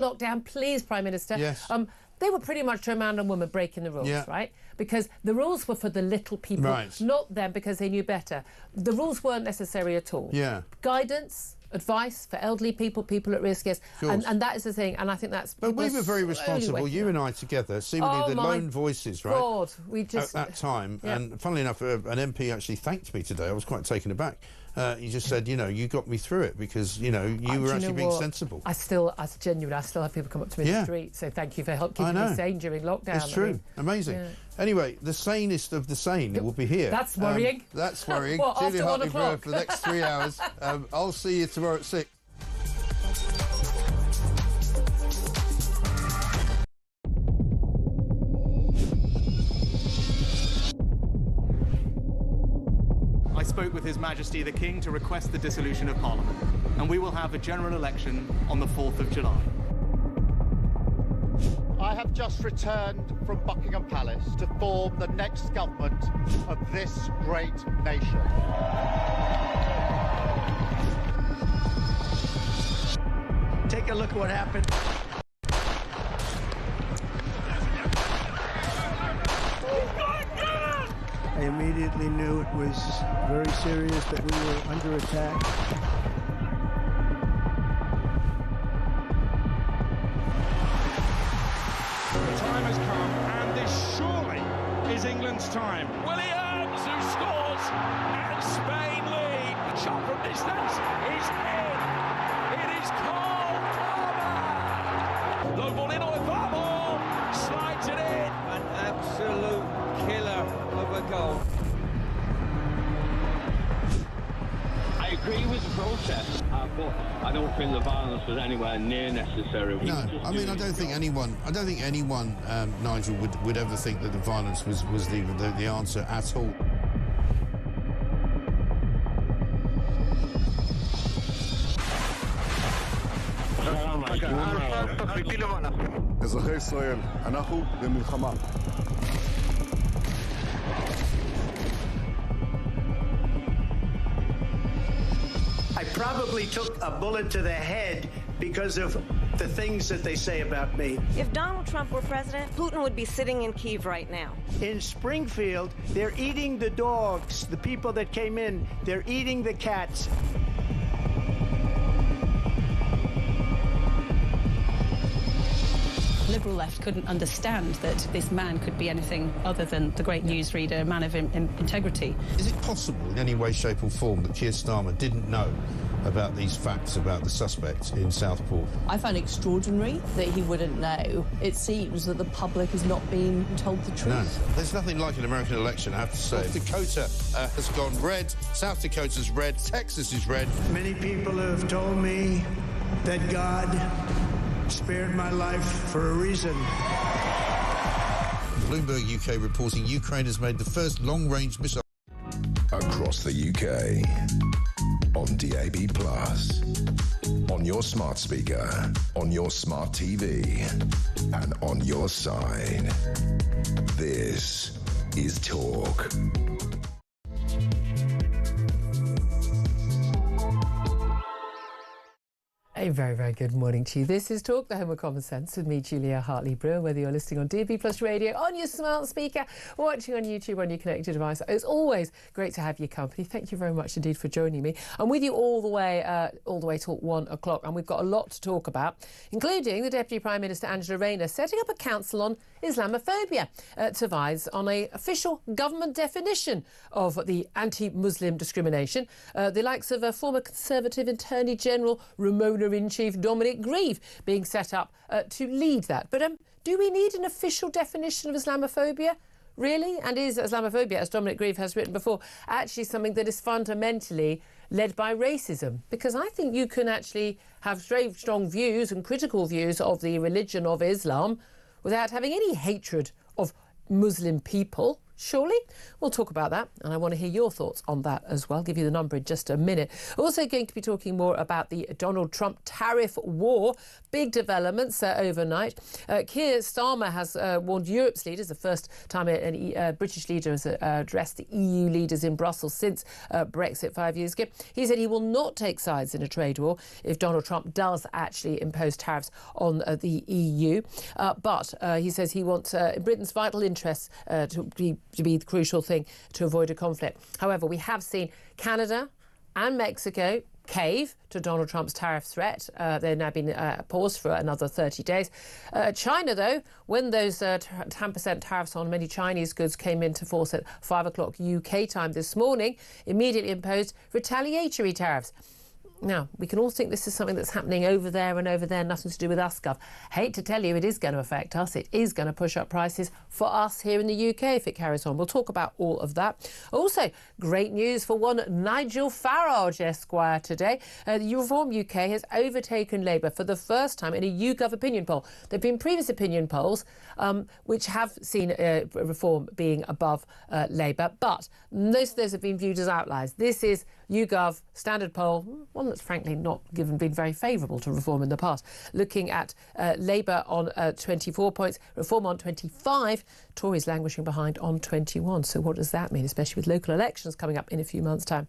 lockdown, please, Prime Minister. Yes. They were pretty much a man and woman breaking the rules, right? Because the rules were for the little people, not them because they knew better. The rules weren't necessary at all. Yeah. Guidance, advice for elderly people, people at risk, yes. And that is the thing, and I think that's... But we were very responsible, you and I together, seemingly the lone voices, right? God, we just... At that time, and funnily enough, an MP actually thanked me today. I was quite taken aback. He just said, you know, you got me through it because, you know, you were actually being sensible. I still have people come up to me in the street, so thank you for keeping me sane during lockdown. It's true. Amazing. Yeah. Anyway, the sanest of the sane will be here. That's worrying. That's worrying. What, Julia after 1 Hartley-Brewer o'clock? for the next 3 hours. I'll see you tomorrow at 6. I spoke with His Majesty the King to request the dissolution of Parliament, and we will have a general election on the 4th of July. I have just returned from Buckingham Palace to form the next government of this great nation. Take a look at what happened. I immediately knew it was very serious, that we were under attack. The time has come, and this surely is England's time. Williams, who scores, and Spain lead. The shot from distance is in. It is Cole Starmer. Low ball in, or far ball, slides it in. An absolute killer of a goal. I agree with the protest, but I don't think the violence was anywhere near necessary. No, I mean, I don't think anyone, Nigel, would ever think that the violence was the answer at all. אזרחי ישראל, אנחנו במלחמה. I probably took a bullet to the head because of the things that they say about me. If Donald Trump were president, Putin would be sitting in Kyiv right now. In Springfield, they're eating the dogs, the people that came in, they're eating the cats. Liberal left couldn't understand that this man could be anything other than the great newsreader, a man of integrity. Is it possible in any way, shape or form that Keir Starmer didn't know about these facts about the suspect in Southport? I find it extraordinary that he wouldn't know. It seems that the public has not been told the truth. No. There's nothing like an American election, I have to say. North Dakota has gone red, South Dakota's red, Texas is red. Many people have told me that God spared my life for a reason. Bloomberg UK reporting Ukraine has made the first long-range missile across the UK on DAB+, on your smart speaker, on your smart TV, and on your side. This is Talk. A very, very good morning to you. This is Talk, the home of common sense, with me, Julia Hartley-Brewer, whether you're listening on DAB+ radio, on your smart speaker, or watching on YouTube on your connected device. It's always great to have your company. Thank you very much indeed for joining me. I'm with you all the way till 1 o'clock, and we've got a lot to talk about, including the Deputy Prime Minister, Angela Rayner, setting up a council on Islamophobia to advise on an official government definition of the anti-Muslim discrimination. The likes of former Conservative Attorney General Ramona-in-Chief Dominic Grieve being set up to lead that. But do we need an official definition of Islamophobia? Really? And is Islamophobia, as Dominic Grieve has written before, actually something that is fundamentally led by racism? Because I think you can actually have very strong views and critical views of the religion of Islam without having any hatred of Muslim people, surely? We'll talk about that, and I want to hear your thoughts on that as well. I'll give you the number in just a minute. Also going to be talking more about the Donald Trump tariff war. Big developments overnight. Keir Starmer has warned Europe's leaders, the first time a British leader has addressed the EU leaders in Brussels since Brexit 5 years ago. He said he will not take sides in a trade war if Donald Trump does actually impose tariffs on the EU. But he says he wants Britain's vital interests to be the crucial thing to avoid a conflict. However, we have seen Canada and Mexico cave to Donald Trump's tariff threat. They've now been paused for another 30 days. China, though, when those 10% tariffs on many Chinese goods came into force at 5 o'clock UK time this morning, immediately imposed retaliatory tariffs. Now, we can all think this is something that's happening over there and over there, nothing to do with us, Gov. Hate to tell you, it is going to affect us. It is going to push up prices for us here in the UK if it carries on. We'll talk about all of that. Also, great news for one Nigel Farage Esquire today. The Reform UK has overtaken Labour for the first time in a YouGov opinion poll. There have been previous opinion polls which have seen Reform being above Labour, but most of those have been viewed as outliers. This is YouGov standard poll, one that's frankly not been very favourable to Reform in the past. Looking at Labour on 24 points, Reform on 25, Tories languishing behind on 21. So what does that mean, especially with local elections coming up in a few months' time?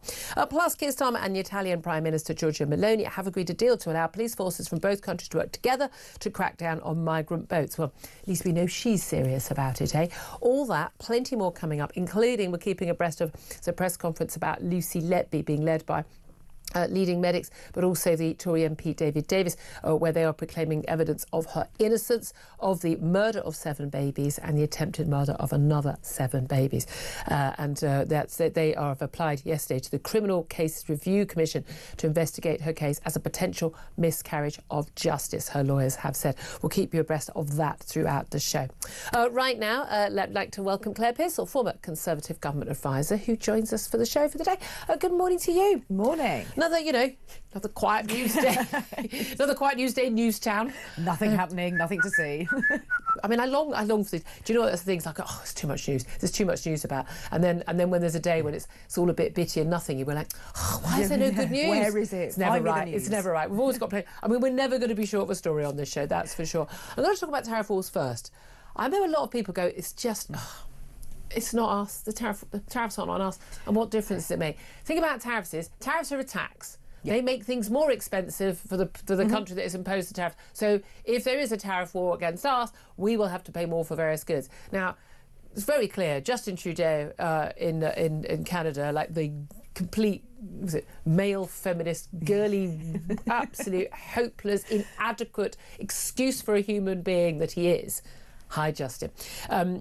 Plus, Keir Starmer and the Italian Prime Minister Giorgia Meloni have agreed a deal to allow police forces from both countries to work together to crack down on migrant boats. Well, at least we know she's serious about it, eh? All that, plenty more coming up, including we're keeping abreast of the press conference about Lucy Letby being led by leading medics, but also the Tory MP David Davis, where they are proclaiming evidence of her innocence of the murder of 7 babies and the attempted murder of another 7 babies. They have applied yesterday to the Criminal Case Review Commission to investigate her case as a potential miscarriage of justice, her lawyers have said. We'll keep you abreast of that throughout the show. Right now, I'd like to welcome Claire Pearsall, former Conservative Government Advisor, who joins us for the show for the day. Good morning to you. Morning. Another quiet news day. Another quiet news day in Newstown. Nothing happening, nothing to see. I mean, I long for this. Do you know what that's the things like? Oh, it's too much news. There's too much news about. And then when there's a day when it's all a bit bitty and nothing, you were like, oh, why is there no good news? Where is it? It's never right. It's never right. We've always got plenty. I mean, we're never going to be short of a story on this show. That's for sure. I'm going to talk about tariff wars first. I know a lot of people go, it's just. It's not us. The tariffs aren't on us. And what difference does it make? Think about tariffs are a tax. Yeah. They make things more expensive for the country that has imposed the tariff. So if there is a tariff war against us, we will have to pay more for various goods. Now, it's very clear. Justin Trudeau in Canada, like the complete male feminist, girly, absolute, hopeless, inadequate excuse for a human being that he is. Hi, Justin.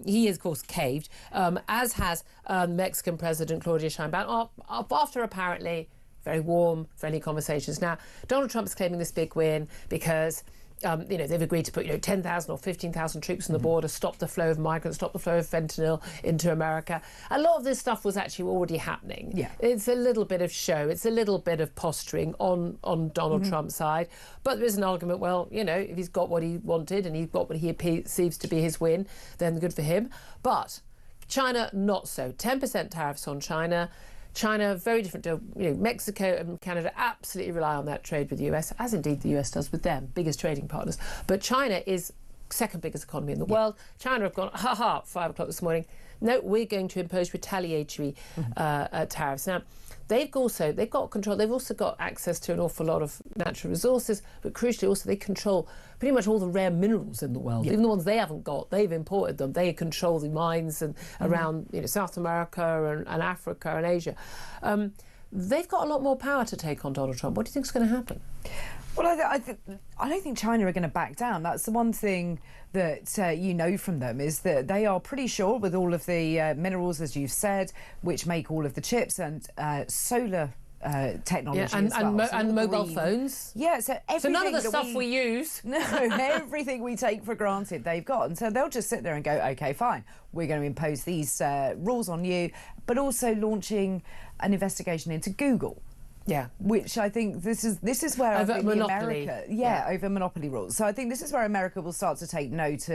He is, of course, caved, as has Mexican President Claudia Sheinbaum, after apparently very warm, friendly conversations. Now, Donald Trump's claiming this big win because they've agreed to put 10,000 or 15,000 troops on the border, stop the flow of migrants, stop the flow of fentanyl into America. A lot of this stuff was actually already happening. Yeah. It's a little bit of show. It's a little bit of posturing on Donald Trump's side. But there is an argument, well, if he's got what he wanted and he's got what he perceives to be his win, then good for him. But China, not so. 10% tariffs on China. China, very different to Mexico and Canada, absolutely rely on that trade with the US, as indeed the US does with them, biggest trading partners. But China is second biggest economy in the world. China have gone, 5 o'clock this morning. No, we're going to impose retaliatory tariffs. Now, they've got control. They've also got access to an awful lot of natural resources, but crucially also they control pretty much all the rare minerals in the world. Even the ones they haven't got, they've imported them. They control the mines and around South America and Africa and Asia. They've got a lot more power to take on Donald Trump. What do you think is going to happen? Well, I don't think China are going to back down. That's the one thing that from them is that they are pretty sure with all of the minerals, as you've said, which make all of the chips and solar technology as well. And mobile phones. Yeah, so none of the stuff we use. No, everything we take for granted they've got. And so they'll just sit there and go, OK, fine, we're going to impose these rules on you, but also launching an investigation into Google. Yeah, which I think this is where over I think monopoly. America, over monopoly rules. So I think this is where America will start to take note.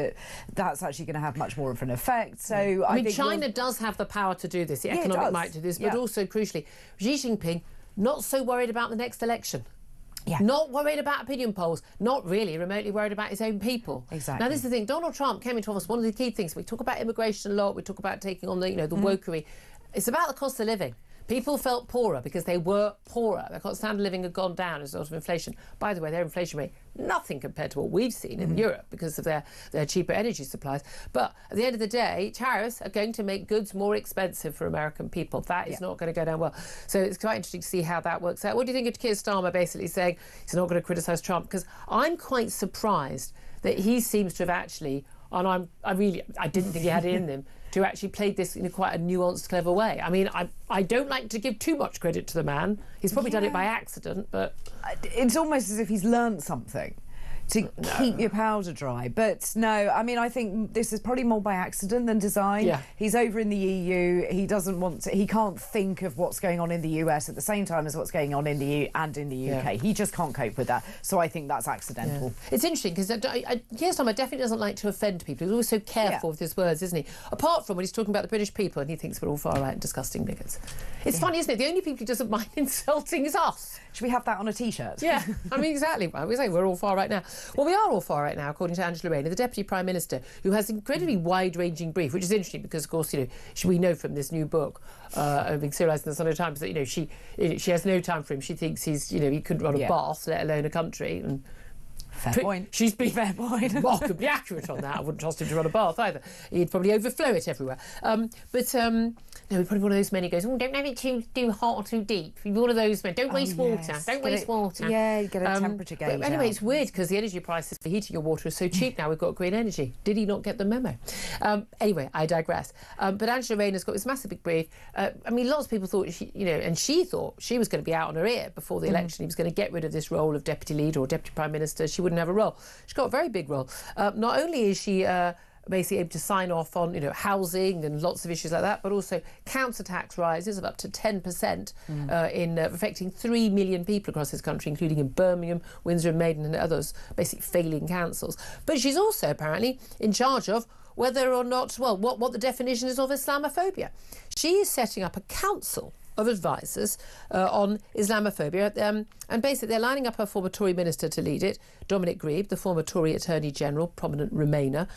That's actually going to have much more of an effect. So I mean, China does have the power to do this. The economic might do this, but also crucially, Xi Jinping not so worried about the next election. Yeah. Not worried about opinion polls, not really remotely worried about his own people. Exactly. Now, this is the thing. Donald Trump came into office. One of the key things, we talk about immigration a lot, we talk about taking on the wokery. It's about the cost of living. People felt poorer because they were poorer. Their standard of living had gone down as a result of inflation. By the way, their inflation rate, nothing compared to what we've seen in Europe because of their cheaper energy supplies. But at the end of the day, tariffs are going to make goods more expensive for American people. That is not going to go down well. So it's quite interesting to see how that works out. What do you think of Keir Starmer basically saying he's not going to criticise Trump? Because I'm quite surprised that he seems to have actually, and I didn't think he had it in him, to actually play this in quite a nuanced, clever way. I mean, I don't like to give too much credit to the man. He's probably done it by accident, but... It's almost as if he's learned something to keep your powder dry. But no, I mean, I think this is probably more by accident than design. Yeah. He's over in the EU. He doesn't want to... He can't think of what's going on in the US at the same time as what's going on in the EU and in the UK. Yeah. He just can't cope with that. So I think that's accidental. Yeah. It's interesting because Keir Starmer definitely doesn't like to offend people. He's always so careful with his words, isn't he? Apart from when he's talking about the British people and he thinks we're all far right and disgusting bigots. It's funny, isn't it? The only people he doesn't mind insulting is us. Should we have that on a T-shirt? Yeah, I mean, exactly. We say we're all far right now. Well, we are all far right now, according to Angela Rayner, the Deputy Prime Minister, who has an incredibly wide-ranging brief, which is interesting because, of course, we know from this new book, being serialised in the Sunday Times, that, she has no time for him. She thinks he couldn't run a bath, let alone a country. And fair point. She's been remarkably accurate on that. I wouldn't trust him to run a bath either. He'd probably overflow it everywhere. No, we're probably one of those men who goes, don't have it too hot or too deep. You're one of those men. Don't waste water. Don't waste water. Yeah, you get a temperature gauge. But anyway, it's weird because the energy prices for heating your water are so cheap now. We've got green energy. Did he not get the memo? Anyway, I digress. But Angela Rayner's got this massive big brief. I mean, lots of people thought she thought she was going to be out on her ear before the election. He was going to get rid of this role of deputy leader or deputy prime minister. She wouldn't have a role. She's got a very big role. Not only is she basically able to sign off on housing and lots of issues like that, but also council tax rises of up to 10% in affecting 3 million people across this country, including in Birmingham, Windsor and Maiden and others, basically failing councils. But she's also apparently in charge of whether or not, what the definition is of Islamophobia. She is setting up a council of advisors on Islamophobia, and basically they're lining up her former Tory minister to lead it, Dominic Grieve, the former Tory Attorney General, prominent Remainer.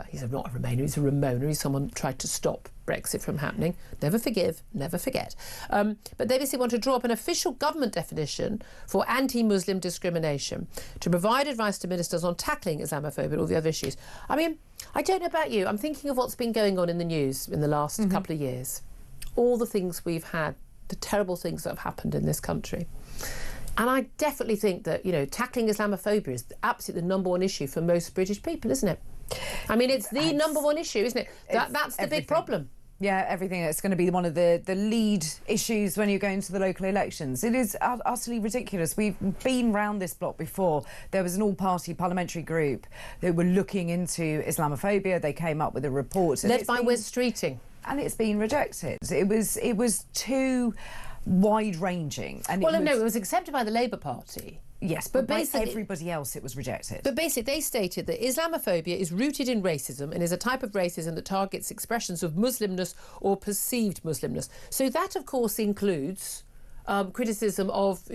He's not a Remainer, he's a Remoaner. He's someone who tried to stop Brexit from happening. Never forgive, never forget. But they basically want to draw up an official government definition for anti-Muslim discrimination to provide advice to ministers on tackling Islamophobia and all the other issues. I mean, I don't know about you, I'm thinking of what's been going on in the news in the last couple of years. All the things we've had, the terrible things that have happened in this country. And I definitely think that, tackling Islamophobia is absolutely the number one issue for most British people, isn't it? I mean, it's the number one issue, isn't it? That's the big problem. Yeah, everything. It's going to be one of the lead issues when you're going to the local elections. It is utterly ridiculous. We've been round this block before. There was an all-party parliamentary group that were looking into Islamophobia. They came up with a report. Led by Wes Streeting. And it's been rejected. It was too wide-ranging. And it was accepted by the Labour Party. Yes, but by everybody else it was rejected. But basically they stated that Islamophobia is rooted in racism and is a type of racism that targets expressions of Muslimness or perceived Muslimness. So that, of course, includes criticism of,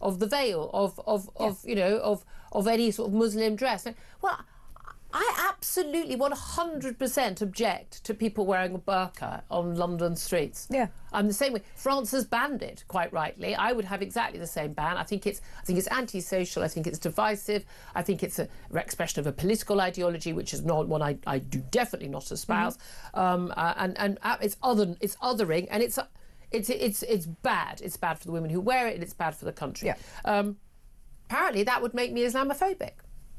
of the veil, of any sort of Muslim dress. Well, I absolutely 100% object to people wearing a burqa on London streets. Yeah. The same way France has banned it, quite rightly. I would have exactly the same ban. I think it's antisocial. I think it's divisive. I think it's an expression of a political ideology, which is not one I do definitely not espouse. And it's othering, and it's bad. It's bad for the women who wear it, and it's bad for the country. Yeah. Apparently, that would make me Islamophobic.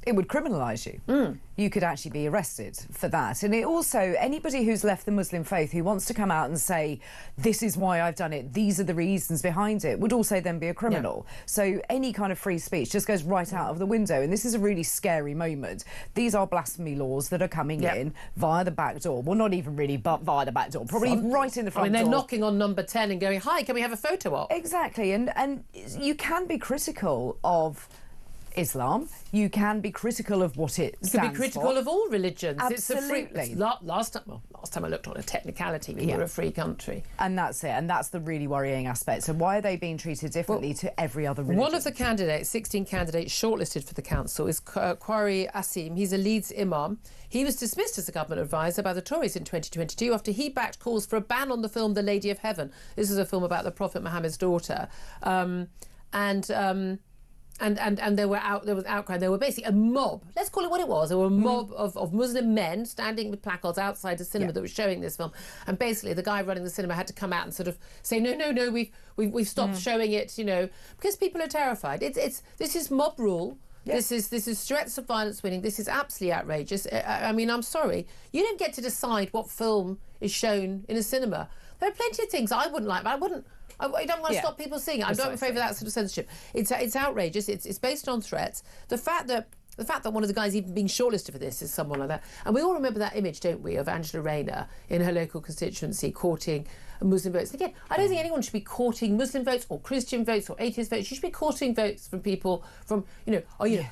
it would criminalise you. You could actually be arrested for that. And it also, anybody who's left the Muslim faith who wants to come out and say, this is why I've done it, these are the reasons behind it, would also then be a criminal. So any kind of free speech just goes right out of the window. And this is a really scary moment. These are blasphemy laws that are coming in via the back door. Well, not even really, but via the back door. Probably right in the front door. They're knocking on number 10 and going, hi, can we have a photo op? Exactly. And you can be critical of Islam. You can be critical of what it stands for. You can be critical of all religions. Absolutely. Last time I looked on a technicality, we were a free country. And that's it. And that's the really worrying aspect. So why are they being treated differently to every other religion? One of the candidates, 16 candidates shortlisted for the council, is Kwari Asim. He's a Leeds imam. He was dismissed as a government advisor by the Tories in 2022 after he backed calls for a ban on the film The Lady of Heaven. This is a film about the Prophet Muhammad's daughter. And there was outcry. There were basically a mob. Let's call it what it was. There were a mob of Muslim men standing with placards outside the cinema that was showing this film. And basically, the guy running the cinema had to come out and sort of say, no, we've stopped showing it. Because people are terrified. This is mob rule. Yes. This is threats of violence winning. This is absolutely outrageous. I mean, I'm sorry. You don't get to decide what film is shown in a cinema. There are plenty of things I wouldn't like, but I don't want to stop people seeing it. I'm not in favour of that sort of censorship. It's outrageous. It's based on threats. The fact that one of the guys even being shortlisted for this is someone like that. And we all remember that image, don't we, of Angela Rayner in her local constituency courting Muslim votes. And again, I don't think anyone should be courting Muslim votes or Christian votes or atheist votes. You should be courting votes from people from, are you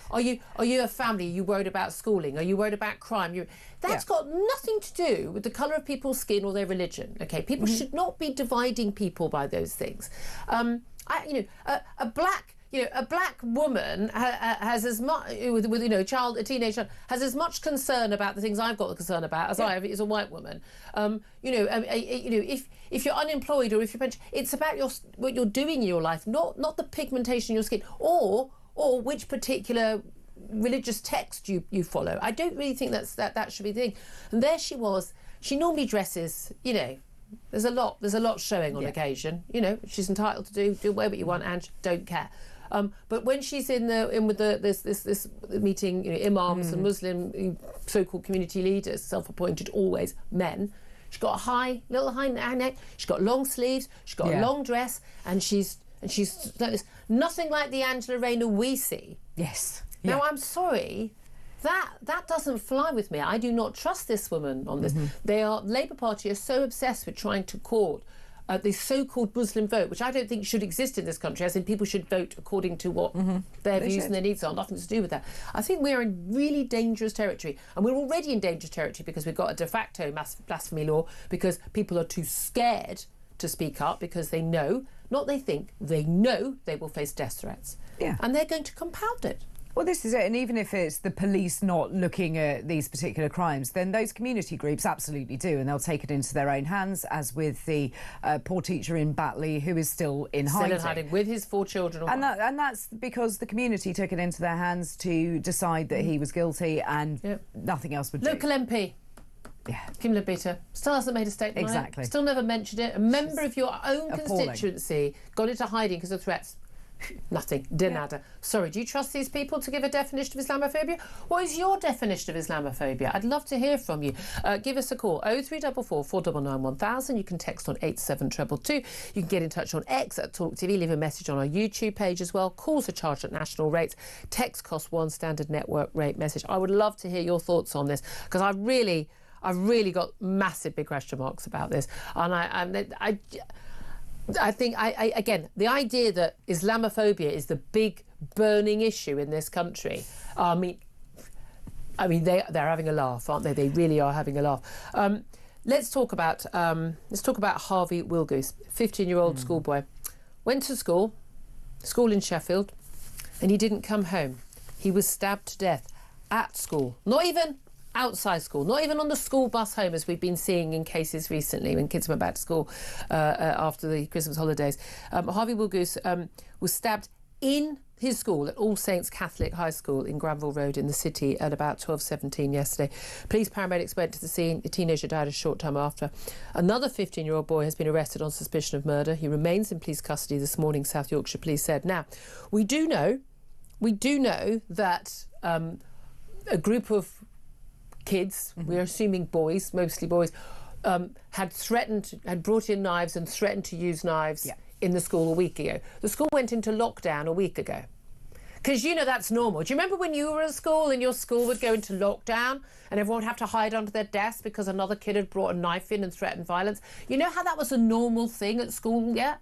a family? Are you worried about schooling? Are you worried about crime? That's got nothing to do with the colour of people's skin or their religion. Okay, people should not be dividing people by those things. A black woman has as much with a teenage child has as much concern about the things I've got concern about as I have as a white woman. If you're unemployed or if you're pensioned, it's about what you're doing in your life, not the pigmentation in your skin or which particular religious text you follow. I don't really think that should be the thing. And there she was. She normally dresses, there's a lot showing on occasion. She's entitled to do whatever you want and don't care. But when she's in with this meeting, imams and Muslim so-called community leaders, self-appointed, always men, she's got a little high neck, she's got long sleeves, she's got a long dress, and she's like this. Nothing like the Angela Rayner we see. Yes. Now I'm sorry. That doesn't fly with me. I do not trust this woman on this. Labour Party are so obsessed with trying to court the so-called Muslim vote, which I don't think should exist in this country, as in people should vote according to what their views and their needs are, nothing to do with that. I think we're in really dangerous territory, and we're already in dangerous territory because we've got a de facto blasphemy law, because people are too scared to speak up because they know, not they think, they know they will face death threats. Yeah. And they're going to compound it. Well, this is it. And even if it's the police not looking at these particular crimes, then those community groups absolutely do. And they'll take it into their own hands, as with the poor teacher in Batley who is still in hiding. Still in hiding with his 4 children. And that's because the community took it into their hands to decide that he was guilty and nothing else would do. Local MP. Yeah. Kim Lebita still hasn't made a statement. Exactly. Still never mentioned it. A member of your own constituency got into hiding because of threats. Nothing. Nada. Sorry, do you trust these people to give a definition of Islamophobia? What is your definition of Islamophobia? I'd love to hear from you. Give us a call, 0344 499 1000. You can text on 87222. You can get in touch on X at Talk TV. Leave a message on our YouTube page as well. Calls are charged at national rates. Text costs 1 standard network rate message. I would love to hear your thoughts on this, because I've really got massive big question marks about this. And I think, again, the idea that Islamophobia is the big burning issue in this country. I mean, they're having a laugh, aren't they? They really are having a laugh. Let's talk about Harvey Wilgoose, 15-year-old schoolboy. Went to school in Sheffield, and he didn't come home. He was stabbed to death at school. Not even outside school, not even on the school bus home, as we've been seeing in cases recently when kids went back to school after the Christmas holidays. Harvey Wilgoose was stabbed in his school at All Saints Catholic High School in Granville Road in the city at about 12:17 yesterday. Police paramedics went to the scene. The teenager died a short time after. Another 15-year-old boy has been arrested on suspicion of murder. He remains in police custody this morning, South Yorkshire Police said. Now, we do know that a group of kids, we're assuming boys, mostly boys, had brought in knives and threatened to use knives in the school a week ago. The school went into lockdown a week ago. Because, you know, that's normal. Do you remember when you were at school and your school would go into lockdown and everyone would have to hide under their desk because another kid had brought a knife in and threatened violence? You know how that was a normal thing at school, yeah?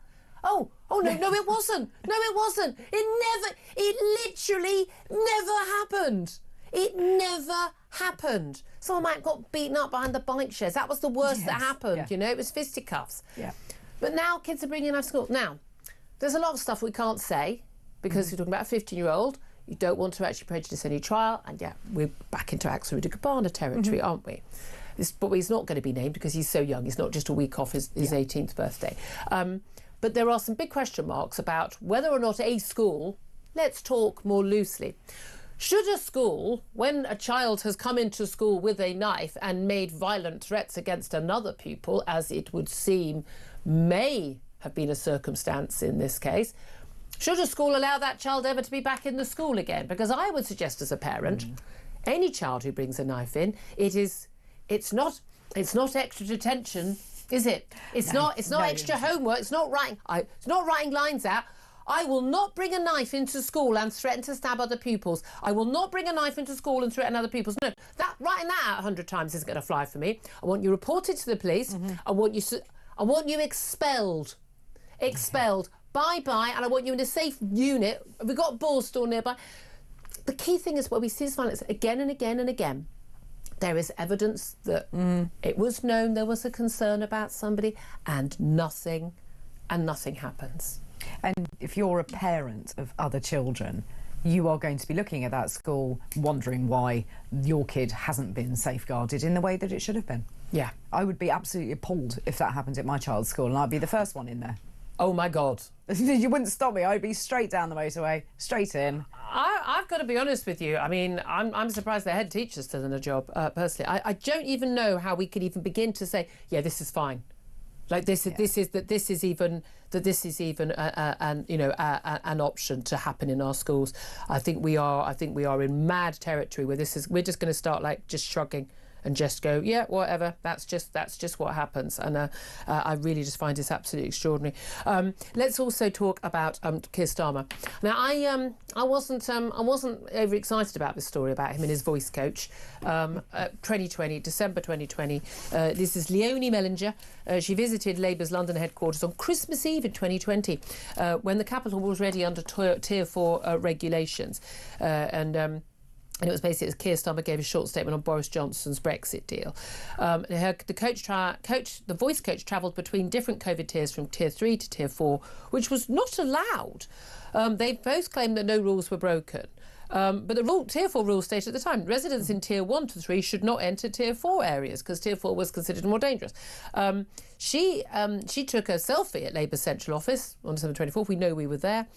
Oh, no, it wasn't. No, it wasn't. It literally never happened. It never happened. Someone got beaten up behind the bike sheds. That was the worst that happened, you know? It was fisticuffs. Yeah. But now kids are bringing knives to school. Now, there's a lot of stuff we can't say because you're talking about a 15-year-old. You don't want to actually prejudice any child. And, we're back into Axel Rudikabana territory, aren't we? But he's not going to be named because he's so young. He's not just a week off his 18th birthday. But there are some big question marks about whether or not a school, let's talk more loosely, should a school, when a child has come into school with a knife and made violent threats against another pupil, as it would seem may have been a circumstance in this case, should a school allow that child ever to be back in the school again? Because I would suggest as a parent, any child who brings a knife in, it's not extra detention, is it? It's not extra homework. It's not writing lines out. I will not bring a knife into school and threaten to stab other pupils. I will not bring a knife into school and threaten other pupils. No, writing that out 100 times isn't going to fly for me. I want you reported to the police. I want you expelled. Bye-bye, and I want you in a safe unit. We've got Borstal nearby. The key thing is where we see this violence again and again and again, there is evidence that it was known there was a concern about somebody and nothing happens. And if you're a parent of other children, you are going to be looking at that school wondering why your kid hasn't been safeguarded in the way that it should have been. Yeah. I would be absolutely appalled if that happened at my child's school and I'd be the first one in there. Oh my God. You wouldn't stop me. I'd be straight down the motorway, straight in. I've got to be honest with you. I mean, I'm surprised the head teacher's still in a job, personally. I don't even know how we could even begin to say, yeah, this is fine. Like this is even an option to happen in our schools. I think we are in mad territory where we're just going to start like just shrugging and just go, yeah, whatever. That's just what happens. And I really just find this absolutely extraordinary. Let's also talk about Keir Starmer. Now, I wasn't over excited about this story about him and his voice coach. 2020, December 2020. This is Leonie Mellinger. She visited Labour's London headquarters on Christmas Eve in 2020, when the capital was already under Tier 4 regulations. And it was basically as Keir Starmer gave a short statement on Boris Johnson's Brexit deal. The voice coach travelled between different COVID tiers from Tier 3 to Tier 4, which was not allowed. They both claimed that no rules were broken. But the Tier 4 rules stated at the time, residents in Tier 1 to 3 should not enter Tier 4 areas because Tier 4 was considered more dangerous. She took a selfie at Labour's central office on December 24th. We know we were there.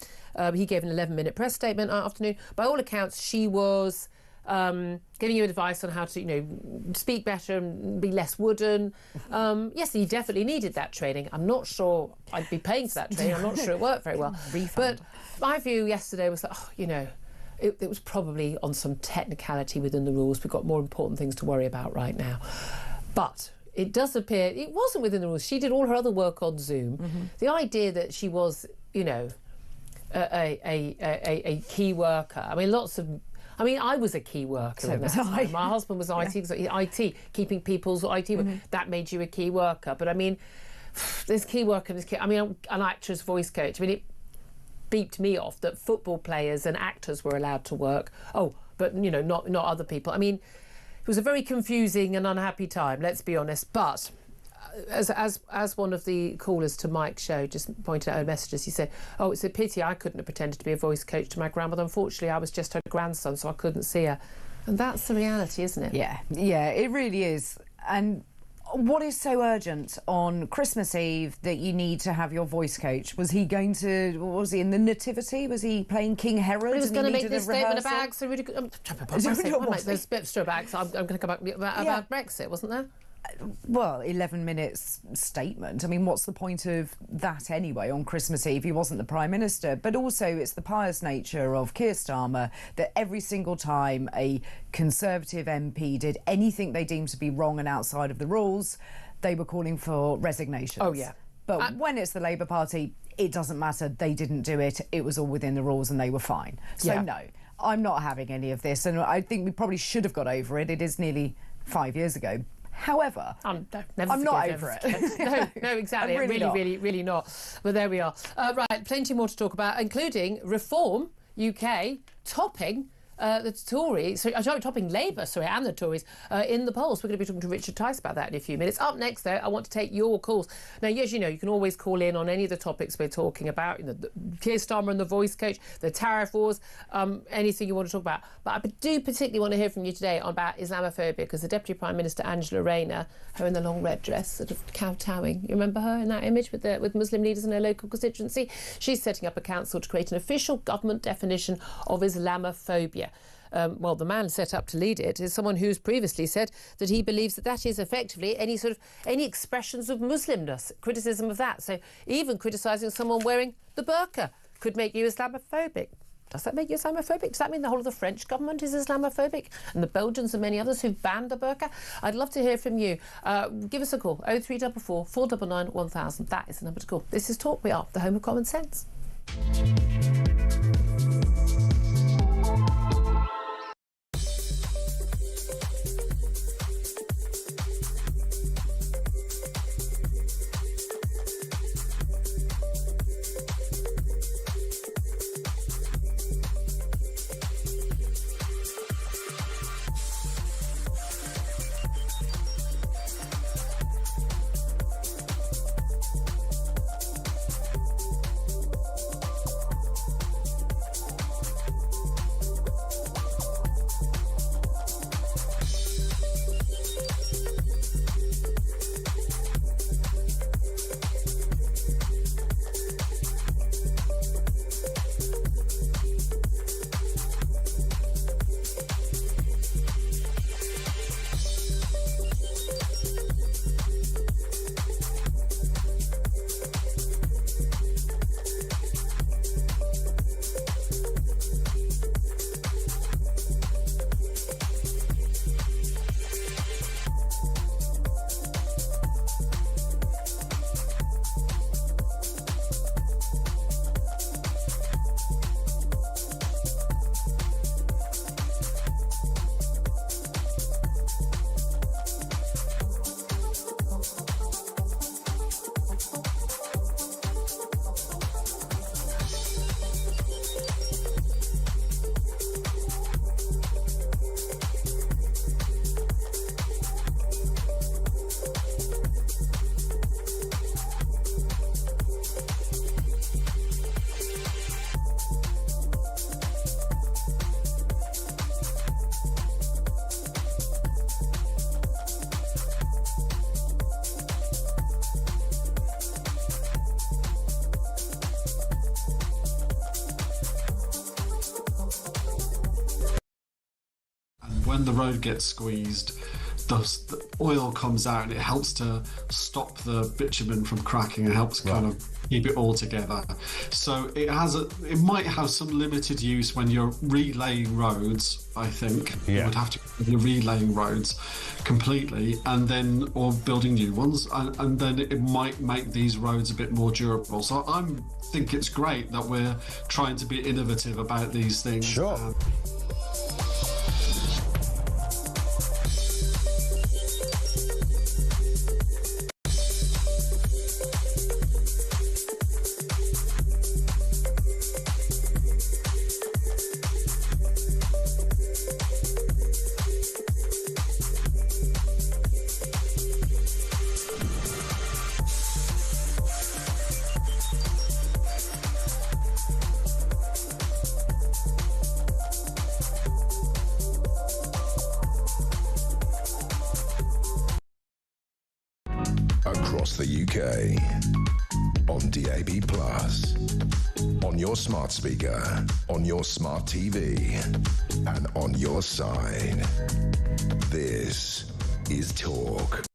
He gave an 11-minute press statement that afternoon. By all accounts, she was giving you advice on how to, speak better and be less wooden. Yes, he definitely needed that training. I'm not sure I'd be paying for that training. I'm not sure it worked very well. But my view yesterday was that, it was probably on some technicality within the rules. We've got more important things to worry about right now. But it does appear it wasn't within the rules. She did all her other work on Zoom. The idea that she was, a key worker. I mean, I was a key worker. So was I. My husband was IT, keeping people's IT work. That made you a key worker. But I mean, there's key worker, an actress voice coach. I mean, it beeped me off that football players and actors were allowed to work. Oh, but not other people. I mean, it was a very confusing and unhappy time. Let's be honest. But as one of the callers to Mike's show just pointed out in messages, he said, "Oh, it's a pity I couldn't have pretended to be a voice coach to my grandmother. Unfortunately, I was just her grandson, so I couldn't see her." And that's the reality, isn't it? Yeah, it really is. And what is so urgent on Christmas Eve that you need to have your voice coach? Was he in the Nativity? Was he playing King Herod? He was going to make this statement about Brexit, wasn't there? Well, 11 minutes statement. I mean, what's the point of that anyway on Christmas Eve? He wasn't the Prime Minister. But also it's the pious nature of Keir Starmer that every single time a Conservative MP did anything they deemed to be wrong and outside of the rules, they were calling for resignations. Oh, yeah. But when it's the Labour Party, it doesn't matter. They didn't do it. It was all within the rules and they were fine. So, no, I'm not having any of this. And I think we probably should have got over it. It is nearly 5 years ago. However, I'm not over it. No, exactly. Really not. But there we are. Right, plenty more to talk about, including Reform UK topping the Tories, topping Labour, and the Tories in the polls. We're going to be talking to Richard Tice about that in a few minutes. Up next, though, I want to take your calls. Now, yes, you know, you can always call in on any of the topics we're talking about, you know, the Keir Starmer and the voice coach, the tariff wars, anything you want to talk about. But I do particularly want to hear from you today about Islamophobia, because the Deputy Prime Minister, Angela Rayner, her in the long red dress, sort of kowtowing. You remember her in that image with Muslim leaders in her local constituency? She's setting up a council to create an official government definition of Islamophobia. Well, the man set up to lead it is someone who's previously said that he believes that is effectively any expressions of Muslimness, criticism of that. So even criticising someone wearing the burqa could make you Islamophobic. Does that make you Islamophobic? Does that mean the whole of the French government is Islamophobic? And the Belgians and many others who've banned the burqa? I'd love to hear from you. Give us a call, 0344 499 1000. That is the number to call. This is Talk. We are the home of common sense. When the road gets squeezed, the oil comes out and it helps to stop the bitumen from cracking and helps kind of keep it all together. So it might have some limited use when you're relaying roads, I think. You would have to be relaying roads completely or building new ones, and then it might make these roads a bit more durable. So I think it's great that we're trying to be innovative about these things. Sure. Across the UK, on DAB+, on your smart speaker, on your smart TV, and on your side. This is Talk.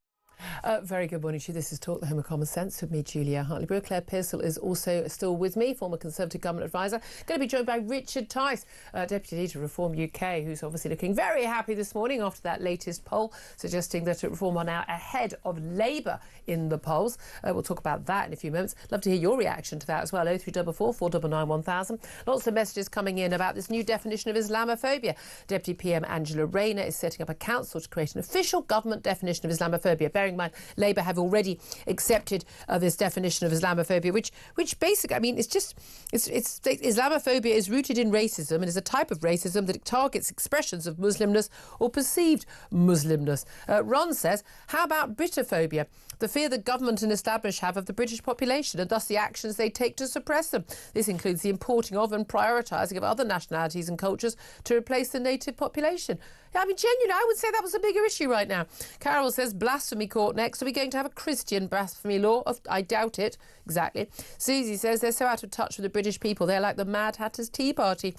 Very good morning to you. This is Talk, the Home of Common Sense with me, Julia Hartley-Brewer. Claire Pearsall is also still with me, former Conservative Government Advisor. Going to be joined by Richard Tice, Deputy Leader of Reform UK, who's obviously looking very happy this morning after that latest poll, suggesting that Reform are now ahead of Labour in the polls. We'll talk about that in a few moments. Love to hear your reaction to that as well. 0344 499 1000. Lots of messages coming in about this new definition of Islamophobia. Deputy PM Angela Rayner is setting up a council to create an official government definition of Islamophobia. Bearing in mind, Labour have already accepted this definition of Islamophobia, which basically, I mean, Islamophobia is rooted in racism and is a type of racism that targets expressions of Muslimness or perceived Muslimness. Ron says, how about Britophobia? The fear the government and establishment have of the British population and thus the actions they take to suppress them. This includes the importing of and prioritising of other nationalities and cultures to replace the native population. Yeah, I mean, genuinely, I would say that was a bigger issue right now. Carol says, blasphemy court next. Are we going to have a Christian blasphemy law? I doubt it. Exactly. Susie says, they're so out of touch with the British people. They're like the Mad Hatter's Tea Party.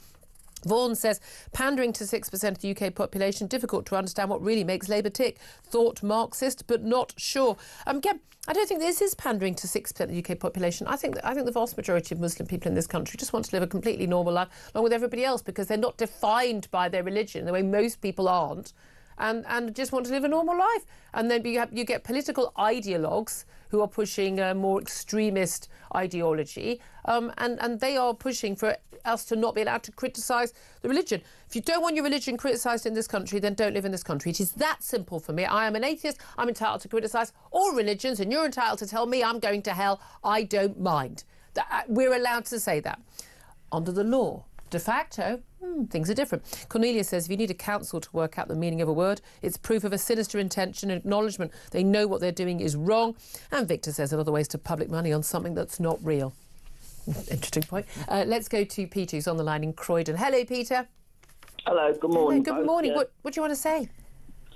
Vaughan says, pandering to 6% of the UK population, difficult to understand what really makes Labour tick. Thought Marxist, but not sure. Again, I don't think this is pandering to 6% of the UK population. I think the vast majority of Muslim people in this country just want to live a completely normal life along with everybody else because they're not defined by their religion the way most people aren't, and just want to live a normal life. And then you get political ideologues who are pushing a more extremist ideology, and they are pushing for us to not be allowed to criticise the religion. If you don't want your religion criticised in this country, then don't live in this country. It is that simple for me. I am an atheist. I'm entitled to criticise all religions, and you're entitled to tell me I'm going to hell. I don't mind. We're allowed to say that. Under the law, de facto, things are different. Cornelia says, if you need a council to work out the meaning of a word, it's proof of a sinister intention and acknowledgement they know what they're doing is wrong. And Victor says, another waste of public money on something that's not real. Interesting point. Let's go to Peter, who's on the line in Croydon. Hello, Peter. Hello, good morning. Hello, good morning. Yeah. What do you want to say?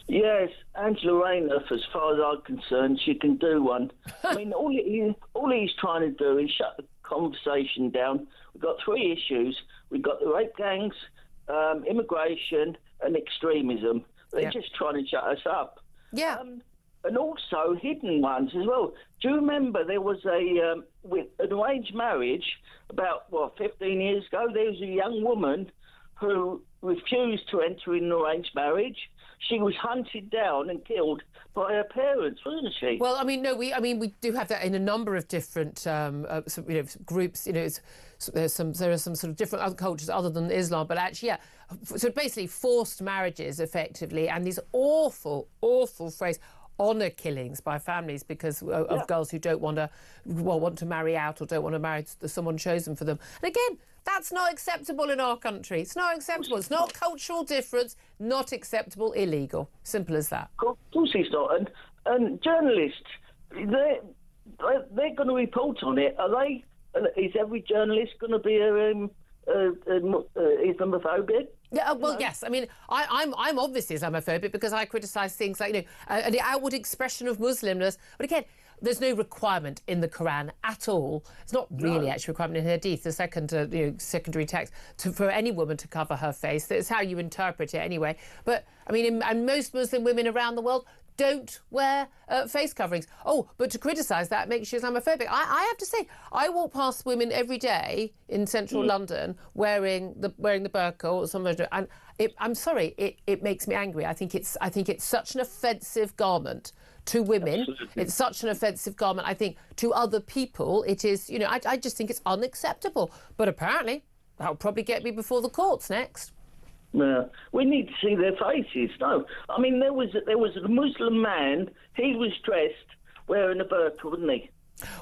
Yes, Angela Rayner, as far as I'm concerned, she can do one. I mean, all he's trying to do is shut the conversation down. We've got three issues. We've got the rape gangs, immigration and extremism. They're just trying to shut us up. Yeah. And also hidden ones as well. Do you remember there was with an arranged marriage about, 15 years ago? There was a young woman who refused to enter in an arranged marriage. She was hunted down and killed by her parents, wasn't she? Well, I mean, no, we do have that in a number of different groups. You know, there are some sort of different other cultures other than Islam, but actually, yeah. So basically, forced marriages, effectively, and these awful phrase. Honour killings by families because of girls who don't want to marry out or don't want to marry someone chosen for them. And again, that's not acceptable in our country. It's not acceptable. It's not cultural difference. Not acceptable. Illegal. Simple as that. Of course it's not. And journalists, they're going to report on it. Are they? Is every journalist going to be Islamophobic? Yeah, well, yes. I mean, I'm obviously Islamophobic because I criticise things like, the outward expression of Muslimness. But again, there's no requirement in the Quran at all. It's not really actually a requirement in Hadith, the secondary text, for any woman to cover her face. That's how you interpret it anyway. But, I mean, and most Muslim women around the world don't wear face coverings. Oh, but to criticise that makes you Islamophobic. I have to say, I walk past women every day in central London wearing the burqa or something, and I'm sorry, it makes me angry. I think it's such an offensive garment to women. Absolutely. It's such an offensive garment. I think to other people, it is. I just think it's unacceptable. But apparently, that'll probably get me before the courts next. No, we need to see their faces. No, I mean there was a Muslim man. He was dressed wearing a burqa, wasn't he?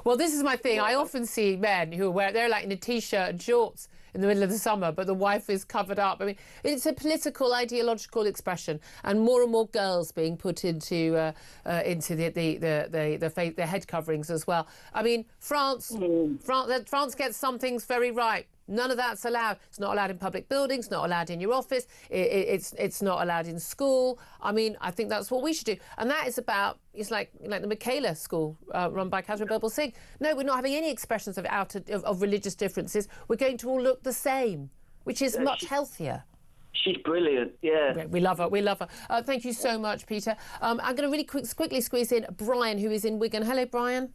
Well, this is my thing. I often see men who they're like in a t-shirt and shorts in the middle of the summer, but the wife is covered up. I mean, it's a political, ideological expression, and more girls being put into the head coverings as well. I mean, France gets some things very right. None of that's allowed. It's not allowed in public buildings, not allowed in your office. It's not allowed in school. I mean, I think that's what we should do. And that is about, it's like the Michaela School run by Catherine Berbel Singh. No, we're not having any expressions of religious differences. We're going to all look the same, which is much healthier. She's brilliant, yeah. We love her, we love her. Thank you so much, Peter. I'm going to really quickly squeeze in Brian, who is in Wigan. Hello, Brian.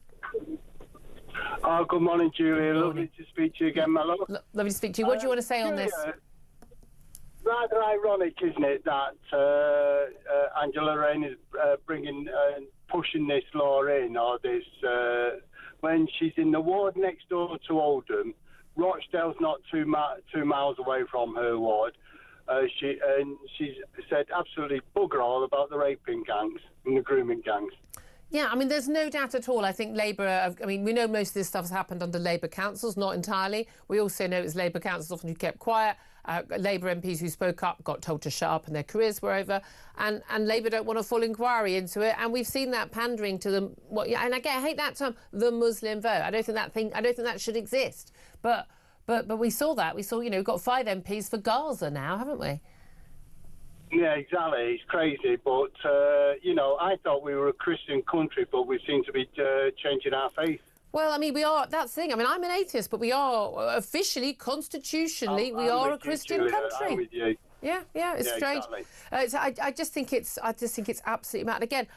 Oh, good morning, Julia. Lovely to speak to you again, my love. Lovely to speak to you. What do you want to say on this? Rather ironic, isn't it, that Angela Rayner is pushing this law in, or this, when she's in the ward next door to Oldham. Rochdale's not two miles away from her ward. She's said absolutely bugger all about the raping gangs and the grooming gangs. Yeah, I mean, there's no doubt at all. I think Labour, I mean, we know most of this stuff has happened under Labour councils, not entirely. We also know it's Labour councils often who kept quiet. Labour MPs who spoke up got told to shut up and their careers were over. And Labour don't want a full inquiry into it. And we've seen that pandering to them. And I hate that term, the Muslim vote. I don't think that should exist. But we saw that. We saw, we've got 5 MPs for Gaza now, haven't we? Yeah, exactly. It's crazy. But, I thought we were a Christian country, but we seem to be changing our faith. Well, I mean, we are, that's the thing. I mean, I'm an atheist, but we are officially, constitutionally, we are a Christian country. I'm with you. Yeah, it's strange. Exactly. I just think it's absolutely mad. Again,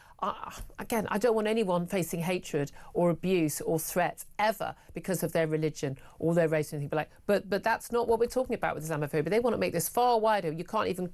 I don't want anyone facing hatred or abuse or threats ever because of their religion or their race or anything like. But that's not what we're talking about with Islamophobia. They want to make this far wider. You can't even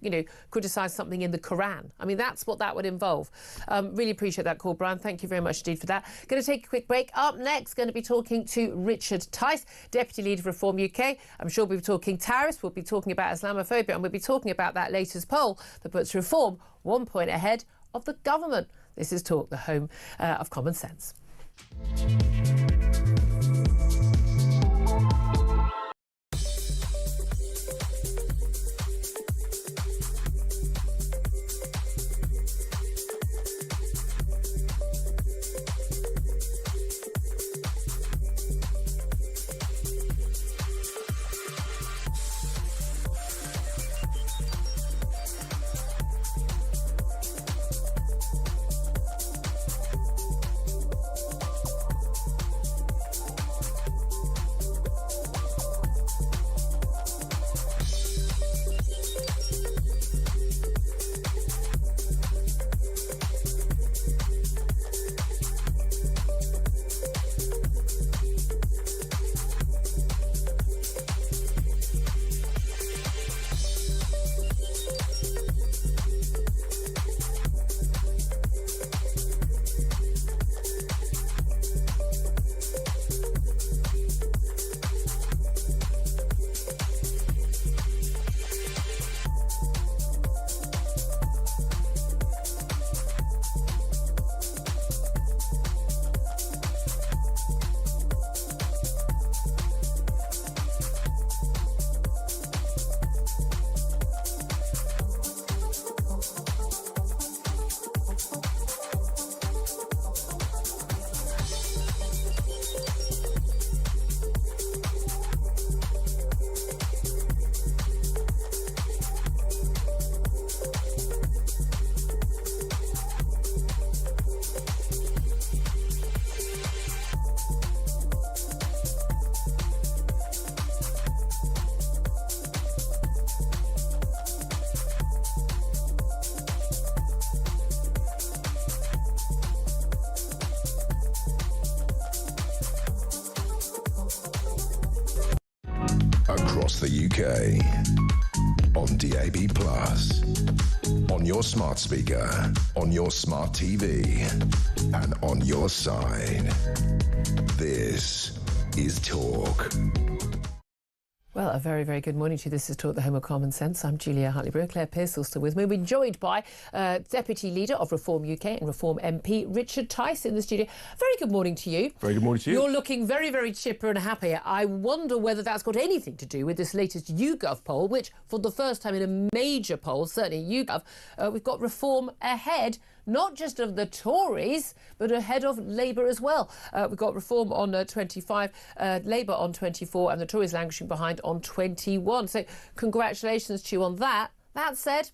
criticise something in the Quran. I mean, that's what that would involve. Really appreciate that call, Brian. Thank you very much indeed for that. Going to take a quick break. Up next, going to be talking to Richard Tice, Deputy Leader of Reform UK. I'm sure we'll be talking tariffs. We'll be talking about Islamophobia, and we'll be talking about that latest poll that puts Reform 1 point ahead of the government. This is Talk, the home of common sense. Across the UK, on DAB+, on your smart speaker, on your smart TV, and on your side. This is Talk. Well, a very, very good morning to you. This is Talk, the home of common sense. I'm Julia Hartley-Brewer. Claire Pearce still with me. We're joined by Deputy Leader of Reform UK and Reform MP, Richard Tice, in the studio. Very good morning to you. Very good morning to you. You're looking very, very chipper and happy. I wonder whether that's got anything to do with this latest YouGov poll, which, for the first time in a major poll, certainly YouGov, we've got Reform ahead, not just of the Tories, but ahead of Labour as well. We've got Reform on 25, Labour on 24, and the Tories languishing behind on 21. So congratulations to you on that. That said,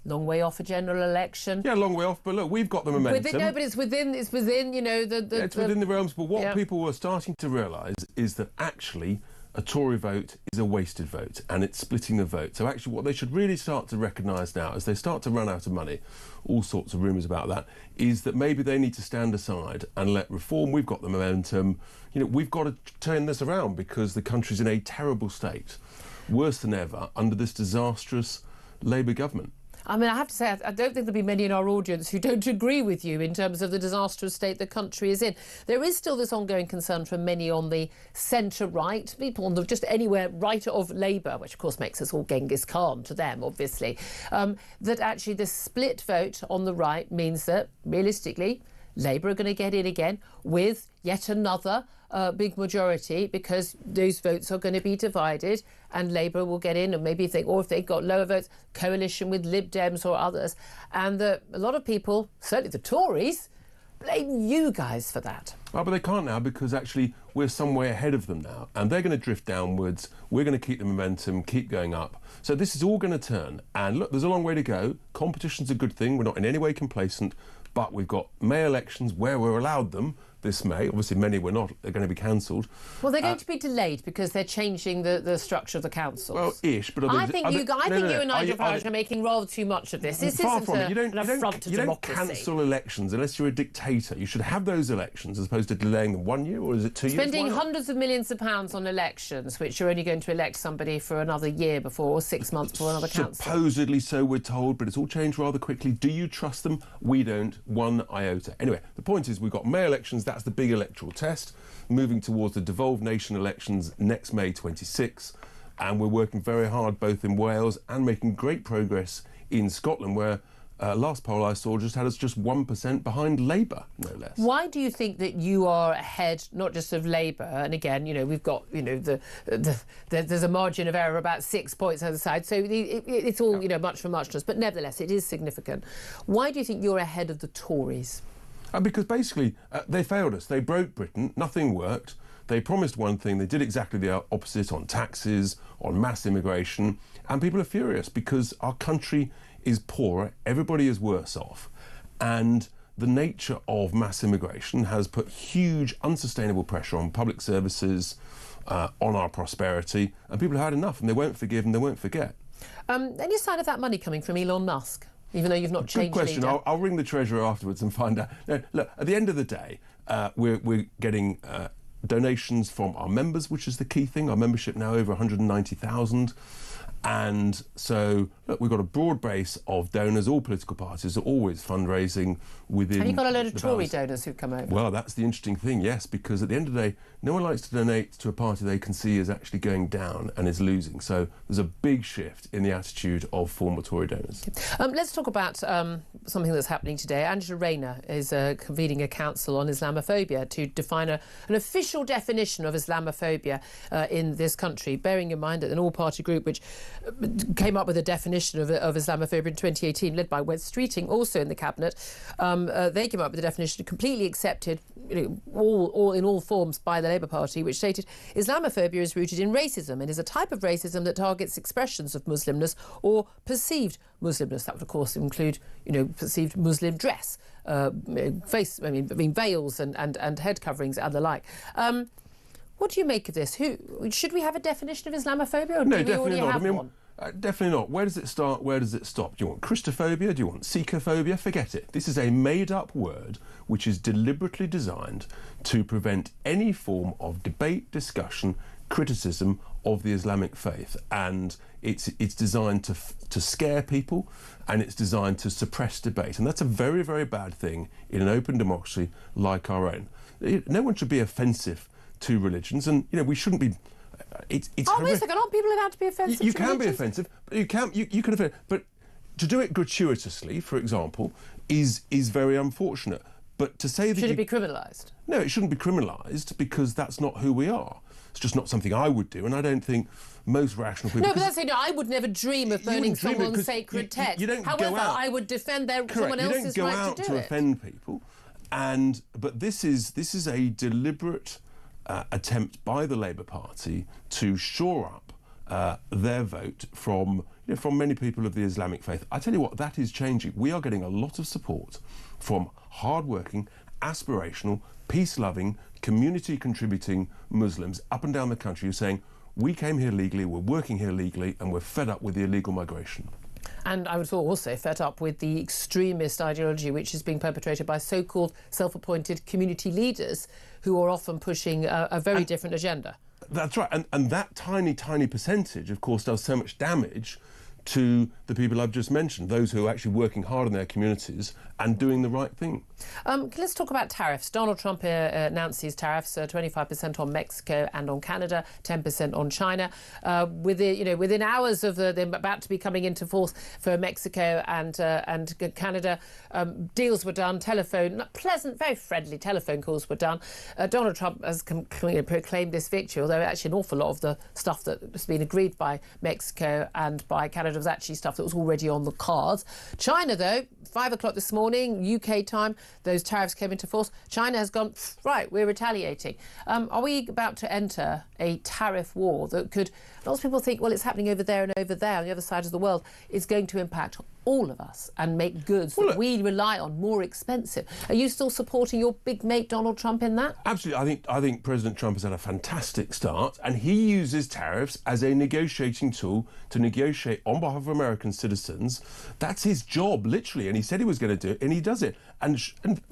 long way off a general election. Yeah, long way off, but look, we've got the momentum. But it's within, it's within the realms. But what people were starting to realise is that actually a Tory vote is a wasted vote and it's splitting the vote. So actually what they should really start to recognise now, as they start to run out of money, all sorts of rumours about that, is that maybe they need to stand aside and let Reform, we've got the momentum, you know, we've got to turn this around because the country's in a terrible state, worse than ever, under this disastrous Labour government. I mean, I have to say, I don't think there'll be many in our audience who don't agree with you in terms of the disastrous state the country is in. There is still this ongoing concern from many on the centre-right, people on the just anywhere right of Labour, which of course makes us all Genghis Khan to them, obviously, that actually the split vote on the right means that, realistically, Labour are going to get in again with yet another big majority because those votes are going to be divided and Labour will get in, and maybe if they've got lower votes, coalition with Lib Dems or others. And a lot of people, certainly the Tories, blame you guys for that. Oh, but they can't now because actually we're some way ahead of them now and they're going to drift downwards. We're going to keep the momentum, keep going up. So this is all going to turn. And look, there's a long way to go. Competition's a good thing. We're not in any way complacent. But we've got May elections where we're allowed them this May. Obviously, many we're not. They're going to be cancelled. Well, they're going to be delayed because they're changing the structure of the councils. Well, ish. But I think you and Nigel Farage are making rather too much of this. This isn't an affront to democracy. You don't cancel elections unless you're a dictator. You should have those elections as opposed to delaying them 1 year, or is it 2 years? Spending hundreds of millions of pounds on elections, which you're only going to elect somebody for another year before, or 6 months before another council. Supposedly so, we're told, but it's all changed rather quickly. Do you trust them? We don't. One iota. Anyway, the point is we've got May elections. That's the big electoral test. Moving towards the devolved nation elections next May 26. And we're working very hard both in Wales and making great progress in Scotland, where last poll I saw just had us just 1% behind Labour, no less. Why do you think that you are ahead, not just of Labour? And again, you know, we've got, you know, there's a margin of error about 6 points either side, so it's all, you know, much for muchness, but nevertheless, it is significant. Why do you think you're ahead of the Tories? Because basically, they failed us. They broke Britain. Nothing worked. They promised one thing. They did exactly the opposite on taxes, on mass immigration, and people are furious because our country is poorer, everybody is worse off, and the nature of mass immigration has put huge unsustainable pressure on public services, on our prosperity, and people have had enough and they won't forgive and they won't forget. Any sign of that money coming from Elon Musk, even though you've not changed? Good question. I'll ring the Treasurer afterwards and find out. No, look, at the end of the day, we're getting donations from our members, which is the key thing. Our membership now over 190,000. And so, look, we've got a broad base of donors. All political parties are always fundraising within. Have you got a load of Tory donors who've come over? Well, that's the interesting thing, yes, because at the end of the day, no one likes to donate to a party they can see is actually going down and is losing. So there's a big shift in the attitude of former Tory donors. Let's talk about something that's happening today. Angela Rayner is convening a council on Islamophobia to define an official definition of Islamophobia in this country, bearing in mind that an all-party group which came up with a definition of Islamophobia in 2018, led by Wes Streeting, also in the cabinet. They came up with a definition completely accepted, you know, in all forms by the Labour Party, which stated Islamophobia is rooted in racism and is a type of racism that targets expressions of Muslimness or perceived Muslimness. That would, of course, include, you know, perceived Muslim dress, veils and head coverings and the like. What do you make of this? Should we have a definition of Islamophobia, or no, do we already have one? Definitely not. Where does it start? Where does it stop? Do you want Christophobia? Do you want Sikhophobia? Forget it. This is a made-up word which is deliberately designed to prevent any form of debate, discussion, criticism of the Islamic faith, and it's designed to scare people, and it's designed to suppress debate, and that's a very, very bad thing in an open democracy like our own. No one should be offensive to religions, and you know we shouldn't be. It's wait a second, aren't people allowed to be offensive? You can be offensive, but you can offend. But to do it gratuitously, for example, is very unfortunate. But to say that should it be criminalised? No, it shouldn't be criminalised because that's not who we are. It's just not something I would do, and I don't think most rational people. No, but that's it. No, I would never dream of burning someone's sacred text. However, I would defend someone else's right to do it. You don't go out to offend people, but this is a deliberate attempt by the Labour Party to shore up their vote from many people of the Islamic faith. I tell you what, that is changing. We are getting a lot of support from hard-working, aspirational, peace-loving, community-contributing Muslims up and down the country who are saying, we came here legally, we're working here legally, and we're fed up with the illegal migration. And I was also fed up with the extremist ideology which is being perpetrated by so-called self-appointed community leaders who are often pushing a very different agenda. That's right. And that tiny, tiny percentage, of course, does so much damage to the people I've just mentioned, those who are actually working hard in their communities and doing the right thing. Let's talk about tariffs. Donald Trump announced these tariffs, 25% on Mexico and on Canada, 10% on China. Within hours of them about to be coming into force for Mexico and Canada, deals were done. Pleasant, very friendly telephone calls were done. Donald Trump has proclaimed this victory, although actually an awful lot of the stuff that has been agreed by Mexico and by Canada was actually stuff that was already on the cards. China, though, 5 o'clock this morning, UK time, those tariffs came into force. China has gone, right, we're retaliating. Are we about to enter a tariff war that could... Lots of people think, well, it's happening over there and over there on the other side of the world. It's going to impact all of us and make goods that we rely on more expensive. Are you still supporting your big mate Donald Trump in that? Absolutely. I think President Trump has had a fantastic start, and he uses tariffs as a negotiating tool to negotiate on behalf of American citizens. That's his job, literally, and he said he was going to do it, and he does it. And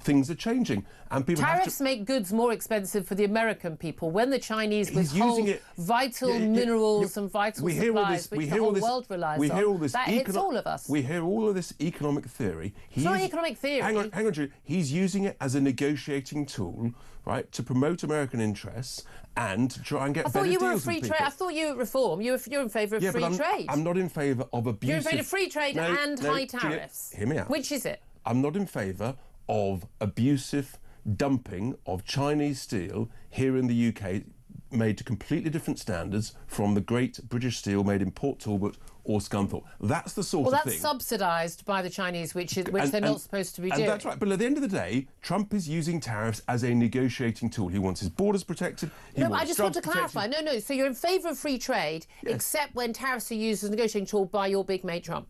things are changing. And people tariffs make goods more expensive for the American people when the Chinese withhold vital minerals and vital supplies which the whole world relies on. That hits all of us. We hear all of this economic theory. It's not economic theory. Hang on, Julie. He's using it as a negotiating tool, right, to promote American interests and to try and get better deals with people. I thought you were reform. You're in favour of free trade. I'm not in favour of abusive... You're in favour of free trade and high tariffs. Julia, hear me out. Which is it? I'm not in favour of abusive dumping of Chinese steel here in the UK made to completely different standards from the great British steel made in Port Talbot or Scunthorpe. That's the sort of thing... Well, that's subsidised by the Chinese, which they're not supposed to be doing. That's right. But at the end of the day, Trump is using tariffs as a negotiating tool. He wants his borders protected. I just want to clarify. No. So you're in favour of free trade, except when tariffs are used as a negotiating tool by your big mate Trump.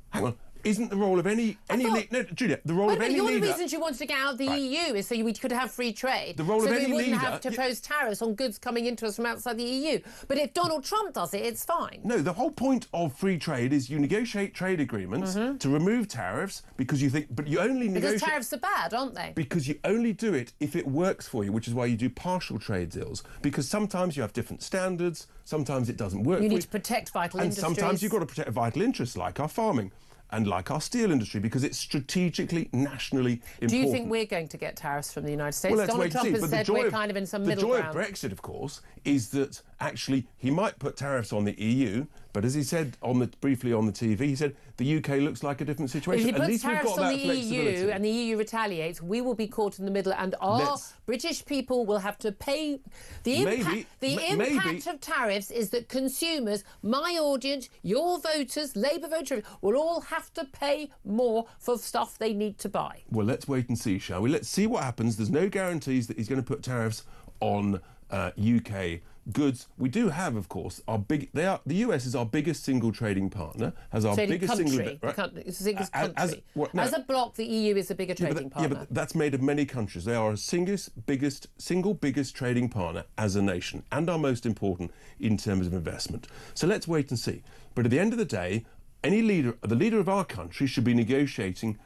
Hang on. Isn't the role of any no, Julia, the role of any leader... One of the reasons you wanted to get out of the EU is so we could have free trade. The role of any leader... So we wouldn't have to impose tariffs on goods coming into us from outside the EU. But if Donald Trump does it, it's fine. No, the whole point of free trade is you negotiate trade agreements to remove tariffs because you think... But you only negotiate... Because tariffs are bad, aren't they? Because you only do it if it works for you, which is why you do partial trade deals. Because sometimes you have different standards, sometimes it doesn't work for you. You need to protect vital industries. And sometimes you've got to protect vital interests, like our farming and like our steel industry, because it's strategically, nationally important. Do you think we're going to get tariffs from the United States? Well, Donald Trump has said we're kind of in some middle ground. The joy of Brexit, of course, is that actually he might put tariffs on the EU, but as he said briefly on the TV, he said the UK looks like a different situation. If he puts tariffs on the EU and the EU retaliates, we will be caught in the middle, and our British people will have to pay the impact. The impact of tariffs is that consumers, my audience, your voters, Labour voters, will all have to pay more for stuff they need to buy. Well, let's wait and see, shall we? Let's see what happens. There's no guarantees that he's going to put tariffs on UK goods. We do have, of course, the US is our biggest single trading partner, has our biggest country. It's the biggest country. As a bloc, the EU is a bigger trading partner. Yeah, but that's made of many countries. They are our single biggest trading partner as a nation, and our most important in terms of investment. So let's wait and see. But at the end of the day, the leader of our country should be negotiating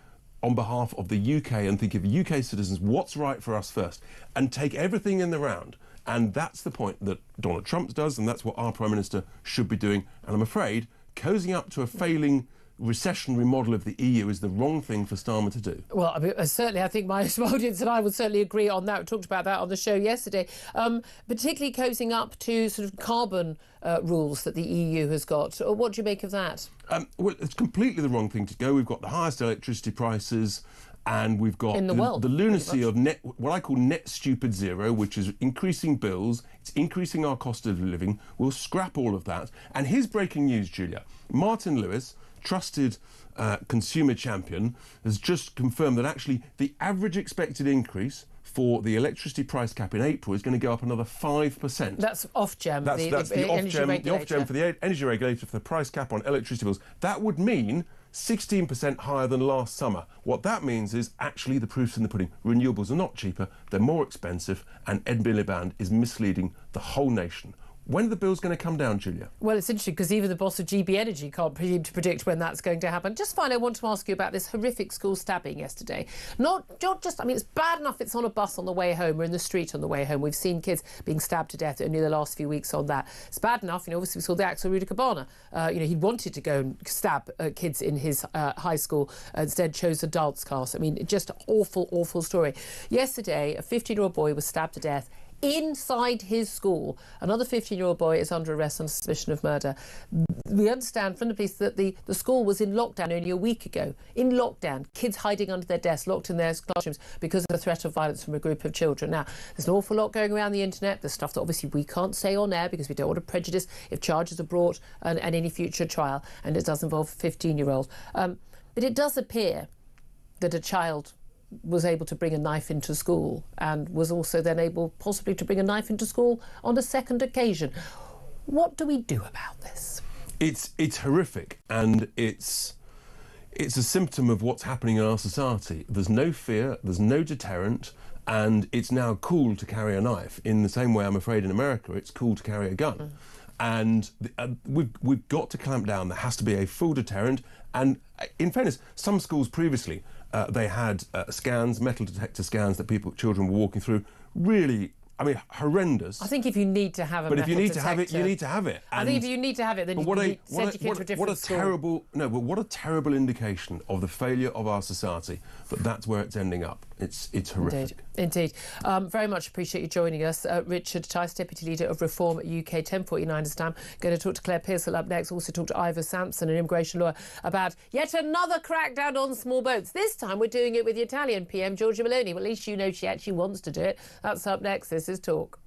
on behalf of the UK and think of UK citizens what's right for us first, and take everything in the round. And that's the point that Donald Trump does, and that's what our Prime Minister should be doing. And I'm afraid cozying up to a failing recessionary model of the EU is the wrong thing for Starmer to do. Well, I mean, certainly I think my audience and I would certainly agree on that. We talked about that on the show yesterday, particularly cozying up to sort of carbon rules that the EU has got. What do you make of that? Well, it's completely the wrong thing to go. We've got the highest electricity prices, and we've got in the world, the lunacy of what I call net stupid zero, which is increasing bills, it's increasing our cost of living. We'll scrap all of that. And here's breaking news, Julia. Martin Lewis, trusted consumer champion, has just confirmed that actually the average expected increase for the electricity price cap in April is going to go up another 5%. That's Ofgem, that's the Ofgem for the energy regulator for the price cap on electricity bills. That would mean 16% higher than last summer. What that means is actually the proof's in the pudding. Renewables are not cheaper, they're more expensive, and Ed Miliband is misleading the whole nation. When are the bills going to come down, Julia? Well, it's interesting because even the boss of GB Energy can't presume to predict when that's going to happen. Just finally, I want to ask you about this horrific school stabbing yesterday. Not just, I mean, it's bad enough it's on a bus on the way home or in the street on the way home. We've seen kids being stabbed to death only the last few weeks on that. It's bad enough, obviously we saw the Axel Rudy Cabana. He wanted to go and stab kids in his high school, instead chose a dance class. I mean, just an awful, awful story. Yesterday, a 15-year-old boy was stabbed to death inside his school. Another 15-year-old boy is under arrest on suspicion of murder. We understand from the police that the school was in lockdown only a week ago. In lockdown, kids hiding under their desks, locked in their classrooms because of the threat of violence from a group of children. Now, there's an awful lot going around the internet. There's stuff that obviously we can't say on air because we don't want to prejudice if charges are brought and any future trial, and it does involve a 15-year-old. But it does appear that a child was able to bring a knife into school and was also then able possibly to bring a knife into school on a second occasion. What do we do about this? It's horrific, and it's a symptom of what's happening in our society. There's no fear, there's no deterrent, and it's now cool to carry a knife. In the same way, I'm afraid, in America, it's cool to carry a gun. And we've got to clamp down. There has to be a full deterrent. And in fairness, some schools previously, they had scans, metal detector scans that children were walking through. Really, I mean, horrendous. I think if you need to have a metal detector... But if you need to have it, you need to have it. I think if you need to have it, then you can send your kid to a different school. What a terrible indication of the failure of our society, that that's where it's ending up. It's horrific. Indeed. Very much appreciate you joining us. Richard Tice, Deputy Leader of Reform UK, 10:49 is time. Going to talk to Claire Pearsall up next. Also talk to Ivor Sampson, an immigration lawyer, about yet another crackdown on small boats. This time we're doing it with the Italian PM, Giorgia Meloni. Well, at least you know she actually wants to do it. That's up next. This is Talk.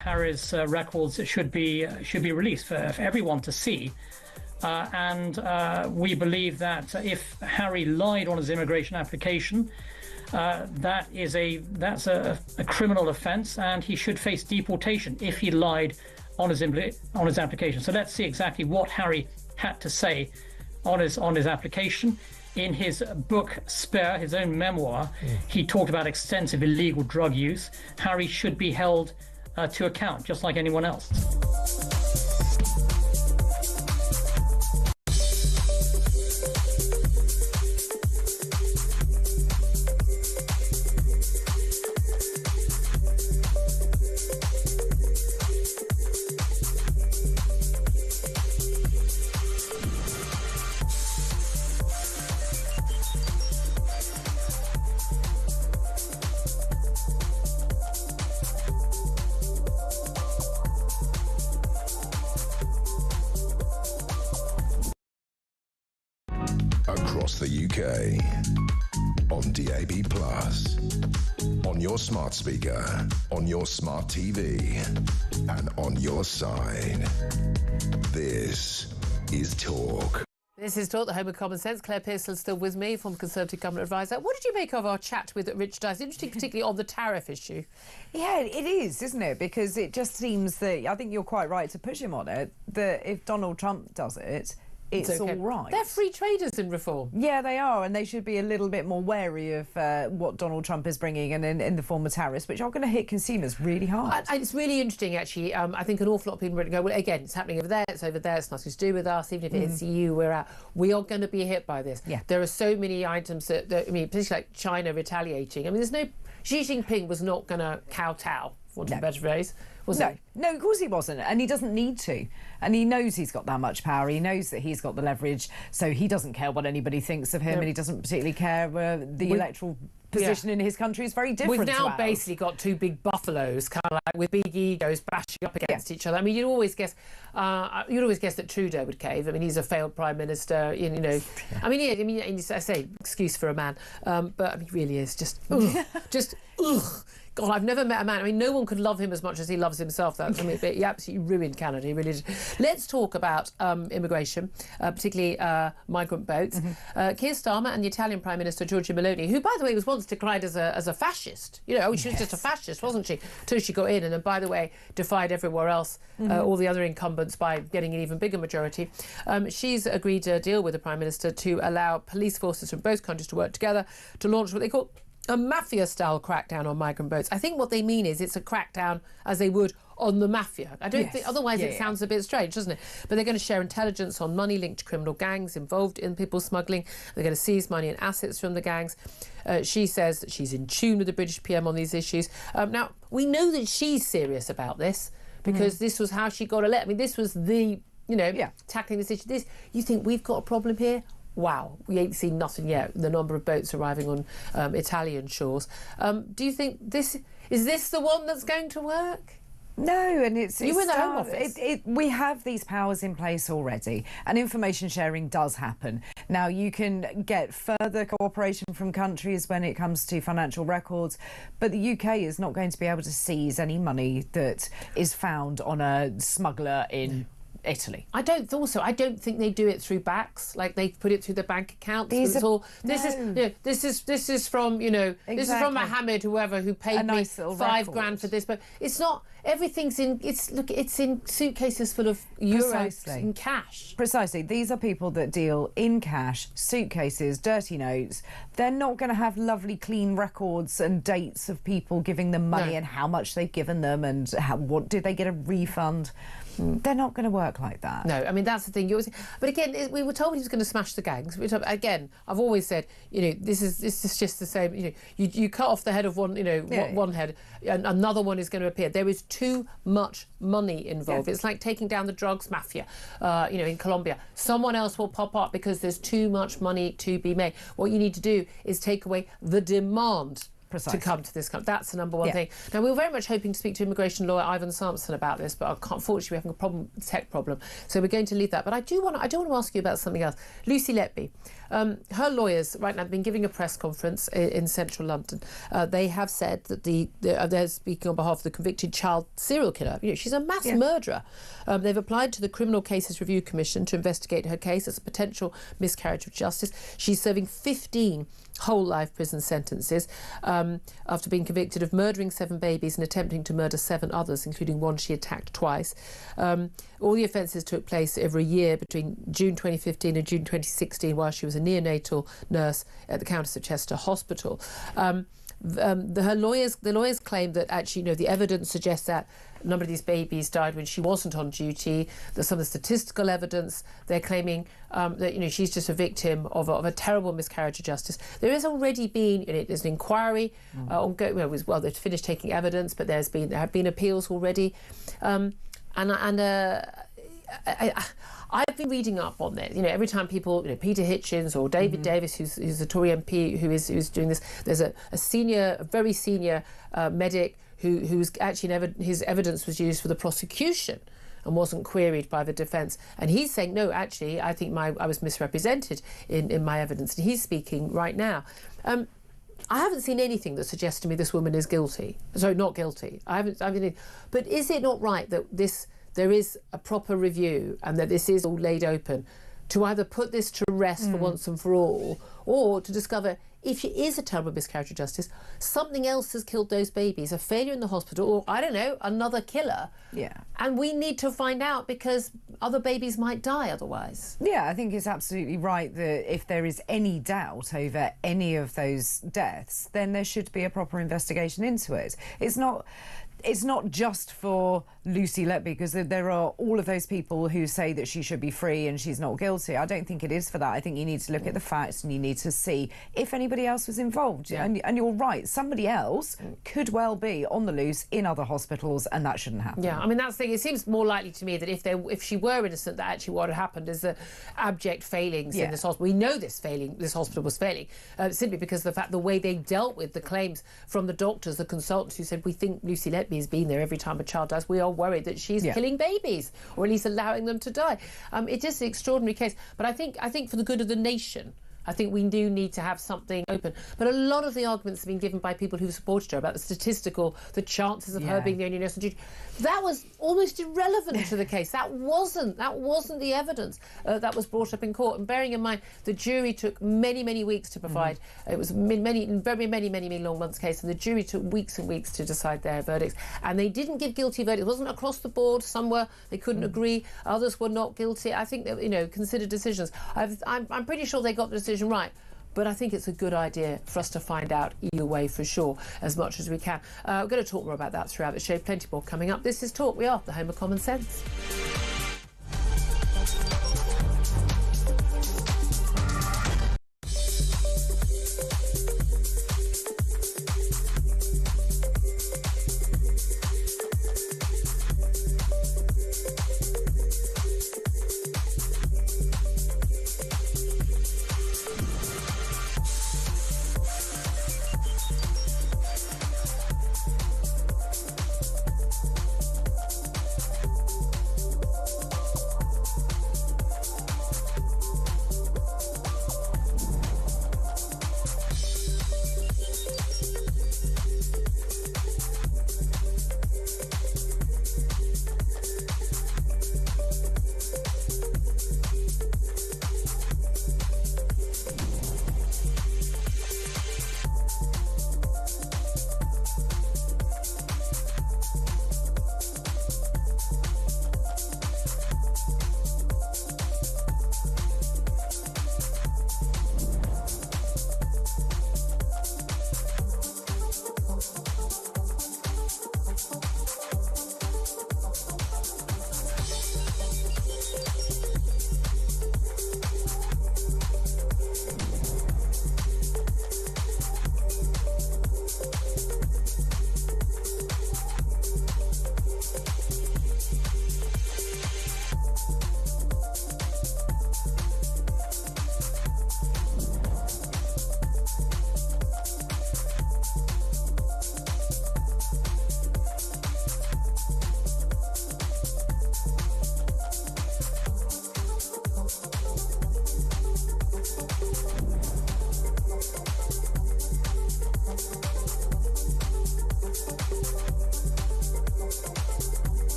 Harry's records should be released for everyone to see. And we believe that if Harry lied on his immigration application, that's a criminal offence, and he should face deportation if he lied on his application. So let's see exactly what Harry had to say on his application. In his book Spare, his own memoir, he talked about extensive illegal drug use. Harry should be held to account, just like anyone else. across the UK. On DAB+, on your smart speaker, on your smart TV, and on your side. This is Talk. This is Talk, the home of common sense. Claire Pearson is still with me, former Conservative Government Advisor. What did you make of our chat with Rich Dice? Interesting, particularly on the tariff issue. Yeah, it is, isn't it? Because it just seems that, I think you're quite right to push him on it, that if Donald Trump does it, it's okay. All right. They're free traders in reform. Yeah, they are, and they should be a little bit more wary of what Donald Trump is bringing in the form of tariffs, which are going to hit consumers really hard. And it's really interesting, actually. I think an awful lot of people are going to go, well, again, it's happening over there, it's over there, it's nothing to do with us, even if it's EU, we're out. We are going to be hit by this. Yeah. There are so many items that I mean, particularly like China retaliating. I mean, there's no... Xi Jinping was not going to kowtow, for want of a better phrase. No, of course he wasn't, and he doesn't need to. And he knows he's got that much power. He knows that he's got the leverage, so he doesn't care what anybody thinks of him, and he doesn't particularly care the electoral position in his country is very different. We've now basically got two big buffaloes, kind of like with big egos bashing up against each other. I mean, you'd always guess that Trudeau would cave. I mean, he's a failed prime minister. You know, I mean, I say excuse for a man, but I mean, he really is just, God, I've never met a man. I mean, no one could love him as much as he loves himself. He absolutely ruined Canada. He really did. Let's talk about immigration, particularly migrant boats. Keir Starmer and the Italian Prime Minister Giorgia Meloni, who, by the way, was once declared as a fascist. You know, she was just a fascist, wasn't she? Till she got in, and then, by the way, defied everywhere else, all the other incumbents, by getting an even bigger majority. She's agreed a deal with the Prime Minister to allow police forces from both countries to work together to launch what they call a mafia-style crackdown on migrant boats. I think what they mean is it's a crackdown as they would on the mafia. I don't think, otherwise it sounds a bit strange, doesn't it? But they're going to share intelligence on money linked to criminal gangs involved in people smuggling. They're going to seize money and assets from the gangs. She says that she's in tune with the British PM on these issues. Now, we know that she's serious about this because this was how she got elected. I mean, this was the, tackling this issue. You think we've got a problem here? Wow, we ain't seen nothing yet. The number of boats arriving on Italian shores. Do you think is this the one that's going to work? No, and it's you in the Home Office. We have these powers in place already, and information sharing does happen. Now, you can get further cooperation from countries when it comes to financial records, but the UK is not going to be able to seize any money that is found on a smuggler in Italy. I don't think so. I don't think they do it through backs, like they put it through the bank accounts. This is from this is from Mohammed, whoever, who paid me $5,000 for this, but it's not. Everything's in. It's in suitcases full of euros in cash. Precisely. These are people that deal in cash, suitcases, dirty notes. They're not going to have lovely, clean records and dates of people giving them money and how much they've given them and what did they get a refund. They're not going to work like that. No, I mean, that's the thing. But again, we were told he was going to smash the gangs. Which, again, I've always said, this is just the same. You cut off the head of one, one head, and another one is going to appear. There is too much money involved. It's like taking down the drugs mafia, in Colombia. Someone else will pop up because there's too much money to be made. What you need to do is take away the demand to come to this country. That's the number one thing. Now, we were very much hoping to speak to immigration lawyer Ivan Sampson about this, but unfortunately we're having a tech problem, so we're going to leave that. But I do want to ask you about something else. Lucy Letby, her lawyers right now have been giving a press conference in central London. They have said that they're speaking on behalf of the convicted child serial killer. She's a mass murderer. They've applied to the Criminal Cases Review Commission to investigate her case as a potential miscarriage of justice. She's serving 15 whole life prison sentences after being convicted of murdering 7 babies and attempting to murder 7 others, including one she attacked twice. All the offences took place over a year between June 2015 and June 2016 while she was a neonatal nurse at the Countess of Chester Hospital. The lawyers claim that actually, the evidence suggests that a number of these babies died when she wasn't on duty. There's some of the statistical evidence. They're claiming that she's just a victim of a terrible miscarriage of justice. There has already been there's an inquiry ongoing. They've finished taking evidence, but there have been appeals already, I've been reading up on this. Every time people, Peter Hitchens or David Davis, who's a Tory MP who is doing this, there's a very senior medic who's actually his evidence was used for the prosecution and wasn't queried by the defence. And he's saying, no, actually, I think I was misrepresented in my evidence. And he's speaking right now. I haven't seen anything that suggests to me this woman is guilty. So not guilty. I haven't. But is it not right that there is a proper review and that this is all laid open to either put this to rest for once and for all, or to discover if it is a terrible miscarriage of justice, something else has killed those babies, a failure in the hospital, or, I don't know, another killer. Yeah. And we need to find out, because other babies might die otherwise. Yeah, I think it's absolutely right that if there is any doubt over any of those deaths, then there should be a proper investigation into it. It's not just for Lucy Letby, because there are all of those people who say that she should be free and she's not guilty. I don't think it is for that. I think you need to look at the facts and you need to see if anybody else was involved. Yeah. And you're right, somebody else could well be on the loose in other hospitals, and that shouldn't happen. Yeah, I mean, that's the thing. It seems more likely to me that if she were innocent, that actually what had happened is the abject failings in this hospital. We know this hospital was failing, simply because of the way they dealt with the claims from the doctors, the consultants who said, we think Lucy Letby has been there every time a child dies. We are worried that she's killing babies, or at least allowing them to die. It's just an extraordinary case. But I think for the good of the nation, I think we do need to have something open. But a lot of the arguments have been given by people who supported her about the chances of her being the only nurse on duty. That was almost irrelevant to the case. That wasn't the evidence that was brought up in court. And bearing in mind, the jury took many, many weeks to provide. It was very many long months case, and the jury took weeks and weeks to decide their verdicts. And they didn't give guilty verdicts. It wasn't across the board. Some were, they couldn't agree. Others were not guilty. I think that, considered decisions. I'm pretty sure they got the decision right, but I think it's a good idea for us to find out either way for sure, as much as we can. We're going to talk more about that throughout the show. Plenty more coming up. This is Talk. We are the home of common sense.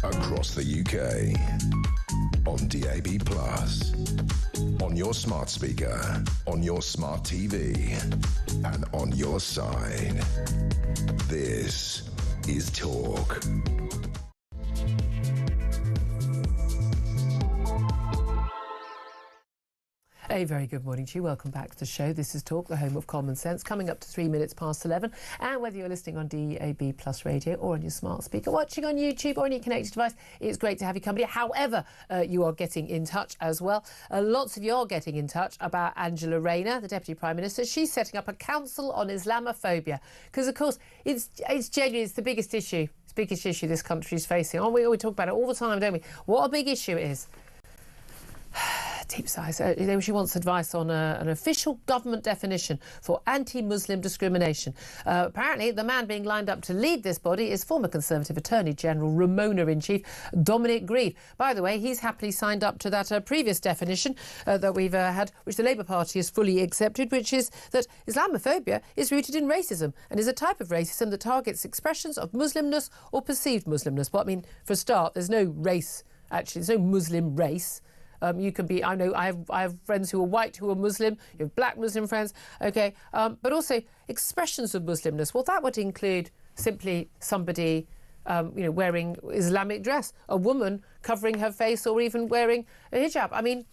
Across the UK, on DAB+, on your smart speaker, on your smart TV, and on your side. This is Talk. A very good morning to you. Welcome back to the show. This is Talk, the home of common sense, coming up to 3 minutes past 11. And whether you're listening on DAB Plus radio or on your smart speaker, watching on YouTube or on your connected device, it's great to have your company. However, you are getting in touch as well. Lots of you are getting in touch about Angela Rayner, the Deputy Prime Minister. She's setting up a council on Islamophobia because, of course, it's genuine. It's the biggest issue. It's the biggest issue this country is facing. Oh, we talk about it all the time, don't we? What a big issue it is. Deep sighs. She wants advice on an official government definition for anti-Muslim discrimination. Apparently, the man being lined up to lead this body is former Conservative Attorney General Ramona-in-Chief Dominic Grieve. By the way, he's happily signed up to that previous definition that we've had, which the Labour Party has fully accepted, which is that Islamophobia is rooted in racism and is a type of racism that targets expressions of Muslimness or perceived Muslimness. But I mean, for a start, there's no race, actually. There's no Muslim race. You can be, I know, I have friends who are white who are Muslim, you have black Muslim friends, OK, but also expressions of Muslimness. Well, that would include simply somebody, wearing Islamic dress, a woman covering her face or even wearing a hijab. I mean,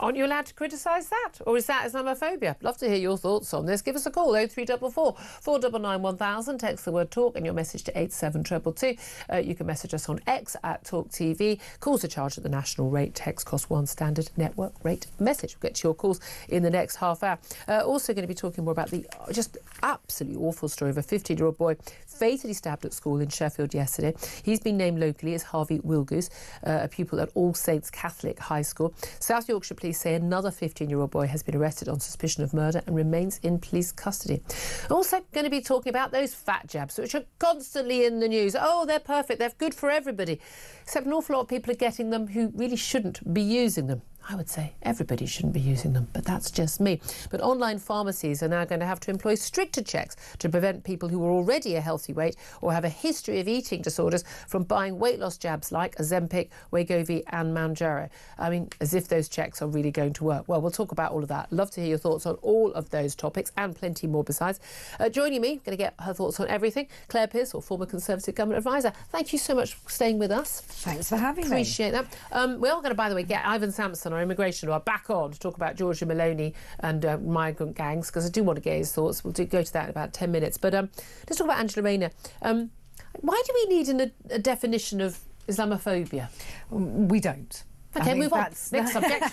aren't you allowed to criticise that? Or is that Islamophobia? Love to hear your thoughts on this. Give us a call, 0344 499 1000. Text the word talk and your message to 87222. You can message us on X at Talk TV. Calls are charged at the national rate. Text costs one standard network rate message. We'll get to your calls in the next half hour. Also going to be talking more about the just absolutely awful story of a 15-year-old boy fatally stabbed at school in Sheffield yesterday. He's been named locally as Harvey Wilgoose, a pupil at All Saints Catholic High School. South Yorkshire Police say another 15-year-old boy has been arrested on suspicion of murder and remains in police custody. Also going to be talking about those fat jabs, which are constantly in the news. Oh, they're perfect, they're good for everybody. Except an awful lot of people are getting them who really shouldn't be using them. I would say everybody shouldn't be using them, but that's just me. But online pharmacies are now going to have to employ stricter checks to prevent people who are already a healthy weight or have a history of eating disorders from buying weight loss jabs like Ozempic, Wegovy and Mounjaro. I mean, as if those checks are really going to work. Well, we'll talk about all of that. Love to hear your thoughts on all of those topics and plenty more besides. Joining me, going to get her thoughts on everything, Claire Pearce, or former Conservative Government Advisor. Thank you so much for staying with us. Thanks for having me. Appreciate that. We're all going to, by the way, get Ivan Sampson, our immigration law, back on to talk about Giorgia Meloni and migrant gangs, because I do want to get his thoughts. We'll go to that in about 10 minutes. But let's talk about Angela Rayner. Why do we need a definition of Islamophobia? We don't. OK, move on. Next subject.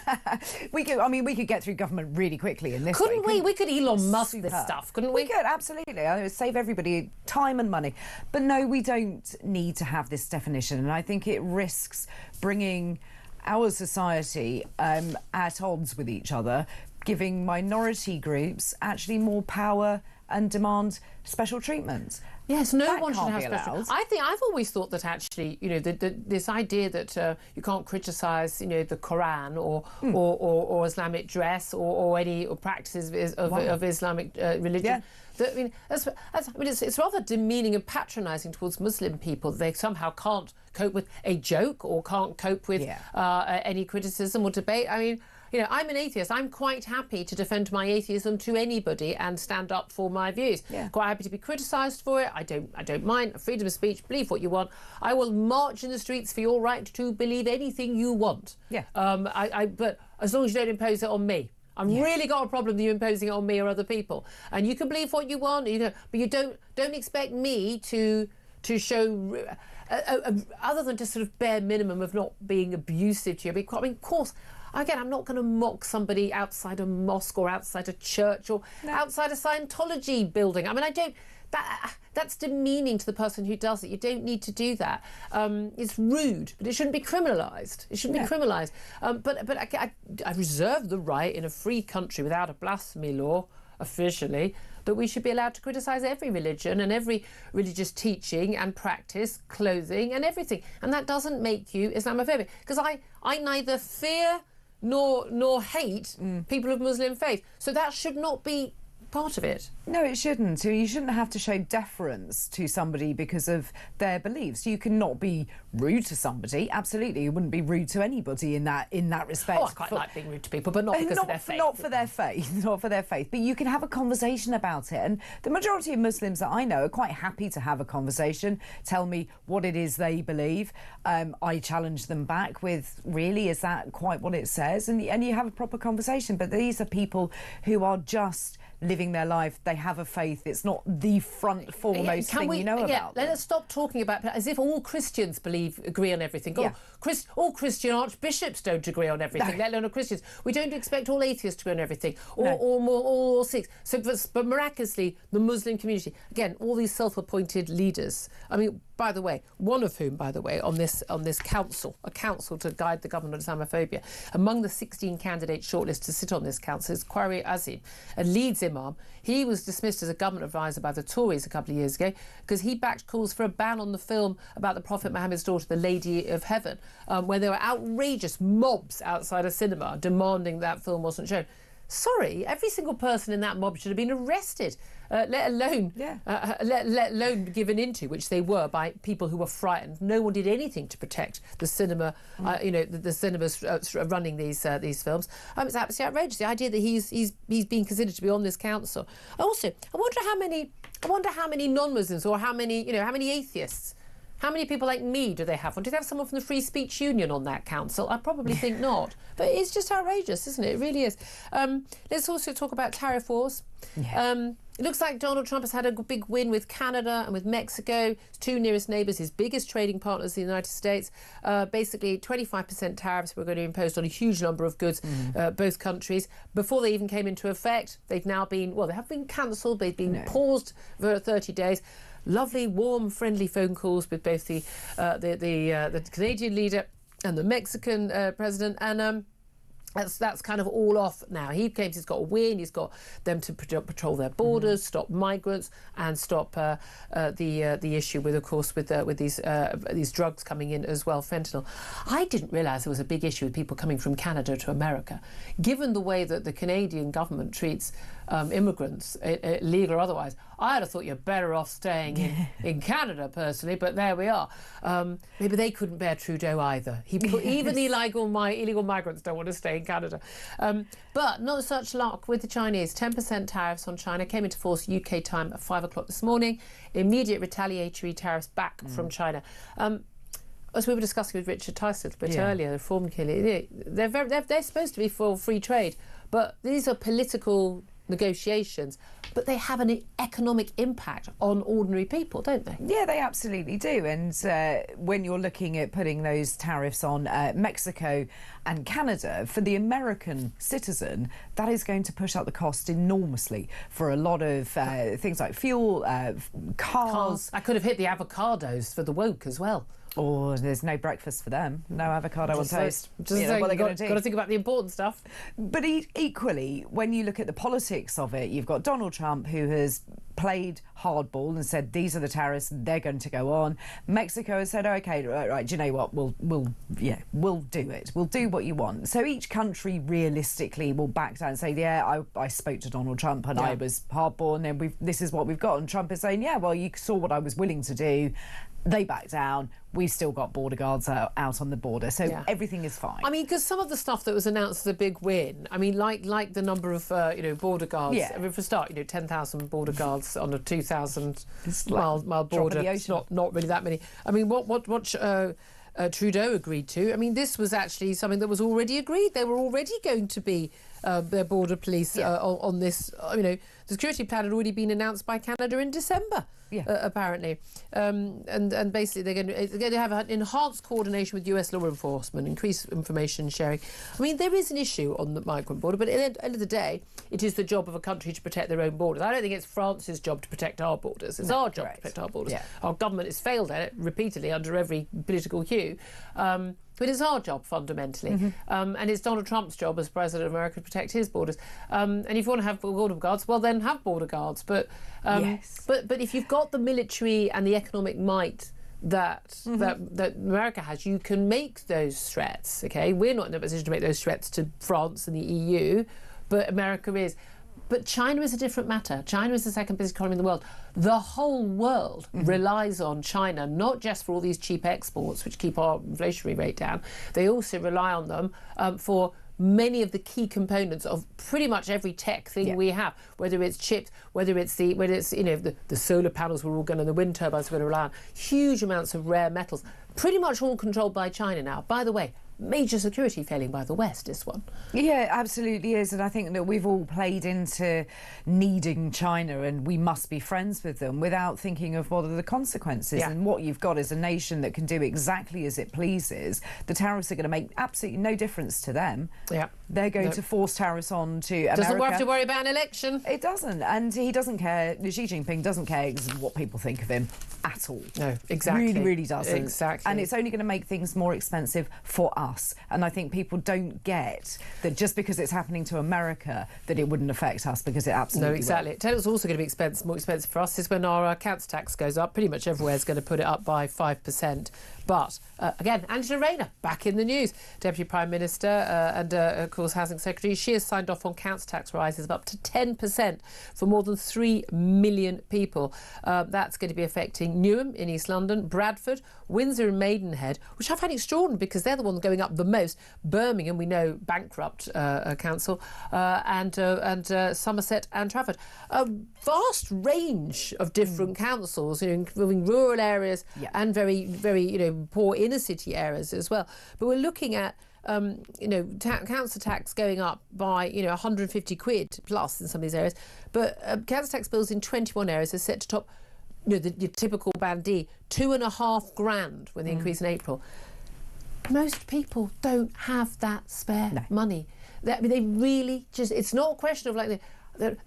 we could get through government really quickly in this. Couldn't we? We could Elon Musk this stuff, couldn't we? We could, absolutely. It would save everybody time and money. But no, we don't need to have this definition. And I think it risks bringing our society at odds with each other, giving minority groups actually more power and demand special treatment. Yes, no one should have special. I've always thought that actually, this idea that you can't criticise, the Quran or Islamic dress or any practices of Islamic religion. Yeah. It's rather demeaning and patronising towards Muslim people. They somehow can't cope with a joke or can't cope with any criticism or debate. I mean, I'm an atheist. I'm quite happy to defend my atheism to anybody and stand up for my views. Yeah. Quite happy to be criticised for it. I don't mind. Freedom of speech. Believe what you want. I will march in the streets for your right to believe anything you want. Yeah. But as long as you don't impose it on me. I've really got a problem with you imposing it on me or other people. And you can believe what you want, but you don't expect me to show, other than just sort of bare minimum of not being abusive to you. I mean, of course. Again, I'm not going to mock somebody outside a mosque or outside a church or outside a Scientology building. I mean, that's demeaning to the person who does it. You don't need to do that. It's rude, but it shouldn't be criminalised. It shouldn't be criminalised. But I reserve the right in a free country without a blasphemy law officially that we should be allowed to criticise every religion and every religious teaching and practice, clothing and everything. And that doesn't make you Islamophobic. Because I neither fear nor hate people of Muslim faith. So that should not be part of it. No, it shouldn't. You shouldn't have to show deference to somebody because of their beliefs. You can not be rude to somebody. Absolutely, you wouldn't be rude to anybody in that respect. Oh, I quite like being rude to people, but not because of their faith. Not for their faith. Not for their faith. But you can have a conversation about it. And the majority of Muslims that I know are quite happy to have a conversation, tell me what it is they believe. I challenge them back with, really, is that quite what it says? And you have a proper conversation. But these are people who are just living their life. They have a faith. It's not the front foremost thing you know about. Let us stop talking about as if all Christians agree on everything. All Christian archbishops don't agree on everything, let alone all Christians. We don't expect all atheists to agree on everything, or all Sikhs. So, but miraculously, the Muslim community, again, all these self-appointed leaders. I mean, by the way, one of whom, on this council, a council to guide the government on Islamophobia, among the 16 candidates shortlisted to sit on this council is Qari Azim, a Leeds imam. He was dismissed as a government advisor by the Tories a couple of years ago because he backed calls for a ban on the film about the Prophet Muhammad's daughter, the Lady of Heaven, where there were outrageous mobs outside a cinema demanding that film wasn't shown. Sorry, every single person in that mob should have been arrested, let alone given into, which they were, by people who were frightened. No one did anything to protect the cinema, the cinemas running these films. It's absolutely outrageous. The idea that he's being considered to be on this council. Also, I wonder how many non-Muslims or how many atheists. How many people like me do they have? Or do they have someone from the Free Speech Union on that council? I probably think not. But it's just outrageous, isn't it? It really is. Let's also talk about tariff wars. Yeah. It looks like Donald Trump has had a big win with Canada and with Mexico, his two nearest neighbours, his biggest trading partners in the United States. Basically, 25% tariffs were going to be imposed on a huge number of goods, both countries. Before they even came into effect, they've now been, they have been cancelled. They've been paused for 30 days. Lovely, warm, friendly phone calls with both the Canadian leader and the Mexican president, and that's kind of all off now. He claims he's got a win. He's got them to patrol their borders, stop migrants, and stop the issue with, of course, with these drugs coming in as well, fentanyl. I didn't realise there was a big issue with people coming from Canada to America, given the way that the Canadian government treats immigrants, legal or otherwise. I'd have thought you're better off staying in Canada, personally, but there we are. Maybe they couldn't bear Trudeau either. Even the illegal migrants don't want to stay in Canada. But not such luck with the Chinese. 10% tariffs on China came into force UK time at 5 o'clock this morning. Immediate retaliatory tariffs back from China. As we were discussing with Richard Tice a little bit earlier, the Reform Committee, they're supposed to be for free trade, but these are political negotiations, but they have an economic impact on ordinary people, don't they? Yeah, they absolutely do. And when you're looking at putting those tariffs on Mexico and Canada, for the American citizen, that is going to push up the cost enormously for a lot of things like fuel, cars. I could have hit the avocados for the woke as well. Or there's no breakfast for them, no avocado on toast. What are they going to do? Got to think about the important stuff. But equally, when you look at the politics of it, you've got Donald Trump, who has played hardball and said these are the tariffs, they're going to go on. Mexico has said, okay, right, do you know what? We'll do it. We'll do what you want. So each country realistically will back down and say, I spoke to Donald Trump and I was hardball, and this is what we've got. And Trump is saying, you saw what I was willing to do. They back down. We've still got border guards out on the border, so everything is fine. I mean, because some of the stuff that was announced as a big win, I mean, like the number of border guards. Yeah. I mean, for a start, 10,000 border guards on a 2,000 mile border. It's not really that many. I mean, what Trudeau agreed to. I mean, this was actually something that was already agreed. They were already going to be their border police on this. The security plan had already been announced by Canada in December. Apparently, and basically they're going to have an enhanced coordination with US law enforcement, increase information sharing. I mean, there is an issue on the migrant border, but at the end of the day, it is the job of a country to protect their own borders. I don't think it's France's job to protect our borders. It's our job to protect our borders. Our government has failed at it repeatedly under every political hue. But it's our job, fundamentally. And it's Donald Trump's job as President of America to protect his borders. And if you want to have border guards, well, then have border guards. But if you've got the military and the economic might that America has, you can make those threats, OK? We're not in a position to make those threats to France and the EU, but America is. But China is a different matter. China is the second biggest economy in the world. The whole world relies on China, not just for all these cheap exports, which keep our inflationary rate down. They also rely on them for many of the key components of pretty much every tech thing we have, whether it's chips, whether it's the solar panels we're all going to, the wind turbines we're going to rely on, huge amounts of rare metals, pretty much all controlled by China now. By the way, major security failing by the West, this one. Yeah, absolutely is. And I think that we've all played into needing China and we must be friends with them without thinking of what are the consequences. And what you've got is a nation that can do exactly as it pleases. The tariffs are going to make absolutely no difference to them. Yeah. They're going to force tariffs on to America. Doesn't have to worry about an election. It doesn't. And he doesn't care. Xi Jinping doesn't care what people think of him at all. No, exactly. Really, really doesn't. Exactly. And it's only going to make things more expensive for us. And I think people don't get that just because it's happening to America that it wouldn't affect us, because it absolutely No, exactly. Tell us also going to be more expensive for us is when our council tax goes up. Pretty much everywhere is going to put it up by 5%. But, again, Angela Rayner, back in the news. Deputy Prime Minister and, of course, Housing Secretary. She has signed off on council tax rises of up to 10% for more than 3 million people. That's going to be affecting Newham in East London, Bradford, Windsor and Maidenhead, which I find extraordinary because they're the ones going up the most. Birmingham, we know, bankrupt council, and Somerset and Trafford. A vast range of different councils, including rural areas and very, very, poor inner city areas as well. But we're looking at council tax going up by 150 quid plus in some of these areas, but council tax bills in 21 areas are set to top your typical band D, 2.5 grand with the increase in April. Most people don't have that spare money. They really just, it's not a question of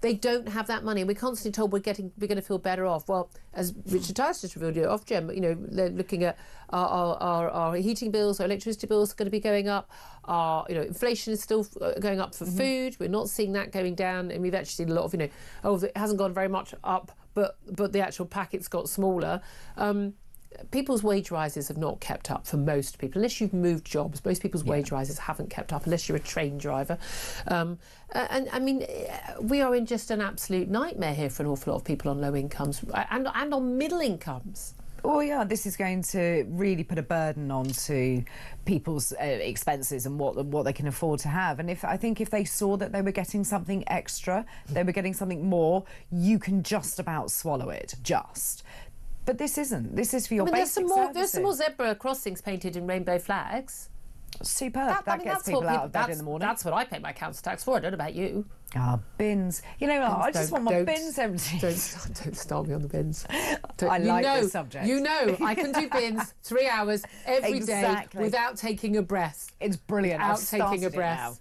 they don't have that money, and we're constantly told we're going to feel better off. Well, as Richard Tice just revealed off Gem, they're looking at our heating bills, our electricity bills are going to be going up. Our inflation is still going up for food. We're not seeing that going down, and we've actually seen a lot of it hasn't gone very much up, but the actual packet's got smaller. People's wage rises have not kept up for most people. Unless you've moved jobs, most people's wage rises haven't kept up, unless you're a train driver. And I mean, we are in just an absolute nightmare here for an awful lot of people on low incomes and on middle incomes. Oh yeah, this is going to really put a burden onto people's expenses and what they can afford to have. And I think if they saw that they were getting something extra, they were getting something more, you can just about swallow it. But this isn't. This is for your basic services. There's some more zebra crossings painted in rainbow flags. Superb. That gets people out of bed in the morning. That's what I pay my council tax for. I don't know about you. Bins. I just want my bins empty. Don't start me on the bins. I like this subject. I can do bins 3 hours every day without taking a breath. It's brilliant. Without taking a breath. Now.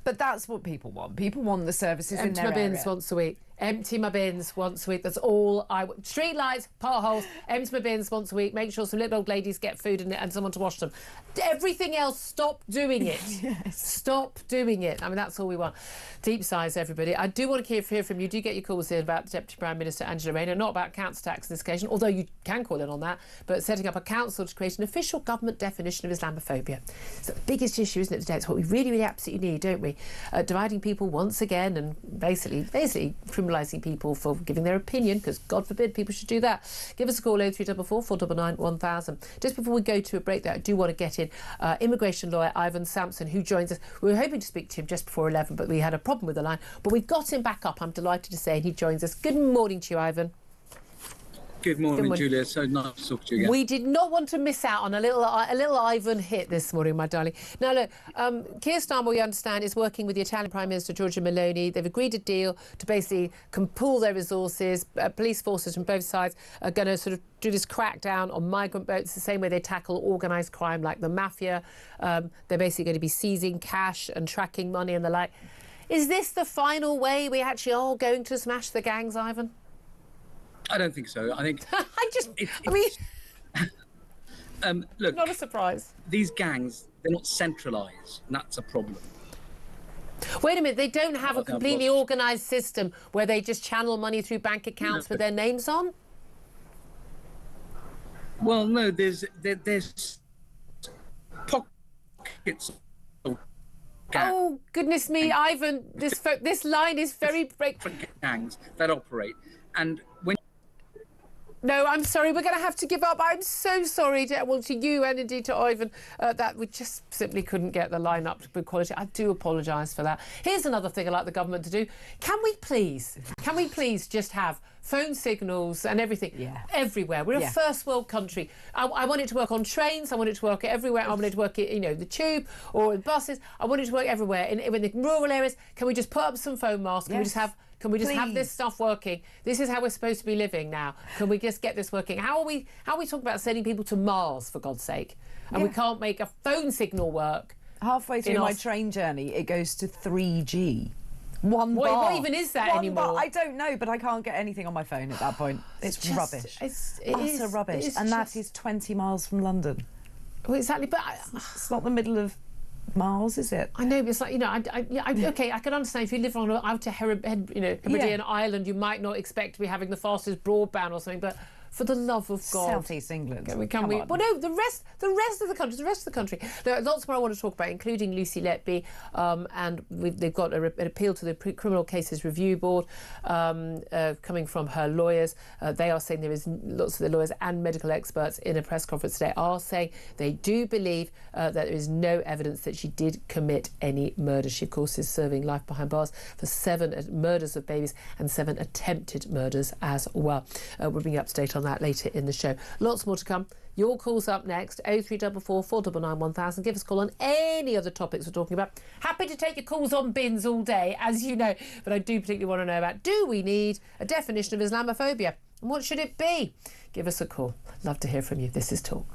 But that's what people want. People want the services in their area. Empty my bins once a week. Empty my bins once a week. That's all I want. Street lights, potholes, empty my bins once a week. Make sure some little old ladies get food and someone to wash them. Everything else, stop doing it. Yes. Stop doing it. I mean, that's all we want. Deep sighs, everybody. I do want to hear from you. Do get your calls in about Deputy Prime Minister Angela Rayner, not about council tax in this occasion, although you can call in on that, but setting up a council to create an official government definition of Islamophobia. It's the biggest issue, isn't it, today? It's what we really, really absolutely need, don't we? Dividing people once again and basically criminalising people for giving their opinion, because God forbid people should do that. Give us a call, 0344 499 1000. Just before we go to a break there, I do want to get in immigration lawyer Ivan Sampson, who joins us. We were hoping to speak to him just before 11, but we had a problem with the line. But we've got him back up, I'm delighted to say, and he joins us. Good morning to you, Ivan. Good morning, Julia. So nice to talk to you again. We did not want to miss out on a little Ivan hit this morning, my darling. Now, look, Keir Starmer, we understand, is working with the Italian Prime Minister, Giorgia Meloni. They've agreed a deal to basically pool their resources. Police forces from both sides are going to sort of do this crackdown on migrant boats the same way they tackle organised crime like the mafia. They're basically going to be seizing cash and tracking money and the like. Is this the final way we actually are going to smash the gangs, Ivan? I don't think so. I think look, not a surprise. These gangs, they're not centralised, and that's a problem. Wait a minute, they don't have a completely organised system where they just channel money through bank accounts with their names on? Well, no, there's pockets of Oh, goodness me, Ivan, this line is very... gangs that operate. And when... No, I'm sorry, we're going to have to give up. I'm so sorry to you and indeed to Ivan that we just simply couldn't get the line up to good quality. I do apologise for that. Here's another thing I'd like the government to do. Can we please just have phone signals and everything everywhere? We're a first world country. I want it to work on trains. I want it to work everywhere. I want it to work, the tube or buses. I want it to work everywhere. In the rural areas, can we just put up some phone masks? Can we just have this stuff working? This is how we're supposed to be living now. Can we just get this working? How are we talking about sending people to Mars, for God's sake? And we can't make a phone signal work. Halfway through my train journey, it goes to 3G. One bar. What even is that anymore? I don't know, but I can't get anything on my phone at that point. It's rubbish. Utter rubbish. And that is 20 miles from London. Well, exactly, but... It's not the middle of Mars, is it? I know, but it's like, okay, I can understand if you live on an Outer Hebridean island, you might not expect to be having the fastest broadband or something, but for the love of God. South East England. Can we? Well, no, the rest of the country. There are lots more I want to talk about, including Lucy Letby, and they've got an appeal to the Criminal Cases Review Board coming from her lawyers. They are saying there is lots of the lawyers and medical experts in a press conference today are saying they do believe that there is no evidence that she did commit any murder. She, of course, is serving life behind bars for 7 murders of babies and 7 attempted murders as well. We'll bring you up to date on that later in the show. Lots more to come. Your call's up next, 0344 499 1000. Give us a call on any other topics we're talking about. Happy to take your calls on bins all day, as you know, but I do particularly want to know about, do we need a definition of Islamophobia? And what should it be? Give us a call. Love to hear from you. This is Talk.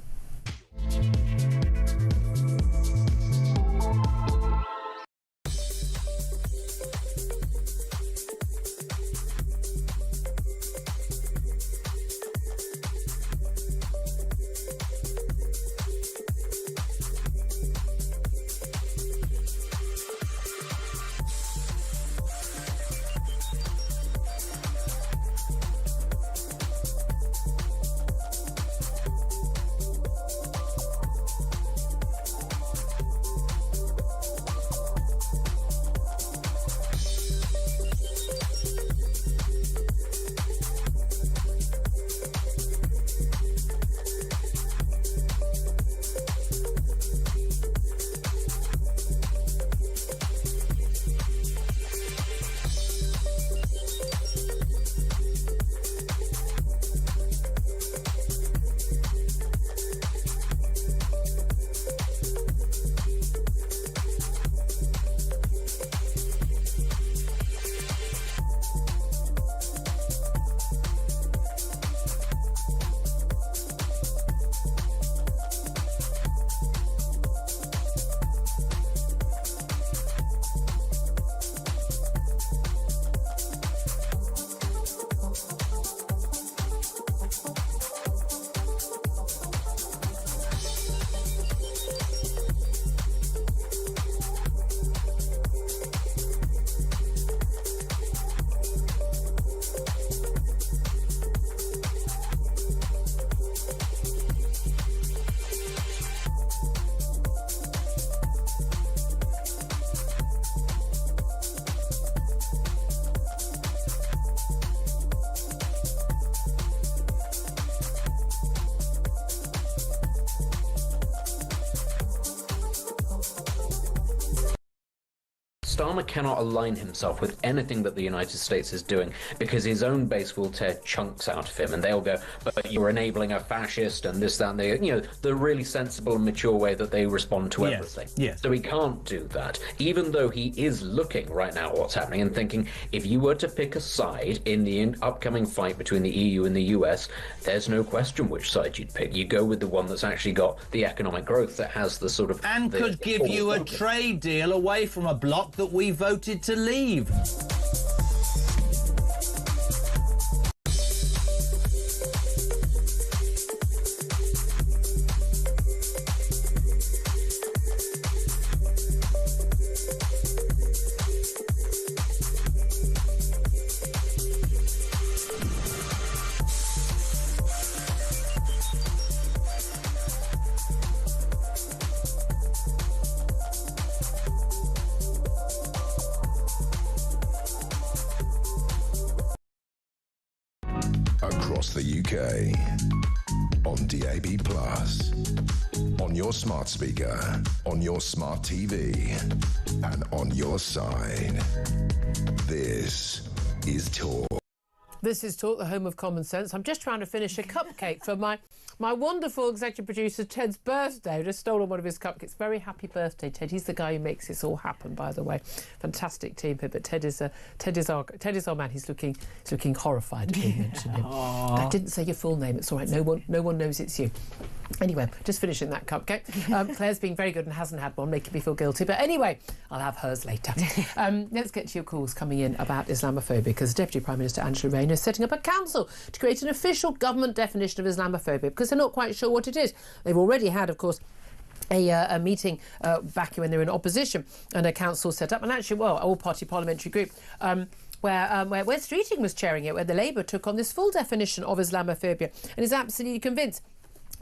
Starmer cannot align himself with anything that the United States is doing because his own base will tear chunks out of him, and they'll go, but you're enabling a fascist and this, that, and the really sensible and mature way that they respond to everything. Yes. So he can't do that, even though he is looking right now at what's happening and thinking, if you were to pick a side in the upcoming fight between the EU and the US, there's no question which side you'd pick. You go with the one that's actually got the economic growth, that has the sort of... And could give you a trade deal away from a bloc that we voted to leave. across the UK. On DAB+, on your smart speaker, on your smart TV, and on your side. This is Talk. This is Talk, the home of common sense. I'm just trying to finish a cupcake for my wonderful executive producer Ted's birthday. I just stolen one of his cupcakes. Very happy birthday, Ted. He's the guy who makes this all happen, by the way. Fantastic team here, but Ted is our man. He's looking horrified at being mentioned him. I didn't say your full name. It's all right. No one knows it's you. Anyway, just finishing that cupcake. Claire's being very good and hasn't had one, making me feel guilty. But anyway, I'll have hers later. Let's get to your calls coming in about Islamophobia, because Deputy Prime Minister Rayner is setting up a council to create an official government definition of Islamophobia, because they're not quite sure what it is. They've already had, of course, a meeting back when they were in opposition, and a council set up, and actually, well, all-party parliamentary group, where Streeting was chairing it, where the Labour took on this full definition of Islamophobia and is absolutely convinced.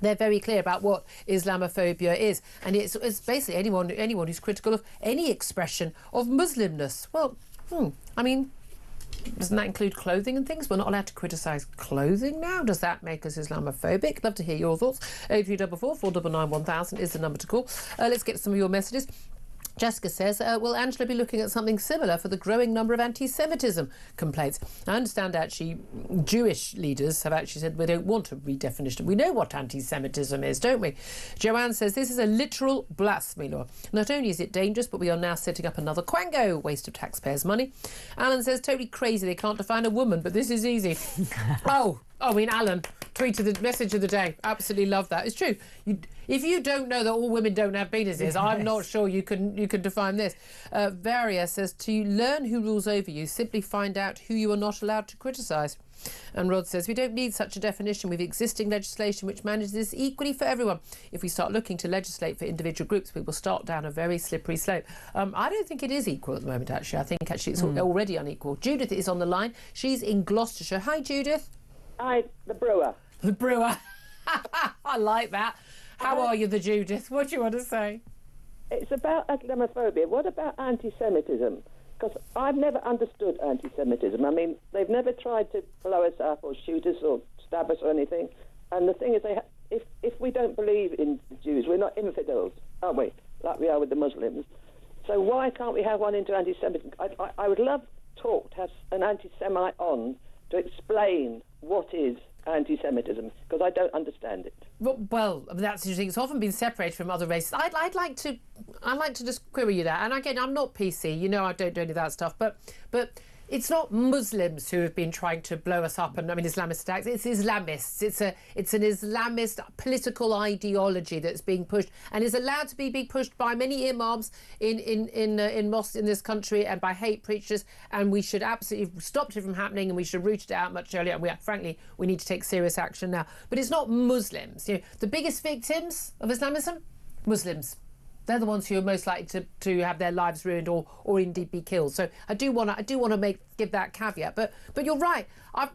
They're very clear about what Islamophobia is, and it's basically anyone who's critical of any expression of Muslimness. Well, I mean, doesn't that include clothing and things? We're not allowed to criticise clothing now. Does that make us Islamophobic? Love to hear your thoughts. 0344 499 1000 is the number to call. Let's get some of your messages. Jessica says, will Angela be looking at something similar for the growing number of anti-Semitism complaints? I understand, actually, Jewish leaders have actually said we don't want a redefinition. We know what anti-Semitism is, don't we? Joanne says, this is a literal blasphemy law. Not only is it dangerous, but we are now setting up another quango, waste of taxpayers' money. Alan says, totally crazy, they can't define a woman, but this is easy. I mean, Alan tweeted the message of the day. Absolutely love that. It's true. If you don't know that all women don't have penises, yes. I'm not sure you can define this. Varia says, to learn who rules over you, simply find out who you are not allowed to criticise. And Rod says, we don't need such a definition with existing legislation which manages this equally for everyone. If we start looking to legislate for individual groups, we will start down a very slippery slope. I don't think it is equal at the moment, actually. I think, actually, it's already unequal. Judith is on the line. She's in Gloucestershire. Hi, Judith. Hi, the brewer. The brewer. I like that. How are you, the Judith? What do you want to say? It's about Islamophobia. What about anti-Semitism? Because I've never understood anti-Semitism. I mean, they've never tried to blow us up or shoot us or stab us or anything. And the thing is, if we don't believe in the Jews, we're not infidels, aren't we? Like we are with the Muslims. So why can't we have one into anti-Semitism? I would love Talk to have an anti-Semite on to explain what is anti-Semitism, because I don't understand it. Well, that's interesting. It's often been separated from other races. I'd like to just query you there. And again, I'm not PC. You know, I don't do any of that stuff. But it's not Muslims who have been trying to blow us up, and I mean Islamist attacks. It's Islamists. It's an Islamist political ideology that's being pushed and is allowed to be pushed by many imams in mosques in this country and by hate preachers. And we should absolutely stop it from happening, and we should root it out much earlier. And frankly, we need to take serious action now. But it's not Muslims. You know, the biggest victims of Islamism, Muslims. They're the ones who are most likely to have their lives ruined or indeed be killed. So I do want to give that caveat. But you're right. I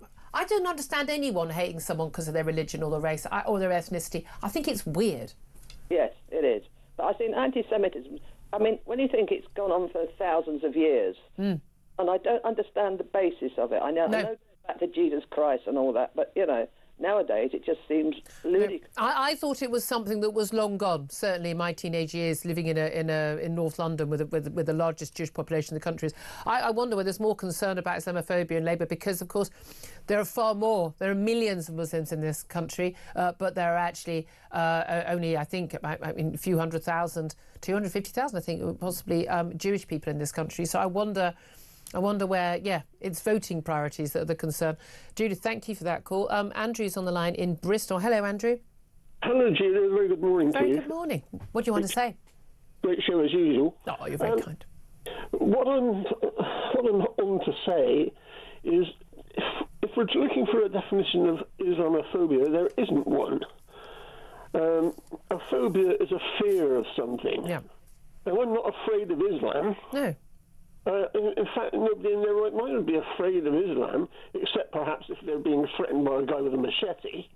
don't understand anyone hating someone because of their religion or their race or their ethnicity. I think it's weird. Yes, it is. But I think anti-Semitism, I mean, when you think it's gone on for thousands of years, and I don't understand the basis of it. I know back to Jesus Christ and all that, but, you know, nowadays, it just seems ludicrous. I thought it was something that was long gone. Certainly, in my teenage years, living in North London with the largest Jewish population in the country, I wonder whether there's more concern about Islamophobia in Labour, because, of course, there are far more. There are millions of Muslims in this country, but there are actually only, I think, a few 100,000, 250,000, I think, possibly Jewish people in this country. So I wonder where, it's voting priorities that are the concern. Judith, thank you for that call. Andrew's on the line in Bristol. Hello, Andrew. Hello, Judith. Very good morning to you. Very good morning. What do you want to say? Great show as usual. Oh, you're very kind. What I'm on to say is, if we're looking for a definition of Islamophobia, there isn't one. A phobia is a fear of something. Yeah. Now, I'm not afraid of Islam. No. In fact, nobody in their right mind would be afraid of Islam, except perhaps if they're being threatened by a guy with a machete.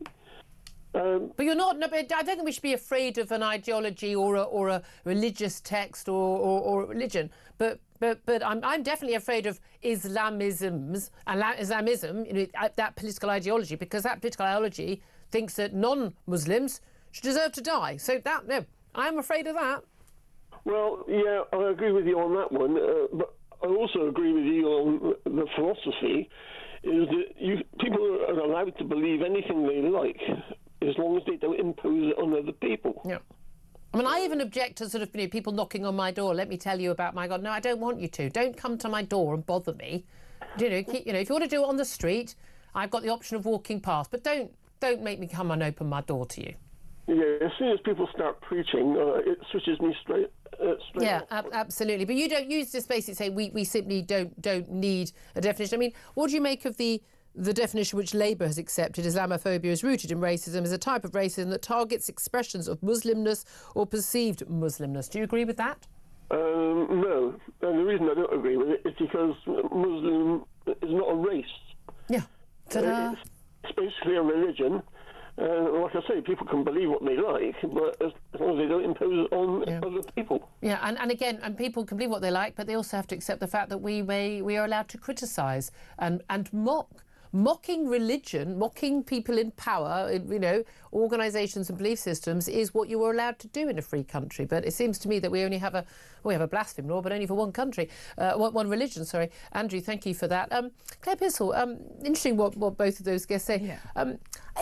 But you're not. No, but I don't think we should be afraid of an ideology or a religious text or religion. But I'm definitely afraid of Islamism, that political ideology, because that political ideology thinks that non-Muslims should deserve to die. So I'm afraid of that. Well, yeah, I agree with you on that one, but I also agree with you on the philosophy, is that people are allowed to believe anything they like, as long as they don't impose it on other people. Yeah. I mean, I even object to sort of people knocking on my door. Let me tell you about my God. No, I don't want you to. Don't come to my door and bother me. If you want to do it on the street, I've got the option of walking past. But don't make me come and open my door to you. Yeah, as soon as people start preaching, it switches me straight yeah, off. Absolutely. But you don't use this basically say we simply don't need a definition. I mean, what do you make of the definition which Labour has accepted? Islamophobia is rooted in racism, is a type of racism that targets expressions of Muslimness or perceived Muslimness. Do you agree with that? No. And the reason I don't agree with it is because Muslim is not a race. Yeah. It's basically a religion. Like I say, people can believe what they like, but as long as they don't impose it on other people. Yeah, and again, people can believe what they like, but they also have to accept the fact that we are allowed to criticise and mock. Mocking religion, mocking people in power, organisations and belief systems is what you are allowed to do in a free country. But it seems to me that we have a blasphemy law, but only for one country, one religion. Sorry, Andrew, thank you for that. Claire Pissell, interesting what both of those guests say. Yeah.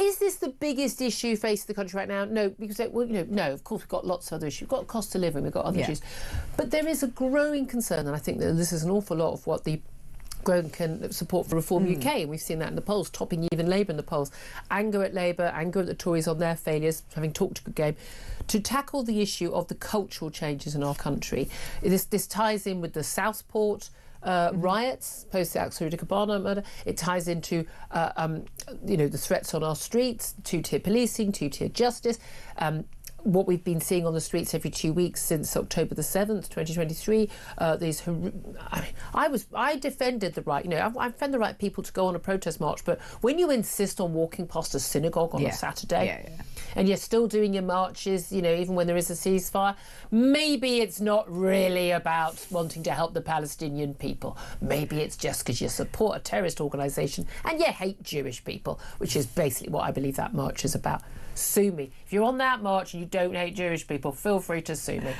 Is this the biggest issue facing the country right now? No, because no. Of course, we've got lots of other issues. We've got cost of living, we've got other issues, but there is a growing concern, and I think that this is an awful lot of what the growing support for Reform UK, and we've seen that in the polls, topping even Labour in the polls. Anger at Labour, anger at the Tories on their failures, having talked a good game, to tackle the issue of the cultural changes in our country. This ties in with the Southport riots, post the Axel Cabana murder. It ties into the threats on our streets, two-tier policing, two-tier justice. What we've been seeing on the streets every 2 weeks since October the 7th, 2023, I defended the right, I defend the right people to go on a protest march, but when you insist on walking past a synagogue on a Saturday, and you're still doing your marches, even when there is a ceasefire, maybe it's not really about wanting to help the Palestinian people. Maybe it's just because you support a terrorist organisation and you hate Jewish people, which is basically what I believe that march is about. Sue me. If you're on that march and you don't hate Jewish people, feel free to sue me.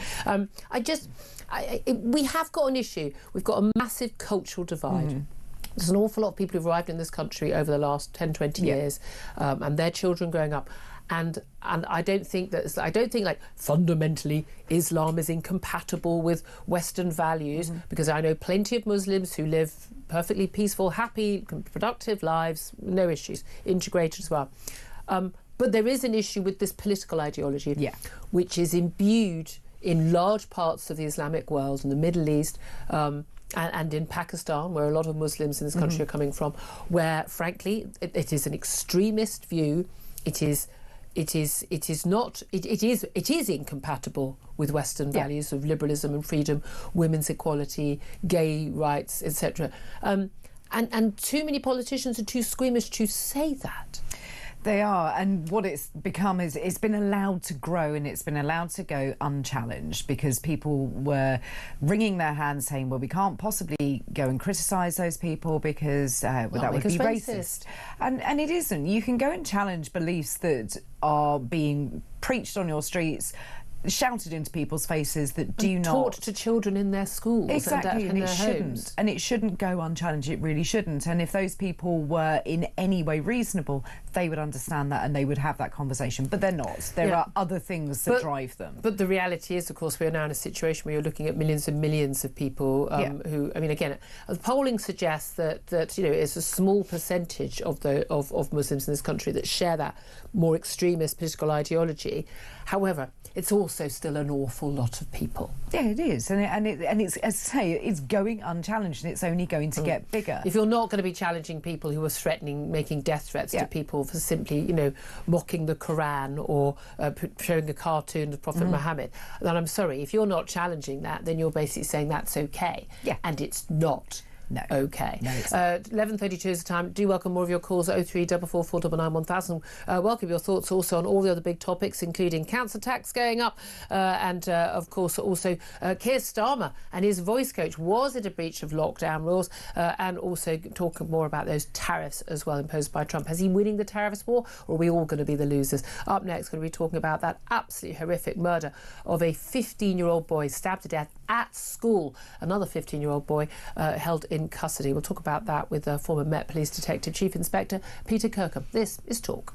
We have got an issue. We've got a massive cultural divide. There's an awful lot of people who've arrived in this country over the last 10, 20 years, and their children growing up. And I don't think like fundamentally Islam is incompatible with Western values, because I know plenty of Muslims who live perfectly peaceful, happy, productive lives, no issues, integrated as well. But there is an issue with this political ideology, which is imbued in large parts of the Islamic world, in the Middle East, and in Pakistan, where a lot of Muslims in this country are coming from, where, frankly, it is an extremist view. It is incompatible with Western values of liberalism and freedom, women's equality, gay rights, etc. And too many politicians are too squeamish to say that. They are, and what it's become is it's been allowed to grow and it's been allowed to go unchallenged, because people were wringing their hands saying, well, we can't possibly go and criticise those people because that would be racist. And it isn't. You can go and challenge beliefs that are being preached on your streets, shouted into people's faces, that do not... taught to children in their schools. Exactly, and it shouldn't. And it shouldn't go unchallenged, it really shouldn't. And if those people were in any way reasonable, they would understand that and they would have that conversation. But they're not. There are other things that drive them. But the reality is, of course, we are now in a situation where you're looking at millions and millions of people who... I mean, again, the polling suggests that it's a small percentage of Muslims in this country that share that more extremist political ideology. However, it's also still an awful lot of people. Yeah, it is, and it's, as I say, it's going unchallenged, and it's only going to get bigger. If you're not going to be challenging people who are making death threats to people for simply, mocking the Quran or showing a cartoon of Prophet Muhammad, then I'm sorry. If you're not challenging that, then you're basically saying that's okay, and it's not. No. Okay. No, 11:32 is the time. Do welcome more of your calls at 03444991000. Welcome your thoughts also on all the other big topics, including council tax going up and, of course, also Keir Starmer and his voice coach. Was it a breach of lockdown rules? And also talk more about those tariffs as well imposed by Trump. Has he winning the tariffs war, or are we all going to be the losers? Up next, going to be talking about that absolutely horrific murder of a 15-year-old boy stabbed to death at school. Another 15-year-old boy held in custody. We'll talk about that with former Met Police Detective Chief Inspector Peter Kirkham. This is Talk.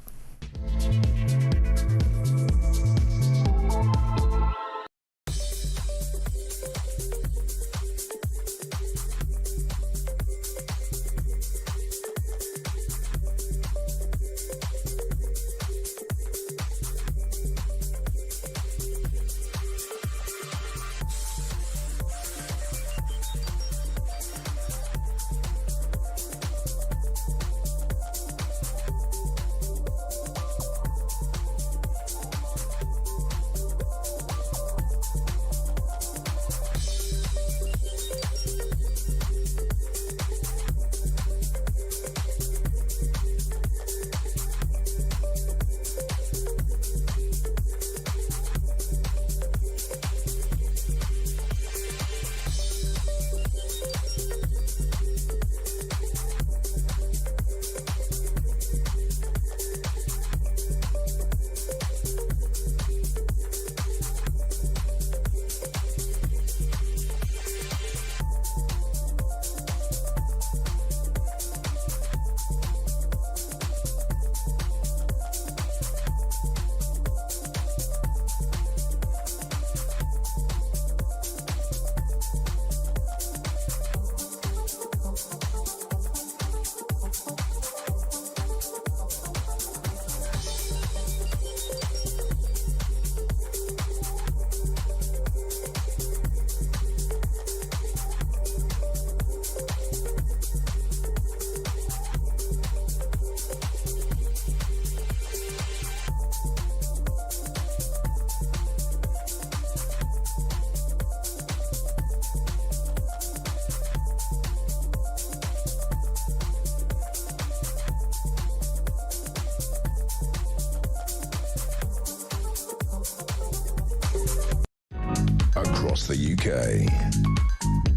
Across the UK,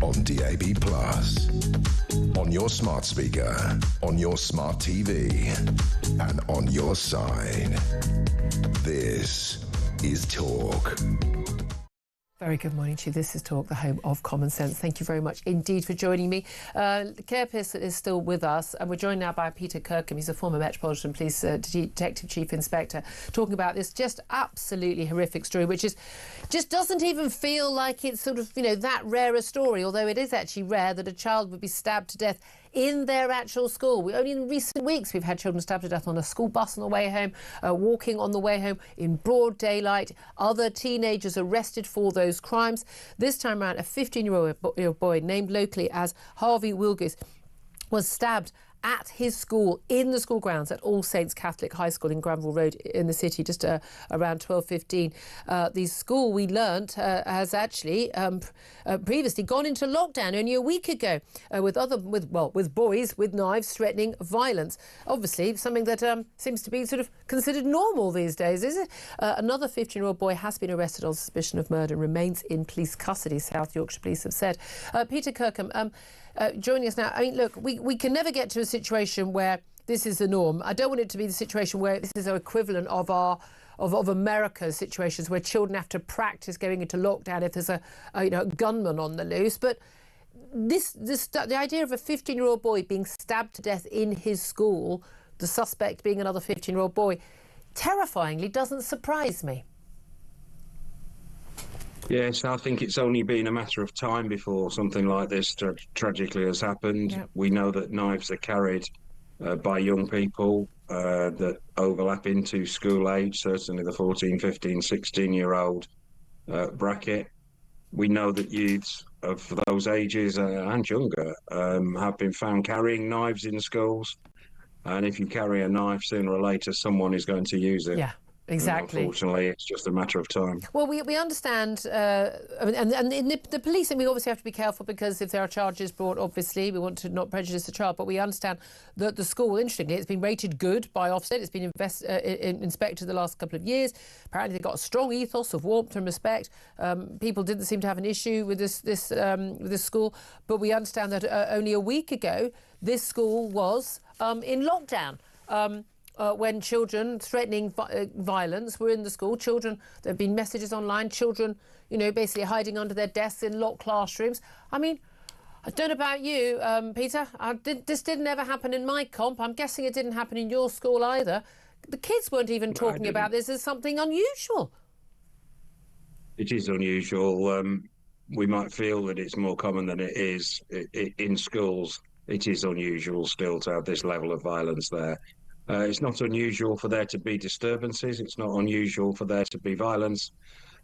on DAB+, on your smart speaker, on your smart TV, and on your side. This is Talk. Very good morning to you. This is Talk, the home of common sense. Thank you very much indeed for joining me. Keir Pearson is still with us, and we're joined now by Peter Kirkham. He's a former Metropolitan Police Detective Chief Inspector, talking about this just absolutely horrific story, which is just doesn't even feel like it's sort of, that rare a story, although it is actually rare that a child would be stabbed to death in their actual school. Only in recent weeks we've had children stabbed to death on a school bus on the way home, walking on the way home in broad daylight, other teenagers arrested for those crimes. This time around, a 15-year-old boy named locally as Harvey Wilgus was stabbed at his school, in the school grounds at All Saints Catholic High School in Granville Road in the city, just around 12:15. The school, we learnt, has actually previously gone into lockdown only a week ago with boys with knives threatening violence. Obviously, something that seems to be sort of considered normal these days, is it? Another 15-year-old boy has been arrested on suspicion of murder and remains in police custody, South Yorkshire Police have said. Peter Kirkham, joining us now. I mean, look, we can never get to a situation where this is the norm. I don't want it to be the situation where this is an equivalent of America's situations where children have to practice going into lockdown if there's a gunman on the loose. But the idea of a 15-year-old boy being stabbed to death in his school, the suspect being another 15-year-old boy, terrifyingly doesn't surprise me. Yes, I think it's only been a matter of time before something like this tragically has happened. Yep. We know that knives are carried by young people that overlap into school age, certainly the 14, 15, 16-year-old bracket. We know that youths of those ages and younger have been found carrying knives in schools. And if you carry a knife, sooner or later, someone is going to use it. Yeah. Exactly. And unfortunately, it's just a matter of time. Well, we understand, and in the police, and we obviously have to be careful because if there are charges brought, obviously, we want to not prejudice the child, but we understand that the school, interestingly, it's been rated good by Ofsted. It's been inspected the last couple of years. Apparently, they've got a strong ethos of warmth and respect. People didn't seem to have an issue with this school, but we understand that only a week ago, this school was in lockdown. When children threatening violence were in the school, there have been messages online, children, basically hiding under their desks in locked classrooms. I mean, I don't know about you, Peter. This didn't ever happen in my comp. I'm guessing it didn't happen in your school either. The kids weren't even talking about this as something unusual. It is unusual. We might feel that it's more common than it is in schools. It is unusual still to have this level of violence there. It's not unusual for there to be disturbances. It's not unusual for there to be violence,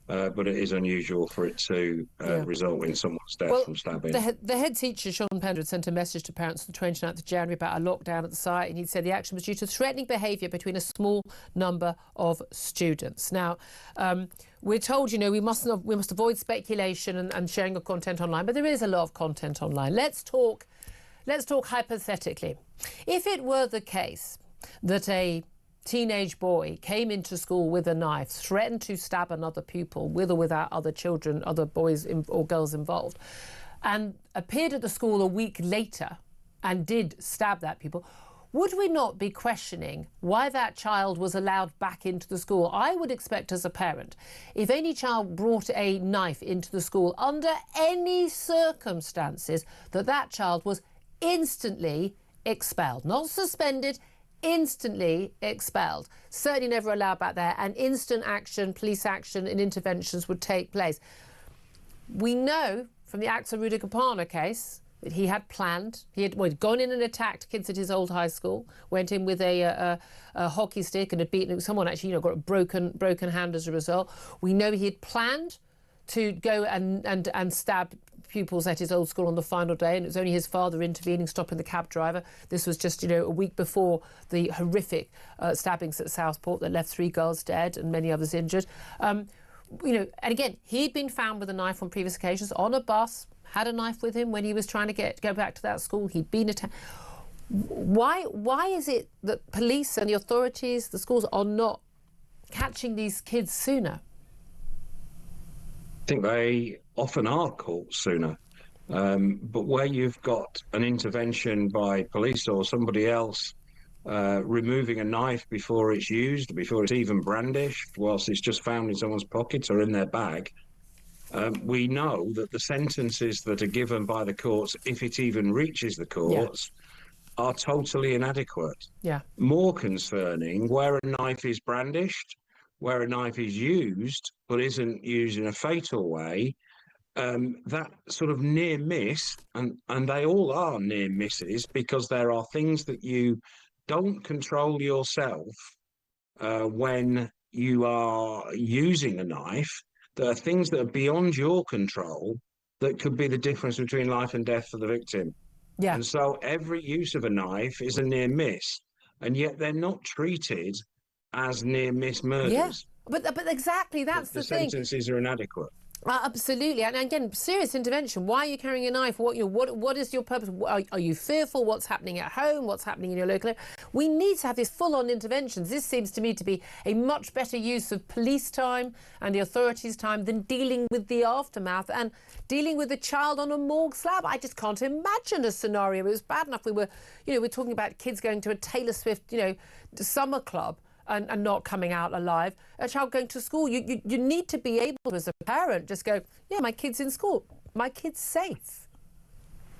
but it is unusual for it to result in someone's death from stabbing. The head teacher, Sean Pender, had sent a message to parents on the 29th of January about a lockdown at the site, and he said the action was due to threatening behaviour between a small number of students. Now, we're told, we must avoid speculation and sharing of content online, but there is a lot of content online. Let's talk hypothetically. If it were the case that a teenage boy came into school with a knife, threatened to stab another pupil with or without other children, other boys or girls involved, and appeared at the school a week later and did stab that pupil, would we not be questioning why that child was allowed back into the school? I would expect as a parent, if any child brought a knife into the school under any circumstances, that child was instantly expelled, not suspended, instantly expelled. Certainly never allowed back there, and instant action, police action and interventions would take place. We know from the Axel Rudiger-Parner case that he had planned. He'd gone in and attacked kids at his old high school, went in with a hockey stick and had beaten someone, actually, got a broken hand as a result. We know he had planned to go and stab pupils at his old school on the final day, and it was only his father intervening, stopping the cab driver. This was just, a week before the horrific stabbings at Southport that left 3 girls dead and many others injured. And again, he'd been found with a knife on previous occasions on a bus, had a knife with him when he was trying to go back to that school. He'd been attacked. Why is it that police and the authorities, the schools, are not catching these kids sooner? I think they often are caught sooner, but where you've got an intervention by police or somebody else removing a knife before it's used, before it's even brandished, whilst it's just found in someone's pocket or in their bag, we know that the sentences that are given by the courts, if it even reaches the courts, are totally inadequate. Yeah. More concerning, where a knife is brandished, where a knife is used but isn't used in a fatal way, that sort of near miss, and they all are near misses, because there are things that you don't control yourself when you are using a knife. There are things that are beyond your control that could be the difference between life and death for the victim. Yeah. And so every use of a knife is a near miss, and yet they're not treated as near miss murders. Yeah, but exactly, that's the thing. The sentences are inadequate. Absolutely, and again, serious intervention. Why are you carrying a knife? What is your purpose? Are you fearful? What's happening at home? What's happening in your local area? We need to have these full-on interventions. This seems to me to be a much better use of police time and the authorities' time than dealing with the aftermath and dealing with the child on a morgue slab. I just can't imagine a scenario. It was bad enough we're talking about kids going to a Taylor Swift, summer club. And not coming out alive, a child going to school. You need to be able to, as a parent, just go, yeah, my kid's in school, my kid's safe.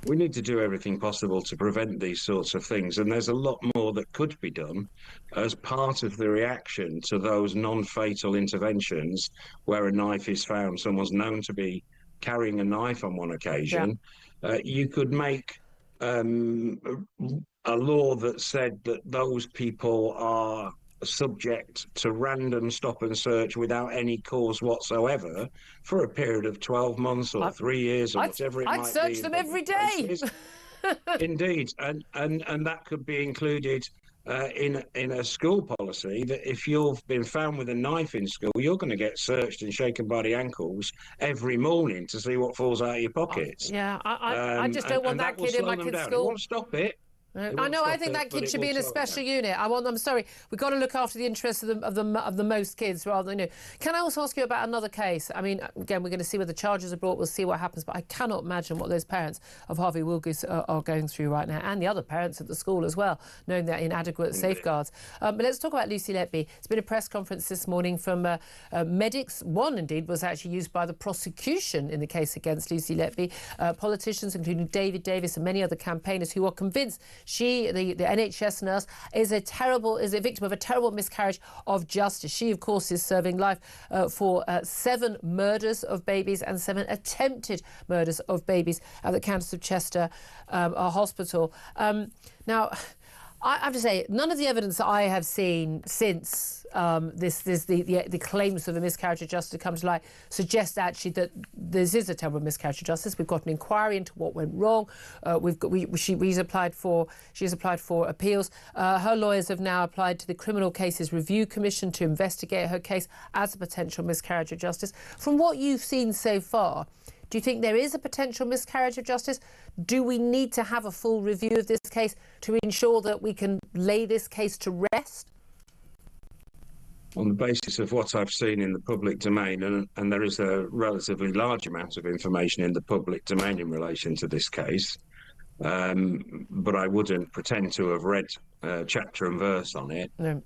We need to do everything possible to prevent these sorts of things, and there's a lot more that could be done as part of the reaction to those non-fatal interventions where a knife is found. Someone's known to be carrying a knife on one occasion. Yeah. You could make a law that said that those people are subject to random stop and search without any cause whatsoever for a period of 12 months or 3 years or whatever it might be. I'd search them every day. Indeed, and that could be included in a school policy that if you've been found with a knife in school, you're going to get searched and shaken by the ankles every morning to see what falls out of your pockets. I just don't want that kid in my kid's school. It won't stop it. I know. I think that kid should be in a special unit. I'm sorry. We've got to look after the interests of the most kids rather than. Can I also ask you about another case? I mean, again, we're going to see where the charges are brought. We'll see what happens. But I cannot imagine what those parents of Harvey Wilgoose are going through right now, and the other parents at the school as well, knowing that inadequate safeguards. But let's talk about Lucy Letby. It's been a press conference this morning from medics. One, indeed, was actually used by the prosecution in the case against Lucy Letby. Politicians, including David Davis and many other campaigners, who are convinced she, the NHS nurse, is a victim of a terrible miscarriage of justice. She, of course, is serving life for 7 murders of babies and 7 attempted murders of babies at the Countess of Chester Hospital. Now, I have to say, none of the evidence that I have seen since the claims of the miscarriage of justice come to light suggests actually that this is a terrible miscarriage of justice. We've got an inquiry into what went wrong. She's applied for appeals. Her lawyers have now applied to the Criminal Cases Review Commission to investigate her case as a potential miscarriage of justice. From what you've seen so far, do you think there is a potential miscarriage of justice? Do we need to have a full review of this case to ensure that we can lay this case to rest? On the basis of what I've seen in the public domain, and there is a relatively large amount of information in the public domain in relation to this case, but I wouldn't pretend to have read chapter and verse on it. No.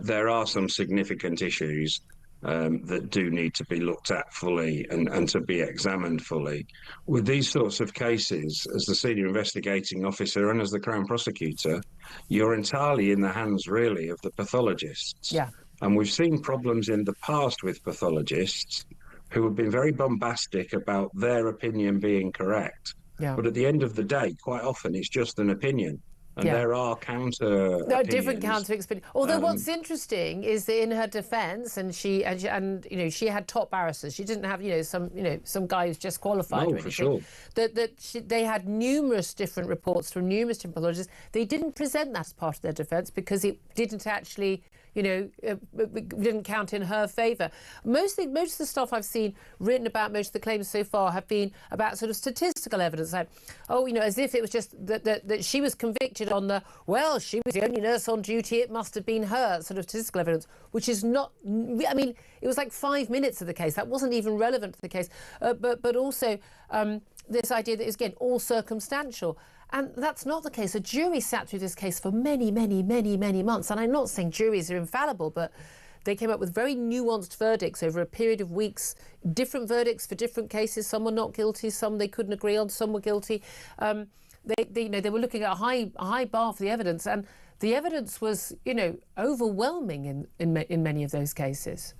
There are some significant issues that do need to be looked at fully and to be examined fully. With these sorts of cases, as the senior investigating officer and as the Crown Prosecutor, you're entirely in the hands, really, of the pathologists. Yeah. And we've seen problems in the past with pathologists who have been very bombastic about their opinion being correct. Yeah. But at the end of the day, quite often it's just an opinion. And there are different counter experiences. Although what's interesting is that in her defence, and she had top barristers. She didn't have some guy who's just qualified. No, or anything. for sure. They had numerous different reports from numerous different pathologists. They didn't present that as part of their defence because it didn't actually. Didn't count in her favour. Most of the stuff I've seen written about most of the claims so far have been about sort of statistical evidence, like, as if it was just that she was convicted on she was the only nurse on duty, it must have been her, sort of statistical evidence, which is not, I mean, it was like 5 minutes of the case. That wasn't even relevant to the case. But also this idea that it's, again, all circumstantial. And that's not the case. A jury sat through this case for many, many, many, many months. And I'm not saying juries are infallible, but they came up with very nuanced verdicts over a period of weeks, different verdicts for different cases. Some were not guilty, some they couldn't agree on, some were guilty. They were looking at a high bar for the evidence, and the evidence was, overwhelming in many of those cases.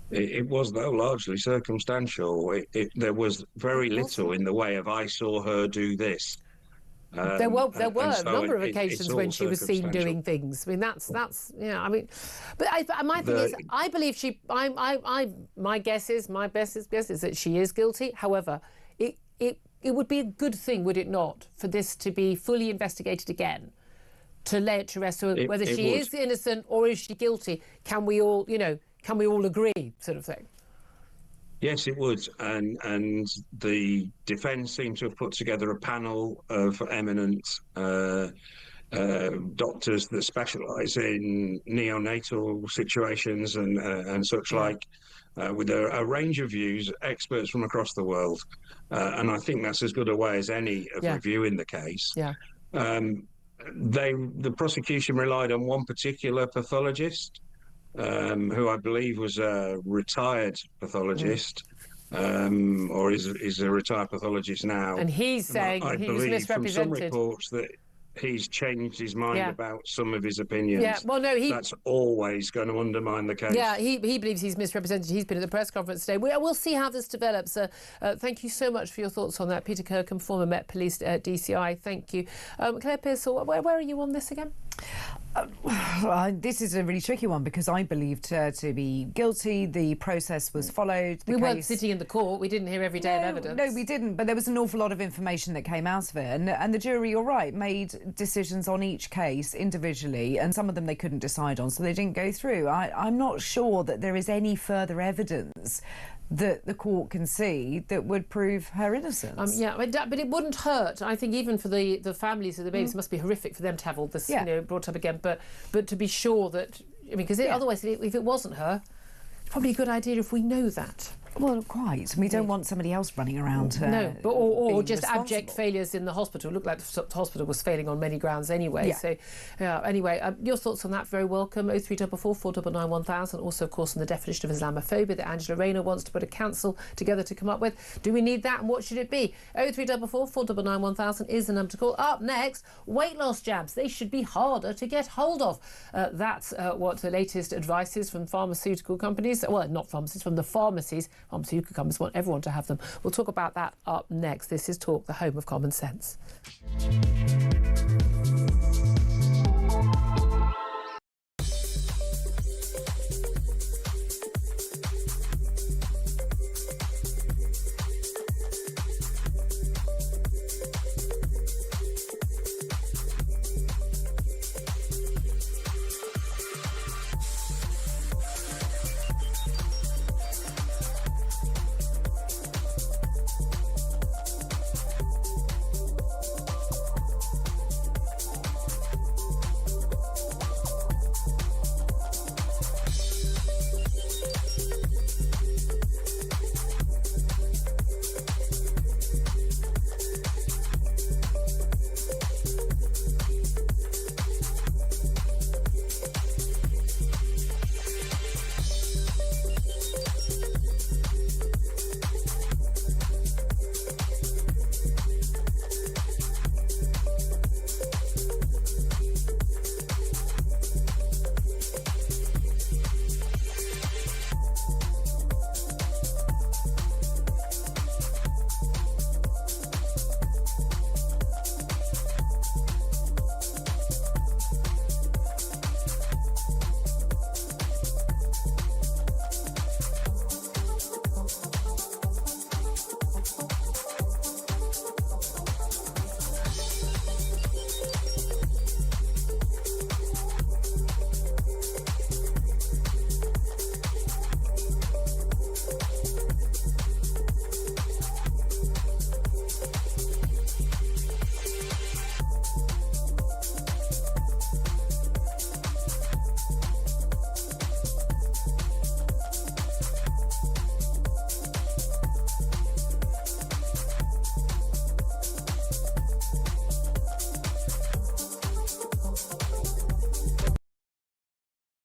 It was, though, largely circumstantial. There was very little in the way of I saw her do this. There were a number of occasions when she was seen doing things. I mean, that's but my thing is, I believe my best guess is that she is guilty. However, it would be a good thing, would it not, for this to be fully investigated again, to lay it to rest. So whether she is innocent or is she guilty, can we all agree, sort of thing. Yes, it would, and the defence seemed to have put together a panel of eminent doctors that specialise in neonatal situations and such like, with a range of views, experts from across the world, and I think that's as good a way as any of reviewing the case. Yeah. The prosecution relied on one particular pathologist, who I believe was a retired pathologist, or is a retired pathologist now. And he's saying he was misrepresented. From some reports that he's changed his mind about some of his opinions. Yeah, well, no, that's always going to undermine the case. Yeah, he believes he's misrepresented. He's been at the press conference today. We'll see how this develops. Thank you so much for your thoughts on that. Peter Kirkham, former Met Police DCI. Thank you. Claire Pearsall, where are you on this again? This is a really tricky one because I believed her to be guilty. The process was followed. We weren't sitting in the court. We didn't hear every day of evidence. No, we didn't. But there was an awful lot of information that came out of it. And the jury, you're right, made decisions on each case individually, and some of them they couldn't decide on, so they didn't go through. I'm not sure that there is any further evidence that the court can see that would prove her innocence. Yeah, but it wouldn't hurt. I think even for the families of the babies, it must be horrific for them to have all this, brought up again. But to be sure that, because otherwise, if it wasn't her, probably a good idea if we know that. Well, quite. We don't want somebody else running around. No, but or just abject failures in the hospital. It looked like the hospital was failing on many grounds anyway. Yeah. So, anyway, your thoughts on that, very welcome. 0344 499 1000. Also, of course, on the definition of Islamophobia that Angela Rayner wants to put a council together to come up with. Do we need that, and what should it be? 0344 499 1000 is the number to call. Up next, weight loss jabs. They should be harder to get hold of. That's what the latest advice is from pharmaceutical companies. Well, not pharmacists, from the pharmacies. Pharmaceutical companies want everyone to have them. We'll talk about that up next. This is Talk, the home of common sense.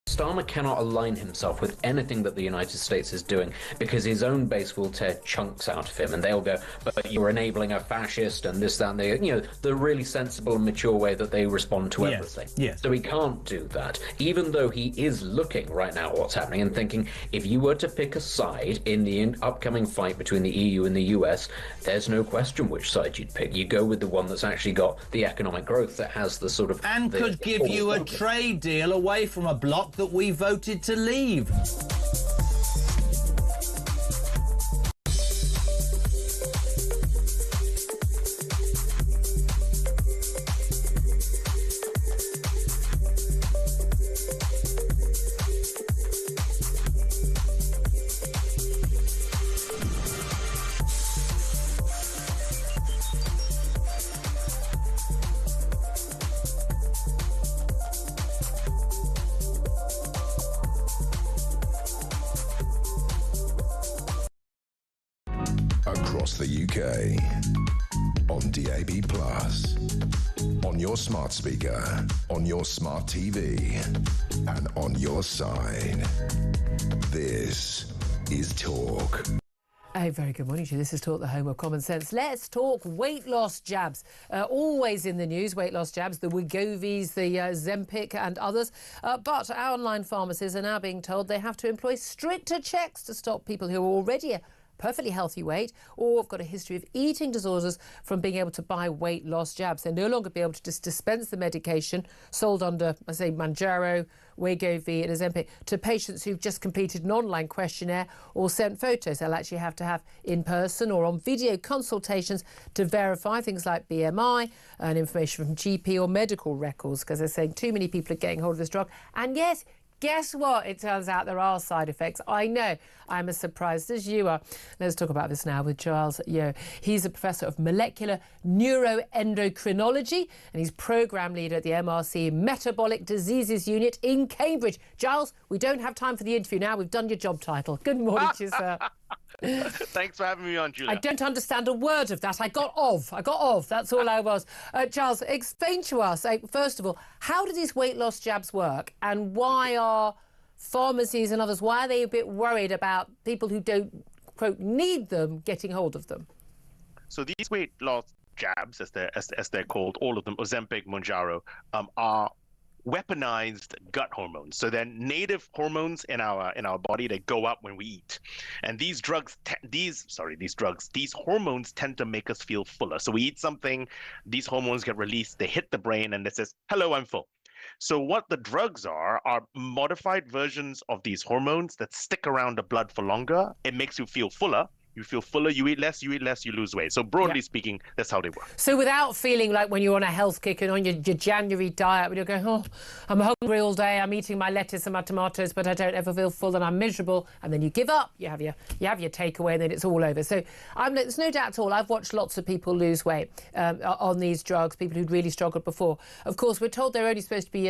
Starmer cannot align himself with anything that the United States is doing because his own base will tear chunks out of him, and they'll go, but you're enabling a fascist and this, that, and the really sensible and mature way that they respond to everything. Yes. So he can't do that, even though he is looking right now at what's happening and thinking, if you were to pick a side in the upcoming fight between the EU and the US, there's no question which side you'd pick. You go with the one that's actually got the economic growth, that has the sort of... And could give you a trade deal away from a bloc that we voted to leave. Across the UK, on DAB+, on your smart speaker, on your smart TV, and on your side. This is Talk. A very good morning to you. This is Talk, the home of common sense. Let's talk weight loss jabs. Always in the news, weight loss jabs, the Wegovy's, the Zempic and others. But our online pharmacies are now being told they have to employ stricter checks to stop people who are already perfectly healthy weight or have got a history of eating disorders from being able to buy weight loss jabs. They'll no longer be able to just dispense the medication sold under, I say, Mounjaro, Wegovy and Ozempic to patients who've just completed an online questionnaire or sent photos. They'll actually have to have in-person or on video consultations to verify things like BMI and information from GP or medical records, because they're saying too many people are getting hold of this drug. And yes, guess what? It turns out there are side effects. I know. I'm as surprised as you are. Let's talk about this now with Giles Yeo. He's a professor of molecular neuroendocrinology and he's programme leader at the MRC Metabolic Diseases Unit in Cambridge. Giles, we don't have time for the interview now. We've done your job title. Good morning to you, sir. Thanks for having me on, Julia. I don't understand a word of that. I got off. That's all I was. Giles, explain to us, first of all, how do these weight loss jabs work and why are pharmacies and others, why are they a bit worried about people who don't, quote, need them getting hold of them? So these weight loss jabs, as they're called, all of them, Ozempic, Mounjaro, are weaponized gut hormones. So they're native hormones in our body that go up when we eat. And these hormones tend to make us feel fuller. So we eat something, these hormones get released, they hit the brain and it says, hello, I'm full. So what the drugs are modified versions of these hormones that stick around the blood for longer. It makes you feel fuller. You feel fuller, you eat less, you lose weight. So broadly speaking, that's how they work. So without feeling like when you're on a health kick and on your January diet, when you're going, oh, I'm hungry all day, I'm eating my lettuce and my tomatoes, but I don't ever feel full and I'm miserable. And then you give up, you have your takeaway and then it's all over. So there's no doubt at all, I've watched lots of people lose weight on these drugs, people who'd really struggled before. Of course, we're told they're only supposed to be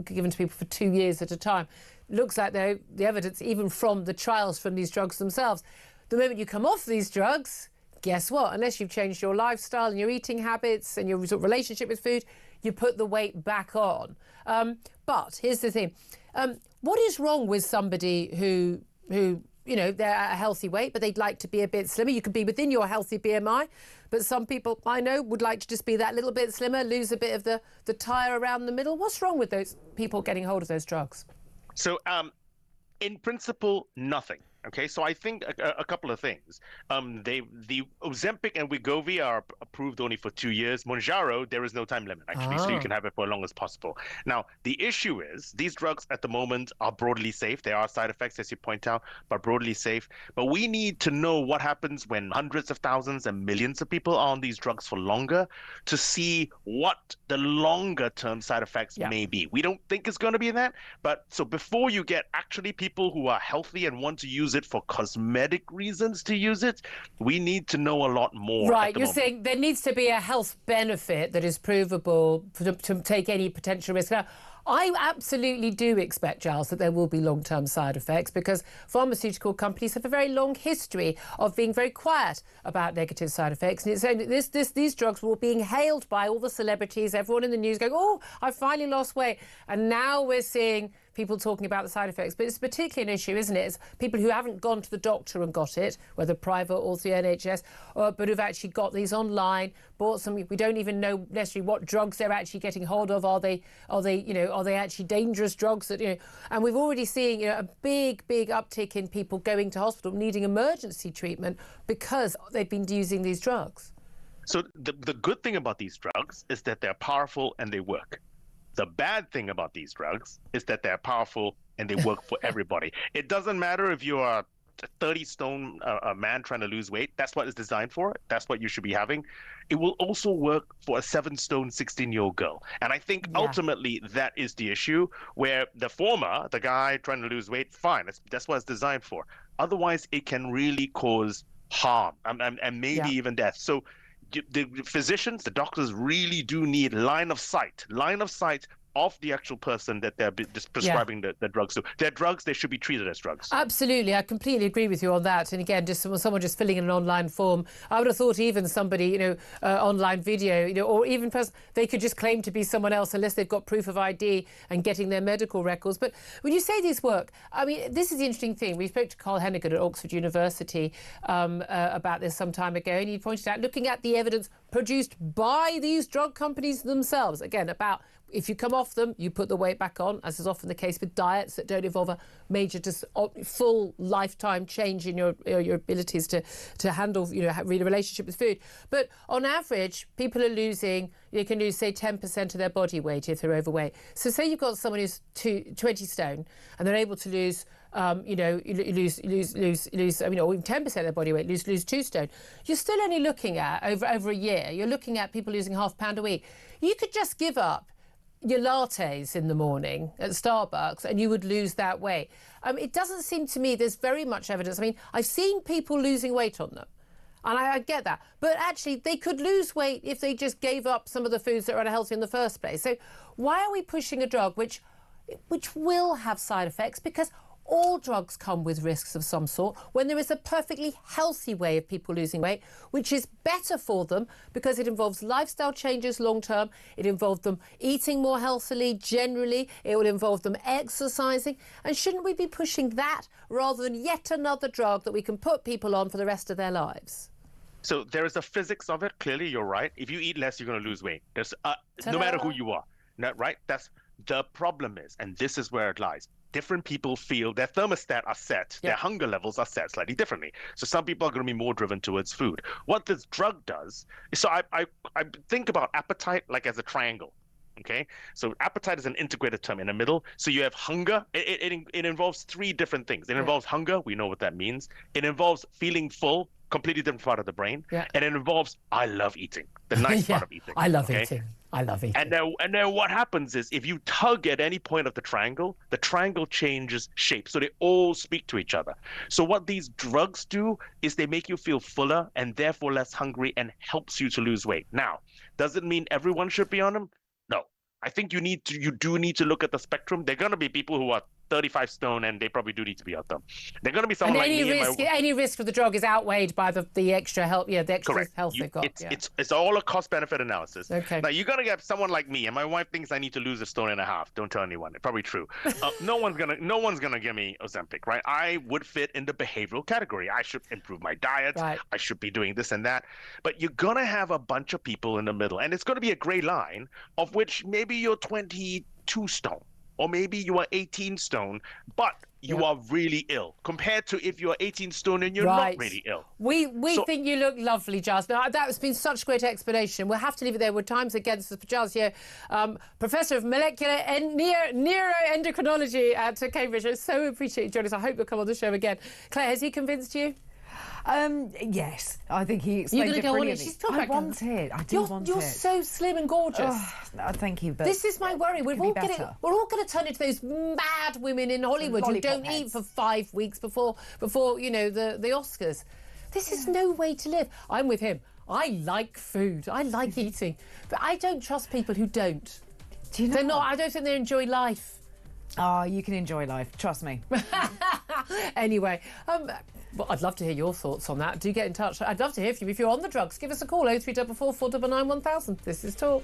given to people for 2 years at a time. Looks like the evidence, even from the trials from these drugs themselves, the moment you come off these drugs, guess what? Unless you've changed your lifestyle and your eating habits and your sort of relationship with food, you put the weight back on. But here's the thing. What is wrong with somebody who you know, they're at a healthy weight, but they'd like to be a bit slimmer? You could be within your healthy BMI, but some people I know would like to just be that little bit slimmer, lose a bit of the tire around the middle. What's wrong with those people getting hold of those drugs? So, in principle, nothing. Okay, so I think a couple of things. The Ozempic and Wegovy are approved only for 2 years. Mounjaro, there is no time limit, actually, so you can have it for as long as possible. Now, the issue is these drugs at the moment are broadly safe. There are side effects, as you point out, but broadly safe. But we need to know what happens when hundreds of thousands and millions of people are on these drugs for longer to see what the longer-term side effects may be. We don't think it's going to be that, but so before you get actually people who are healthy and want to use it for cosmetic reasons to use it, we need to know a lot more. Right, you're saying there needs to be a health benefit that is provable to take any potential risk. Now, I absolutely do expect, Giles, that there will be long-term side effects because pharmaceutical companies have a very long history of being very quiet about negative side effects. And it's only these drugs were being hailed by all the celebrities, everyone in the news going, oh, I finally lost weight. And now we're seeing people talking about the side effects. But it's particularly an issue, isn't it? It's people who haven't gone to the doctor and got it, whether private or through NHS, but who've actually got these online, bought some. We don't even know necessarily what drugs they're actually getting hold of. Are they actually dangerous drugs that, and we've already seen, a big uptick in people going to hospital needing emergency treatment because they've been using these drugs. So the good thing about these drugs is that they're powerful and they work. The bad thing about these drugs is that they're powerful and they work for everybody. It doesn't matter if you are a 30-stone man trying to lose weight. That's what it's designed for. That's what you should be having. It will also work for a 7-stone, 16-year-old girl. And I think ultimately that is the issue, where the former, the guy trying to lose weight, fine. That's what it's designed for. Otherwise, it can really cause harm and maybe even death. So the physicians, the doctors really do need line of sight of the actual person that they're prescribing the drugs to. They're drugs, they should be treated as drugs. Absolutely, I completely agree with you on that. And again, just someone just filling in an online form, I would have thought even somebody, online video, or even they could just claim to be someone else unless they've got proof of ID and getting their medical records. But when you say these work, I mean, this is the interesting thing. We spoke to Carl Hennigan at Oxford University about this some time ago, and he pointed out, looking at the evidence produced by these drug companies themselves, again, about if you come off them, you put the weight back on, as is often the case with diets that don't involve a major, full lifetime change in your abilities to handle, real relationship with food. But on average, people are losing. They can lose, say, 10% of their body weight if they're overweight. So say you've got someone who's 20 stone and they're able to lose, lose, or even 10% of their body weight, lose 2 stone. You're still only looking at, over a year, you're looking at people losing half a pound a week. You could just give up your lattes in the morning at Starbucks and you would lose that weight. It doesn't seem to me there's very much evidence. I mean, I've seen people losing weight on them. And I get that. But actually, they could lose weight if they just gave up some of the foods that are unhealthy in the first place. So why are we pushing a drug which will have side effects? Because all drugs come with risks of some sort, when there is a perfectly healthy way of people losing weight, which is better for them because it involves lifestyle changes long term, it involves them eating more healthily generally, it will involve them exercising. And shouldn't we be pushing that rather than yet another drug that we can put people on for the rest of their lives? So there is a physics of it. Clearly, you're right. If you eat less, you're going to lose weight. There's no matter who you are, right? That's the problem is, and this is where it lies. Different people feel their thermostat are set, their hunger levels are set slightly differently. So some people are going to be more driven towards food. What this drug does is, so I think about appetite like as a triangle. Okay, so appetite is an integrated term in the middle. So you have hunger. It involves 3 different things. It involves hunger. We know what that means. It involves feeling full, completely different part of the brain. Yeah. And it involves, I love eating, the nice part of eating. I love eating. I love eating. And then what happens is, if you tug at any point of the triangle changes shape. So they all speak to each other. So what these drugs do is they make you feel fuller and therefore less hungry and helps you to lose weight. Now, does it mean everyone should be on them? No. I think you do need to look at the spectrum. There are going to be people who are 35 stone and they probably do need to be on them. They're going to be someone like me. Any risk of the drug is outweighed by the extra help, the extra Correct. health they've got. It's all a cost-benefit analysis. Okay. Now, you're going to get someone like me, and my wife thinks I need to lose 1.5 stone. Don't tell anyone. It's probably true. No one's gonna give me Ozempic, right? I would fit in the behavioral category. I should improve my diet. Right. I should be doing this and that. But you're going to have a bunch of people in the middle, and it's going to be a gray line of which maybe you're 22 stone. Or maybe you are 18 stone, but you are really ill, compared to if you're 18 stone and you're not really ill. We think you look lovely, Giles. Now, that has been such a great explanation. We'll have to leave it there. We're times against us. Giles here, Professor of Molecular and Neuroendocrinology at Cambridge. I so appreciate you joining us. I hope you'll come on the show again. Claire, has he convinced you? Yes, I think he explained it brilliantly. I want it. I do want it. You're so slim and gorgeous. Oh, thank you. But this is my worry. We're all going to turn into those mad women in Hollywood who don't eat for 5 weeks before the Oscars. This is no way to live. I'm with him. I like food. I like eating, but I don't trust people who don't. Do you know? I don't think they enjoy life. Oh, you can enjoy life. Trust me. Anyway, well, I'd love to hear your thoughts on that. Do get in touch. I'd love to hear from you. If you're on the drugs, give us a call, 0344 499 1000. This is Talk.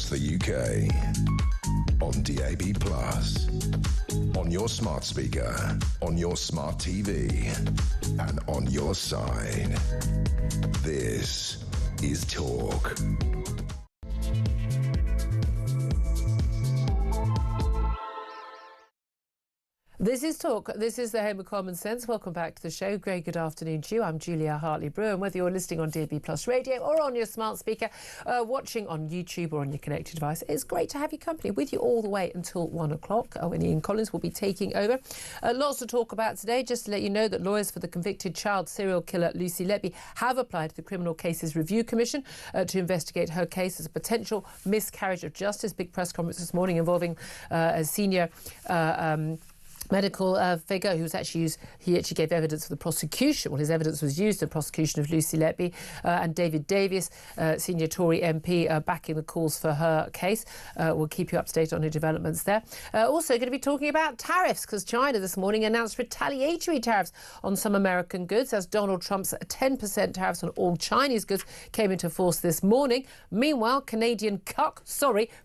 across the UK. On DAB+, on your smart speaker, on your smart TV, and on your side. This is Talk. This is Talk. This is the home of common sense. Welcome back to the show. Great good afternoon to you. I'm Julia Hartley-Brewer, and whether you're listening on DAB+ radio or on your smart speaker, watching on YouTube or on your connected device, it's great to have your company with you all the way until 1 o'clock when Ian Collins will be taking over. Lots to talk about today. Just to let you know that lawyers for the convicted child serial killer Lucy Letby have applied to the Criminal Cases Review Commission to investigate her case as a potential miscarriage of justice. Big press conference this morning involving a senior medical figure who was actually he gave evidence for the prosecution. Well, his evidence was used in the prosecution of Lucy Letby, and David Davies, senior Tory MP, backing the calls for her case. We'll keep you up to date on the developments there. Also going to be talking about tariffs, because China this morning announced retaliatory tariffs on some American goods as Donald Trump's 10% tariffs on all Chinese goods came into force this morning. Meanwhile, Canadian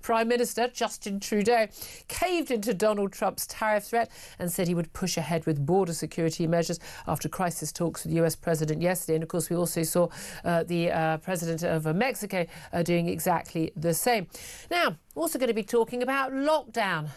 Prime Minister Justin Trudeau caved into Donald Trump's tariff threat and said he would push ahead with border security measures after crisis talks with the US President yesterday. And of course, we also saw the President of Mexico doing exactly the same. Now, also going to be talking about lockdown.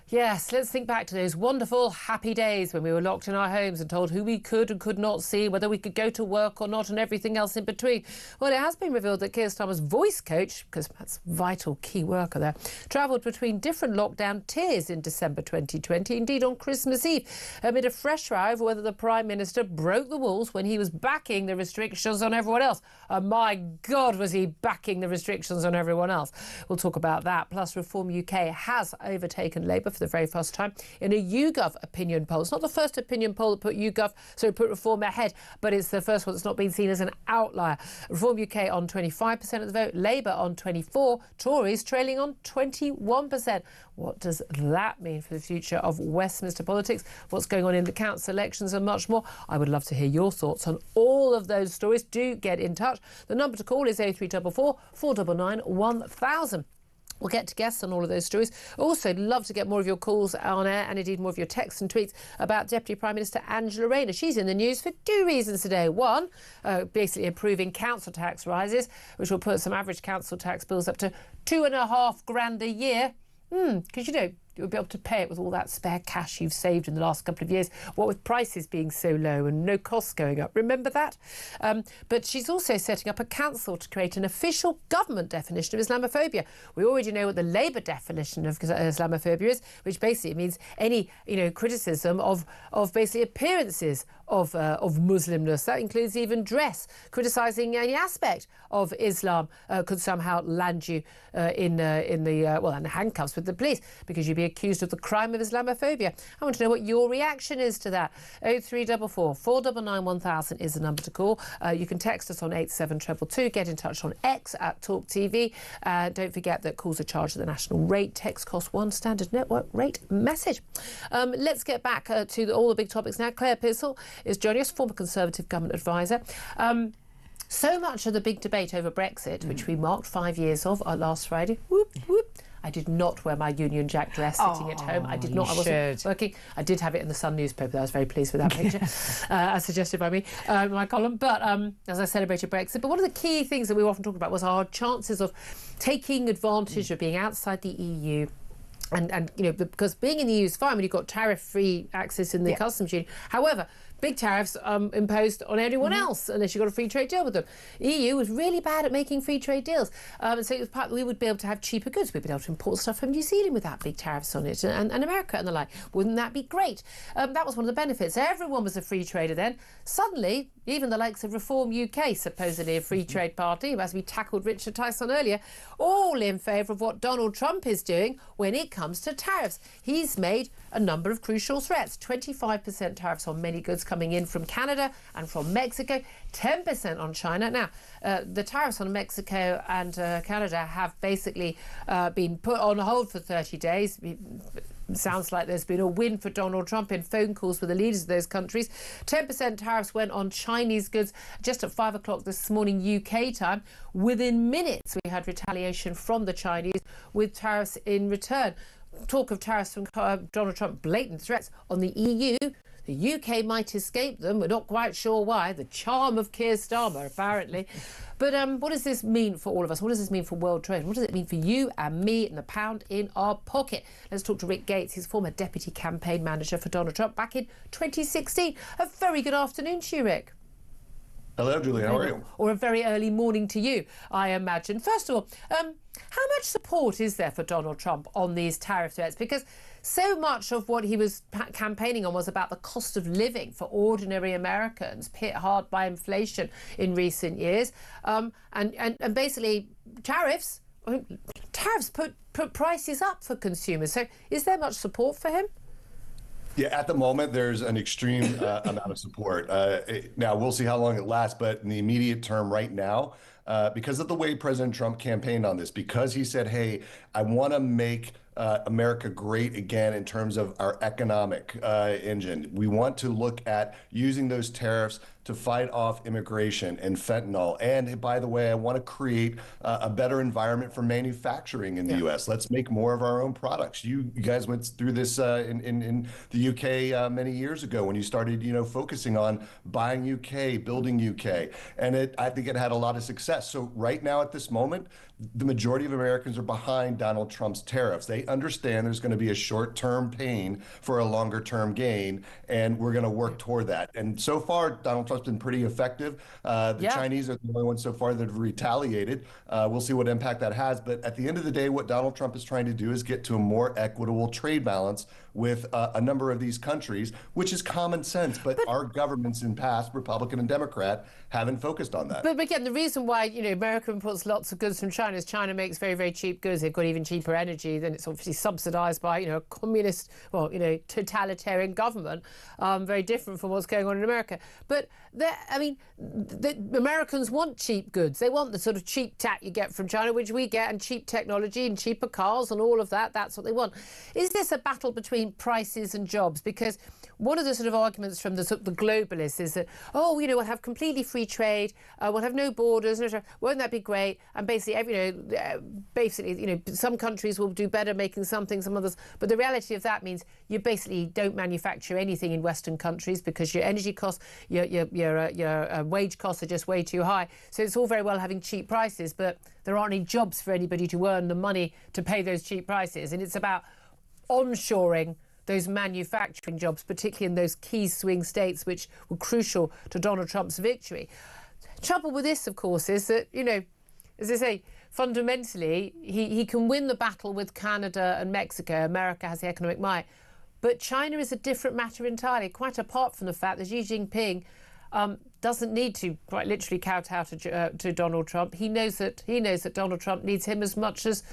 Yes, let's think back to those wonderful, happy days when we were locked in our homes and told who we could and could not see, whether we could go to work or not, and everything else in between. Well, it has been revealed that Keir Starmer's voice coach, because that's vital key worker there, travelled between different lockdown tiers in December 2020, indeed on Christmas Eve, amid a fresh row over whether the Prime Minister broke the rules when he was backing the restrictions on everyone else. And my God, was he backing the restrictions on everyone else. We'll talk about that. Plus, Reform UK has overtaken Labour for the very first time in a YouGov opinion poll. It's not the first opinion poll that put Reform ahead, but it's the first one that's not been seen as an outlier. Reform UK on 25% of the vote, Labour on 24%, Tories trailing on 21%. What does that mean for the future of Westminster politics? What's going on in the council elections and much more? I would love to hear your thoughts on all of those stories. Do get in touch. The number to call is 0344 499 1000. We'll get to guests on all of those stories. Also, love to get more of your calls on air and indeed more of your texts and tweets about Deputy Prime Minister Angela Rayner. She's in the news for two reasons today. One, basically approving council tax rises, which will put some average council tax bills up to $2,500 a year. Because, you'll be able to pay it with all that spare cash you've saved in the last couple of years, what with prices being so low and no costs going up. Remember that? But she's also setting up a council to create an official government definition of Islamophobia. We already know what the Labour definition of Islamophobia is, which basically means any, criticism of basically appearances of Muslimness. That includes even dress. Criticising any aspect of Islam could somehow land you in handcuffs with the police, because you'd be accused of the crime of Islamophobia. I want to know what your reaction is to that. 0344 499 1000 is the number to call. You can text us on 87222. Get in touch on X at Talk TV. Don't forget that calls are charged at the national rate. Text costs one standard network rate message. Let's get back to all the big topics now. Claire Pissell is joining us, former Conservative government advisor. So much of the big debate over Brexit, which we marked 5 years of last Friday. Whoop, whoop. I did not wear my Union Jack dress sitting at home. I did not. I wasn't working. I did have it in the Sun newspaper. I was very pleased with that picture, as suggested by me, my column. But as I celebrated Brexit, but one of the key things that we often talked about was our chances of taking advantage of being outside the EU. And because being in the EU is fine when you've got tariff-free access in the customs union. However, big tariffs imposed on anyone else unless you've got a free trade deal with them. EU was really bad at making free trade deals. And so it was we would be able to have cheaper goods. We'd be able to import stuff from New Zealand without big tariffs on it, and America and the like. Wouldn't that be great? That was one of the benefits. Everyone was a free trader then. Suddenly, even the likes of Reform UK, supposedly a free trade party, as we tackled Richard Tyson earlier, all in favour of what Donald Trump is doing when it comes to tariffs. He's made a number of crucial threats. 25% tariffs on many goods coming in from Canada and from Mexico, 10% on China. Now, the tariffs on Mexico and Canada have basically been put on hold for 30 days. sounds like there's been a win for Donald Trump in phone calls with the leaders of those countries. 10% tariffs went on Chinese goods just at 5 o'clock this morning UK time. Within minutes, we had retaliation from the Chinese with tariffs in return. Talk of tariffs from Donald Trump, blatant threats on the EU. The UK might escape them. We're not quite sure why. The charm of Keir Starmer, apparently. But what does this mean for all of us? What does this mean for world trade? What does it mean for you and me and the pound in our pocket? Let's talk to Rick Gates. He's former deputy campaign manager for Donald Trump back in 2016. A very good afternoon to you, Rick. Hello, Julia. How are you? Or a very early morning to you, I imagine. First of all, how much support is there for Donald Trump on these tariff threats? Because so much of what he was campaigning on was about the cost of living for ordinary Americans, hit hard by inflation in recent years. And basically, tariffs put prices up for consumers. So is there much support for him? Yeah, at the moment, there's an extreme amount of support. Now, we'll see how long it lasts, but in the immediate term right now, because of the way President Trump campaigned on this, because he said, hey, I want to make America great again in terms of our economic engine. We want to look at using those tariffs to fight off immigration and fentanyl. And by the way, I want to create a better environment for manufacturing in the U.S. Let's make more of our own products. You guys went through this in the UK many years ago when you started, focusing on buying UK, building UK. And I think it had a lot of success. So right now at this moment, the majority of Americans are behind Donald Trump's tariffs. They understand there's going to be a short-term pain for a longer-term gain, and we're going to work toward that. And so far, Donald Trump's been pretty effective. The Chinese are the only ones so far that have retaliated. We'll see what impact that has. But at the end of the day, what Donald Trump is trying to do is get to a more equitable trade balance with a number of these countries, which is common sense. But our governments in past, Republican and Democrat, haven't focused on that. But again, the reason why, America imports lots of goods from China is China makes very, very cheap goods. They've got even cheaper energy. Then it's obviously subsidised by, a communist, totalitarian government, very different from what's going on in America. But, the Americans want cheap goods. They want the sort of cheap tat you get from China, which we get, and cheap technology and cheaper cars and all of that. That's what they want. Is this a battle between prices and jobs? Because one of the sort of arguments from the globalists is that, we'll have completely free trade, we'll have no borders, won't that be great? And basically, some countries will do better making something, some others. But the reality of that means you basically don't manufacture anything in Western countries because your energy costs, your wage costs are just way too high. So it's all very well having cheap prices, but there aren't any jobs for anybody to earn the money to pay those cheap prices. And it's about onshoring those manufacturing jobs, particularly in those key swing states which were crucial to Donald Trump's victory. Trouble with this, of course, is that, as I say, fundamentally, he can win the battle with Canada and Mexico. America has the economic might. But China is a different matter entirely, quite apart from the fact that Xi Jinping doesn't need to quite literally kowtow to Donald Trump. He knows that Donald Trump needs him as much as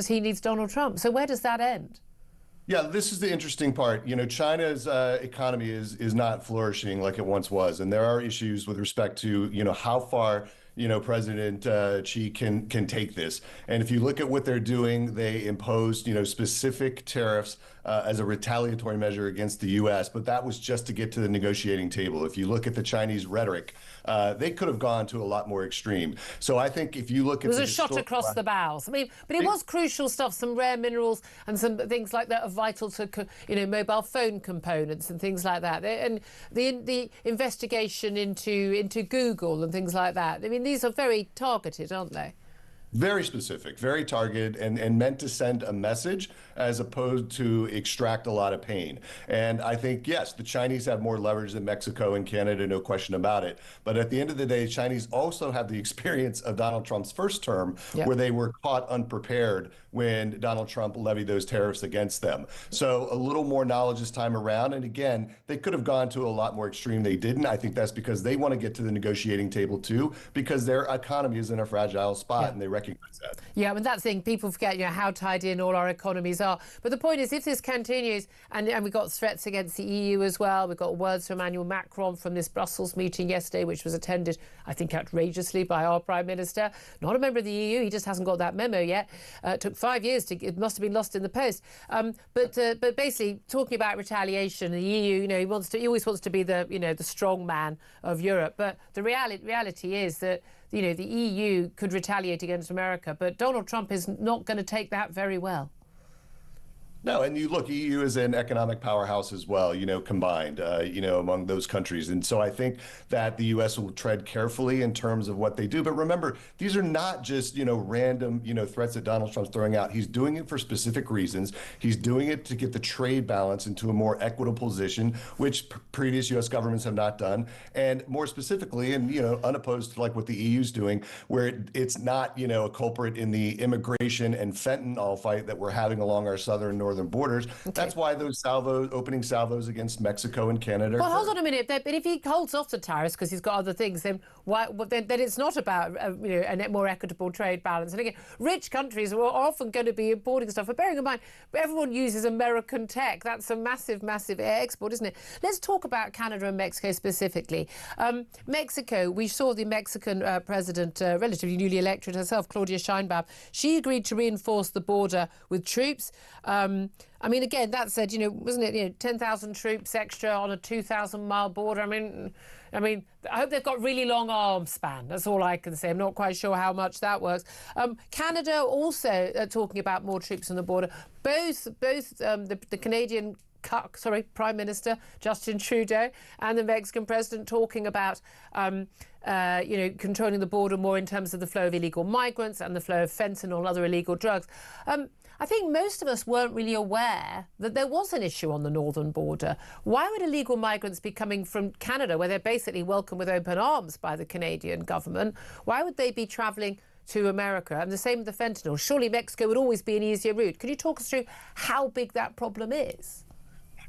he needs Donald Trump. So where does that end? Yeah, this is the interesting part. China's economy is not flourishing like it once was, and there are issues with respect to how far President Xi can take this. And if you look at what they're doing, they imposed specific tariffs as a retaliatory measure against the U.S., but that was just to get to the negotiating table. If you look at the Chinese rhetoric, they could have gone to a lot more extreme. So I think if you look at it was a shot across the bows. But it was crucial stuff, some rare minerals and some things like that are vital to mobile phone components and things like that. And the investigation into Google and things like that. These are very targeted, aren't they? Very specific, very targeted, and meant to send a message as opposed to extract a lot of pain. And I think, yes, the Chinese have more leverage than Mexico and Canada, no question about it. But at the end of the day, Chinese also have the experience of Donald Trump's first term, where they were caught unprepared when Donald Trump levied those tariffs against them. So a little more knowledge this time around. And again, they could have gone to a lot more extreme. They didn't. I think that's because they want to get to the negotiating table too, because their economy is in a fragile spot, and they recognize recognize that. Yeah, I mean, that's the thing. People forget, how tied in all our economies are. But the point is, if this continues, and we've got threats against the EU as well, we've got words from Emmanuel Macron from this Brussels meeting yesterday, which was attended, I think, outrageously by our Prime Minister. Not a member of the EU, he just hasn't got that memo yet. It took 5 years it must have been lost in the post. But basically, talking about retaliation, the EU, he always wants to be the, the strong man of Europe. But the reality is that, the EU could retaliate against America, but Donald Trump is not going to take that very well. No, and you look, EU is an economic powerhouse as well, combined, among those countries. And so I think that the U.S. will tread carefully in terms of what they do. But remember, these are not just, random, threats that Donald Trump's throwing out. He's doing it for specific reasons. He's doing it to get the trade balance into a more equitable position, which previous U.S. governments have not done. And more specifically, and, unopposed to like what the EU's doing, where it's not, a culprit in the immigration and fentanyl fight that we're having along our southern northern borders. Okay. That's why those opening salvos against Mexico and Canada. Well, hold on a minute. But if he holds off the tariffs because he's got other things, then then it's not about a more equitable trade balance. And again, rich countries are often going to be importing stuff. But bearing in mind, everyone uses American tech. That's a massive, massive export, isn't it? Let's talk about Canada and Mexico specifically. Mexico, we saw the Mexican president, relatively newly elected herself, Claudia Sheinbaum. She agreed to reinforce the border with troops. I mean, again, that said, wasn't it, 10,000 troops extra on a 2,000-mile border? I mean, I hope they've got really long arm span. That's all I can say. I'm not quite sure how much that works. Canada also talking about more troops on the border. Both the Canadian Prime Minister Justin Trudeau and the Mexican president talking about controlling the border more in terms of the flow of illegal migrants and the flow of fentanyl and other illegal drugs. I think most of us weren't really aware that there was an issue on the northern border. Why would illegal migrants be coming from Canada, where they're basically welcomed with open arms by the Canadian government? Why would they be travelling to America? And the same with the fentanyl. Surely Mexico would always be an easier route. Could you talk us through how big that problem is?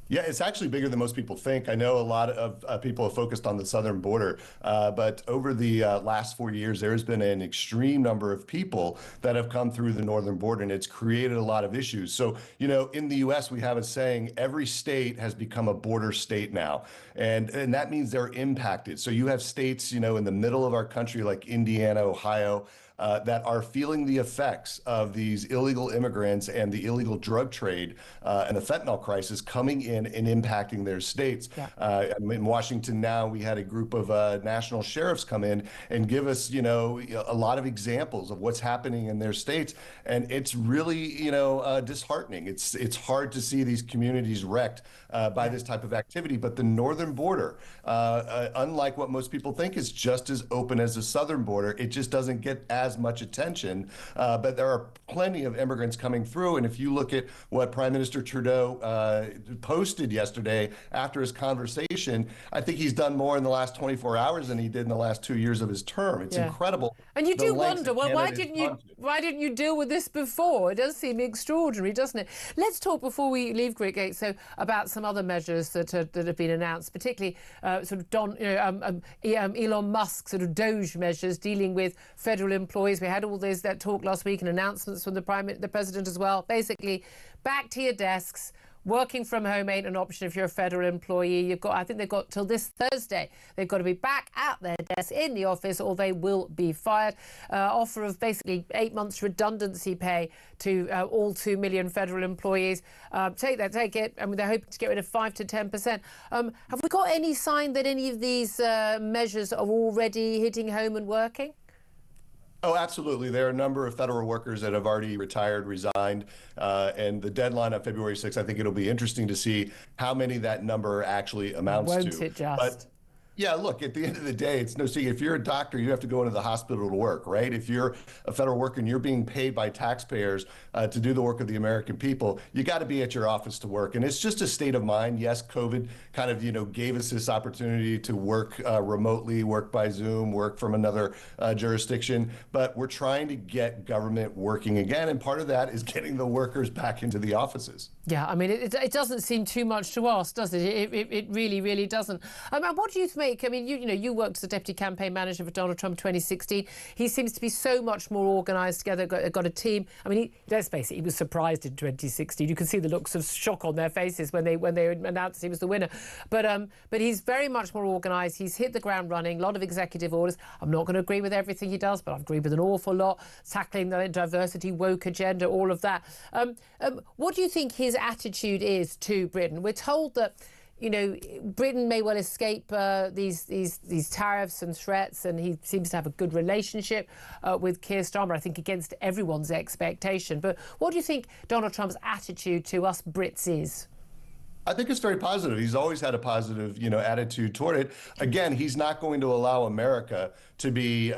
Yeah, it's actually bigger than most people think. I know a lot of people have focused on the southern border, but over the last 4 years, there has been an extreme number of people that have come through the northern border, and it's created a lot of issues. So, in the U.S., we have a saying, every state has become a border state now, and that means they're impacted. So you have states, in the middle of our country, like Indiana, Ohio, that are feeling the effects of these illegal immigrants and the illegal drug trade and the fentanyl crisis coming in and impacting their states. Yeah. In Washington now, we had a group of national sheriffs come in and give us, a lot of examples of what's happening in their states. And it's really, disheartening. It's hard to see these communities wrecked by this type of activity. But the northern border, unlike what most people think, is just as open as the southern border. It just doesn't get as much attention, but there are plenty of immigrants coming through. And if you look at what Prime Minister Trudeau posted yesterday after his conversation, I think he's done more in the last 24 hours than he did in the last 2 years of his term. It's incredible. And you do wonder, well, why didn't you deal with this before? It does seem extraordinary, doesn't it? Let's talk before we leave Great Gate, so about some other measures that have been announced, particularly Elon Musk sort of Doge measures dealing with federal employees. We had all that talk last week and announcements from the president as well. Basically, back to your desks. Working from home ain't an option if you're a federal employee. I think they've got till this Thursday. They've got to be back at their desk in the office or they will be fired. Offer of basically 8 months redundancy pay to all 2 million federal employees. Take it. I mean, they're hoping to get rid of 5 to 10%. Have we got any sign that any of these measures are already hitting home and working? Oh, absolutely. There are a number of federal workers that have already retired, resigned, and the deadline on February 6th, I think it'll be interesting to see how many that number actually amounts to. Won't it just? Yeah, look, at the end of the day, it's no secret. If you're a doctor, you have to go into the hospital to work, right? If you're a federal worker and you're being paid by taxpayers to do the work of the American people, you got to be at your office to work. And it's just a state of mind. Yes, COVID kind of, gave us this opportunity to work remotely, work by Zoom, work from another jurisdiction. But we're trying to get government working again. And part of that is getting the workers back into the offices. Yeah, I mean, it doesn't seem too much to ask, does it? It really, really doesn't. What do you make? I mean, you worked as a deputy campaign manager for Donald Trump in 2016. He seems to be so much more organised together. Got a team. I mean, let's face it, he was surprised in 2016. You can see the looks of shock on their faces when they announced he was the winner. But he's very much more organised. He's hit the ground running. A lot of executive orders. I'm not going to agree with everything he does, but I agree with an awful lot. Tackling the diversity, woke agenda, all of that. What do you think his attitude is to Britain? We're told that, Britain may well escape these tariffs and threats, and he seems to have a good relationship with Keir Starmer, I think, against everyone's expectation. But what do you think Donald Trump's attitude to us Brits is? I think it's very positive. He's always had a positive, attitude toward it. Again, he's not going to allow America to be,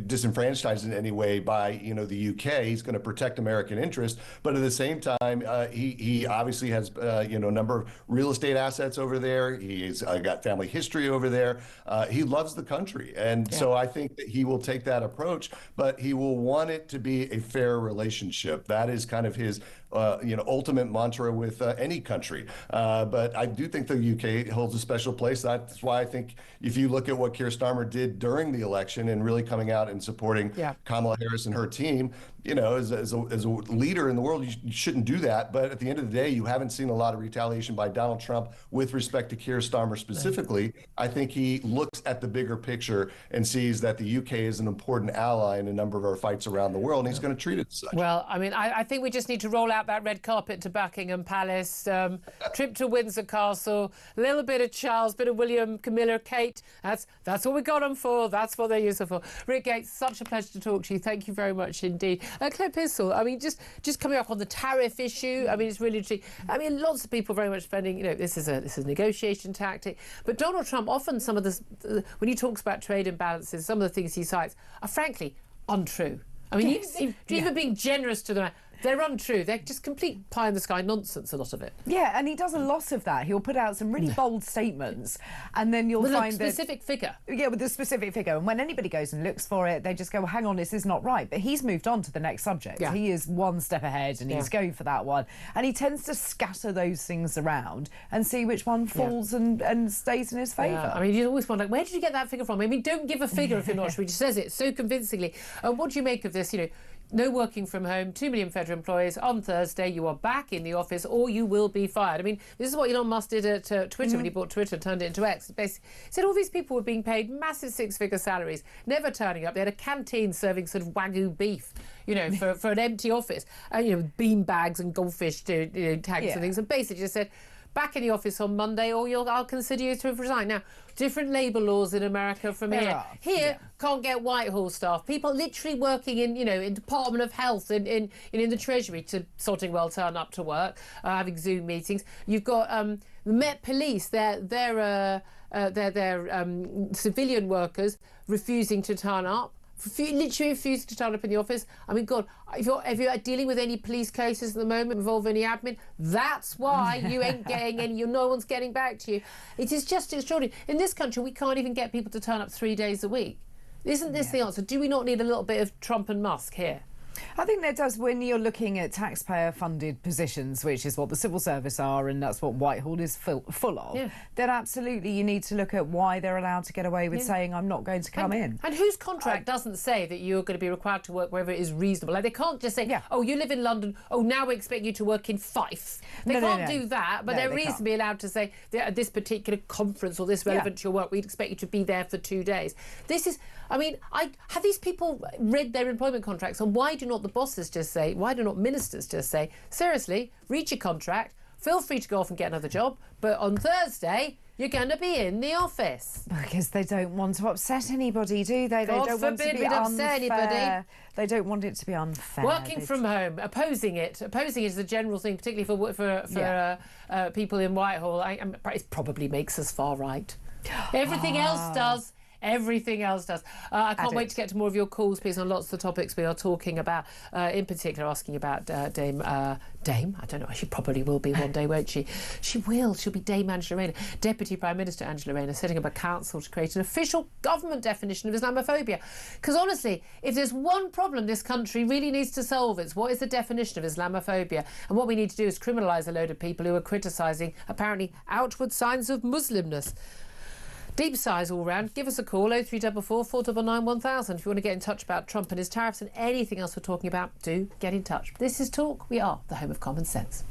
disenfranchised in any way by, the UK. He's going to protect American interests. But at the same time, he obviously has, a number of real estate assets over there. He's got family history over there. He loves the country. And so I think that he will take that approach, but he will want it to be a fair relationship. That is kind of his ultimate mantra with any country. But I do think the UK holds a special place. That's why I think if you look at what Keir Starmer did during the election and really coming out and supporting Kamala Harris and her team, as a leader in the world, you shouldn't do that. But at the end of the day, you haven't seen a lot of retaliation by Donald Trump with respect to Keir Starmer specifically. Right. I think he looks at the bigger picture and sees that the UK is an important ally in a number of our fights around the world, and he's going to treat it as such. Well, I mean, I think we just need to roll out that red carpet to Buckingham Palace, trip to Windsor Castle, a little bit of Charles, bit of William, Camilla, Kate. That's what we got them for. That's what they're useful for. Rick Gates, such a pleasure to talk to you. Thank you very much indeed. Claire Pistol, I mean, just coming up on the tariff issue, I mean, it's really interesting. I mean, lots of people very much defending, this is a negotiation tactic. But Donald Trump, often some of when he talks about trade imbalances, some of the things he cites are frankly untrue. I mean, even being generous to them, they're untrue. They're just complete pie-in-the-sky nonsense, a lot of it. Yeah, and he does a lot of that. He'll put out some really bold statements, and then you'll find with a specific figure. Yeah, with a specific figure. And when anybody goes and looks for it, they just go, well, hang on, this is not right. But he's moved on to the next subject. Yeah. He is one step ahead, and he's going for that one. And he tends to scatter those things around and see which one falls and stays in his favour. Yeah. I mean, you always wonder, where did you get that figure from? I mean, don't give a figure if you're not sure. He just says it so convincingly. What do you make of this? No working from home, 2 million federal employees. On Thursday, you are back in the office or you will be fired. I mean, this is what Elon Musk did at Twitter when he bought Twitter and turned it into X. Basically, he said all these people were being paid massive 6-figure salaries, never turning up. They had a canteen serving sort of Wagyu beef, for an empty office. And, with bean bags and goldfish tanks and things. And basically just said, back in the office on Monday or I'll consider you to have resigned. Now, different labour laws in America from here. Here, can't get Whitehall staff. People literally working in Department of Health, in the Treasury to sodding well turn up to work, having Zoom meetings. You've got the Met Police. They're civilian workers refusing to turn up. Literally refusing to turn up in the office. I mean, God, if you're dealing with any police cases at the moment involving any admin, that's why you ain't getting any. No one's getting back to you. It is just extraordinary. In this country, we can't even get people to turn up 3 days a week. Isn't this the answer? Do we not need a little bit of Trump and Musk here? I think there does when you're looking at taxpayer-funded positions, which is what the civil service are, and that's what Whitehall is full of, then absolutely you need to look at why they're allowed to get away with saying, I'm not going to come in. And whose contract doesn't say that you're going to be required to work wherever it is reasonable? Like, they can't just say, oh, you live in London, now we expect you to work in Fife. They can't do that, but they're reasonably allowed to say, at this particular conference or this relevant to your work, we'd expect you to be there for 2 days. This is, I mean, have these people read their employment contracts, and why do not the bosses just say, why do not ministers just say, seriously, read your contract, feel free to go off and get another job, but on Thursday, you're going to be in the office. Because they don't want to upset anybody, do they? God they don't forbid want to be we'd upset anybody. They don't want it to be unfair. Working from home, opposing it is a general thing, particularly for people in Whitehall. It probably makes us far right. Everything else does. Everything else does. I can't wait to get to more of your calls, please, on lots of the topics we are talking about. In particular, asking about Dame. I don't know. She probably will be one day, won't she? She will. She'll be Dame Angela Rayner. Deputy Prime Minister Angela Rayner setting up a council to create an official government definition of Islamophobia. Because honestly, if there's one problem this country really needs to solve, it's what is the definition of Islamophobia? And what we need to do is criminalise a load of people who are criticising apparently outward signs of Muslimness. Deep sighs all round. Give us a call, 0344 499 1000. If you want to get in touch about Trump and his tariffs and anything else we're talking about, do get in touch. This is Talk. We are the home of common sense.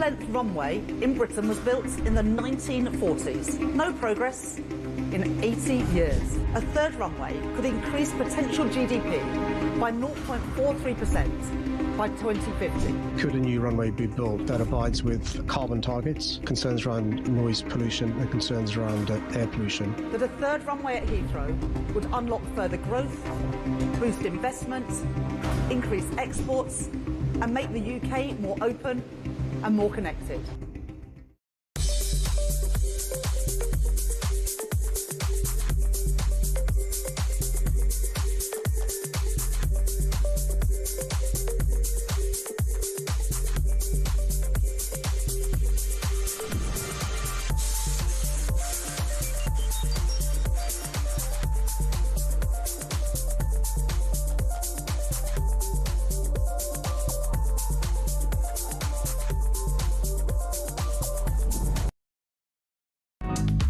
full-length runway in Britain was built in the 1940s. No progress in 80 years. A third runway could increase potential GDP by 0.43% by 2050. Could a new runway be built that abides with carbon targets, concerns around noise pollution and concerns around air pollution? That a third runway at Heathrow would unlock further growth, boost investment, increase exports and make the UK more open and more connected.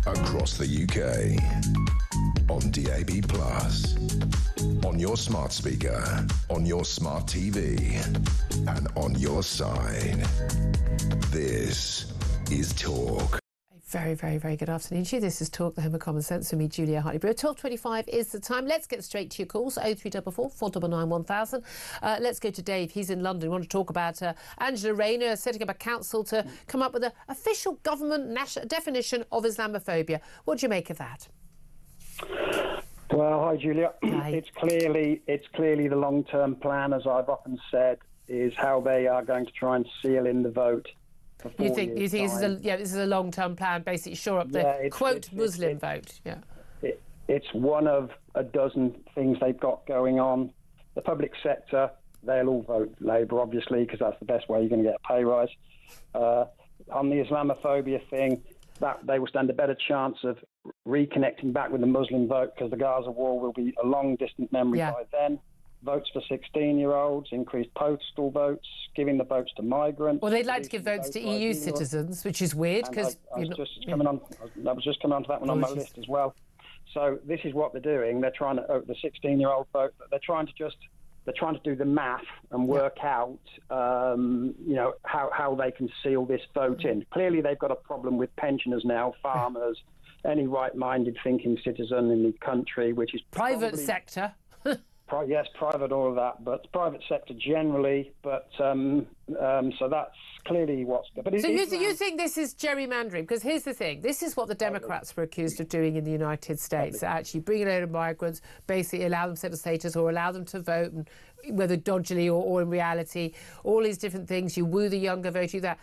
Across the UK, on DAB+, on your smart speaker, on your smart TV, and on your side. This is Talk. Very, very, very good afternoon to you. This is Talk, the home of common sense, with me, Julia Hartley-Brewer. 12:25 is the time. Let's get straight to your calls. 0344 499 1000. Let's go to Dave. He's in London. We want to talk about Angela Rayner setting up a council to come up with an official government definition of Islamophobia. What do you make of that? Well, hi, Julia. Hi. It's clearly the long-term plan, as I've often said, is how they are going to try and seal in the vote. You think this is a long-term plan, basically shore up the Muslim vote? Yeah. It's one of a dozen things they've got going on. The public sector, they'll all vote Labour, obviously, because that's the best way you're going to get a pay rise. On the Islamophobia thing, that they will stand a better chance of reconnecting back with the Muslim vote, because the Gaza war will be a long distant memory by then. Votes for 16-year-olds, increased postal votes, giving the votes to migrants. Well, they'd like to give votes to EU citizens, which is weird because I was just coming on to that one on my list as well. So this is what they're doing. They're trying to the 16-year-old vote. But they're trying to do the math and work out, how they can seal this vote in. Clearly, they've got a problem with pensioners now, farmers, any right-minded thinking citizen in the country, which is private sector. Yes, private, all of that, but private sector generally. But so that's clearly what's. But so you think this is gerrymandering? Because here's the thing: this is what the Democrats were accused of doing in the United States. Actually, bring a load of migrants, basically allow them settled status or allow them to vote, and whether dodgily or in reality, all these different things. You woo the younger vote, you that.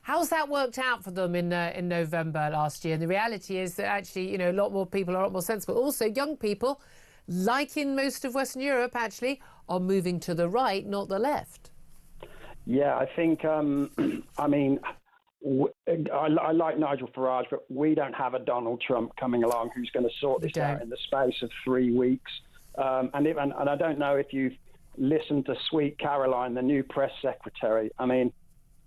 How's that worked out for them in November last year? And the reality is that actually, a lot more people are a lot more sensible. Also, young people, like in most of Western Europe, actually, are moving to the right, not the left. Yeah, I think, I mean, I like Nigel Farage, but we don't have a Donald Trump coming along who's going to sort this out in the space of 3 weeks. And I don't know if you've listened to Sweet Caroline, the new press secretary. I mean,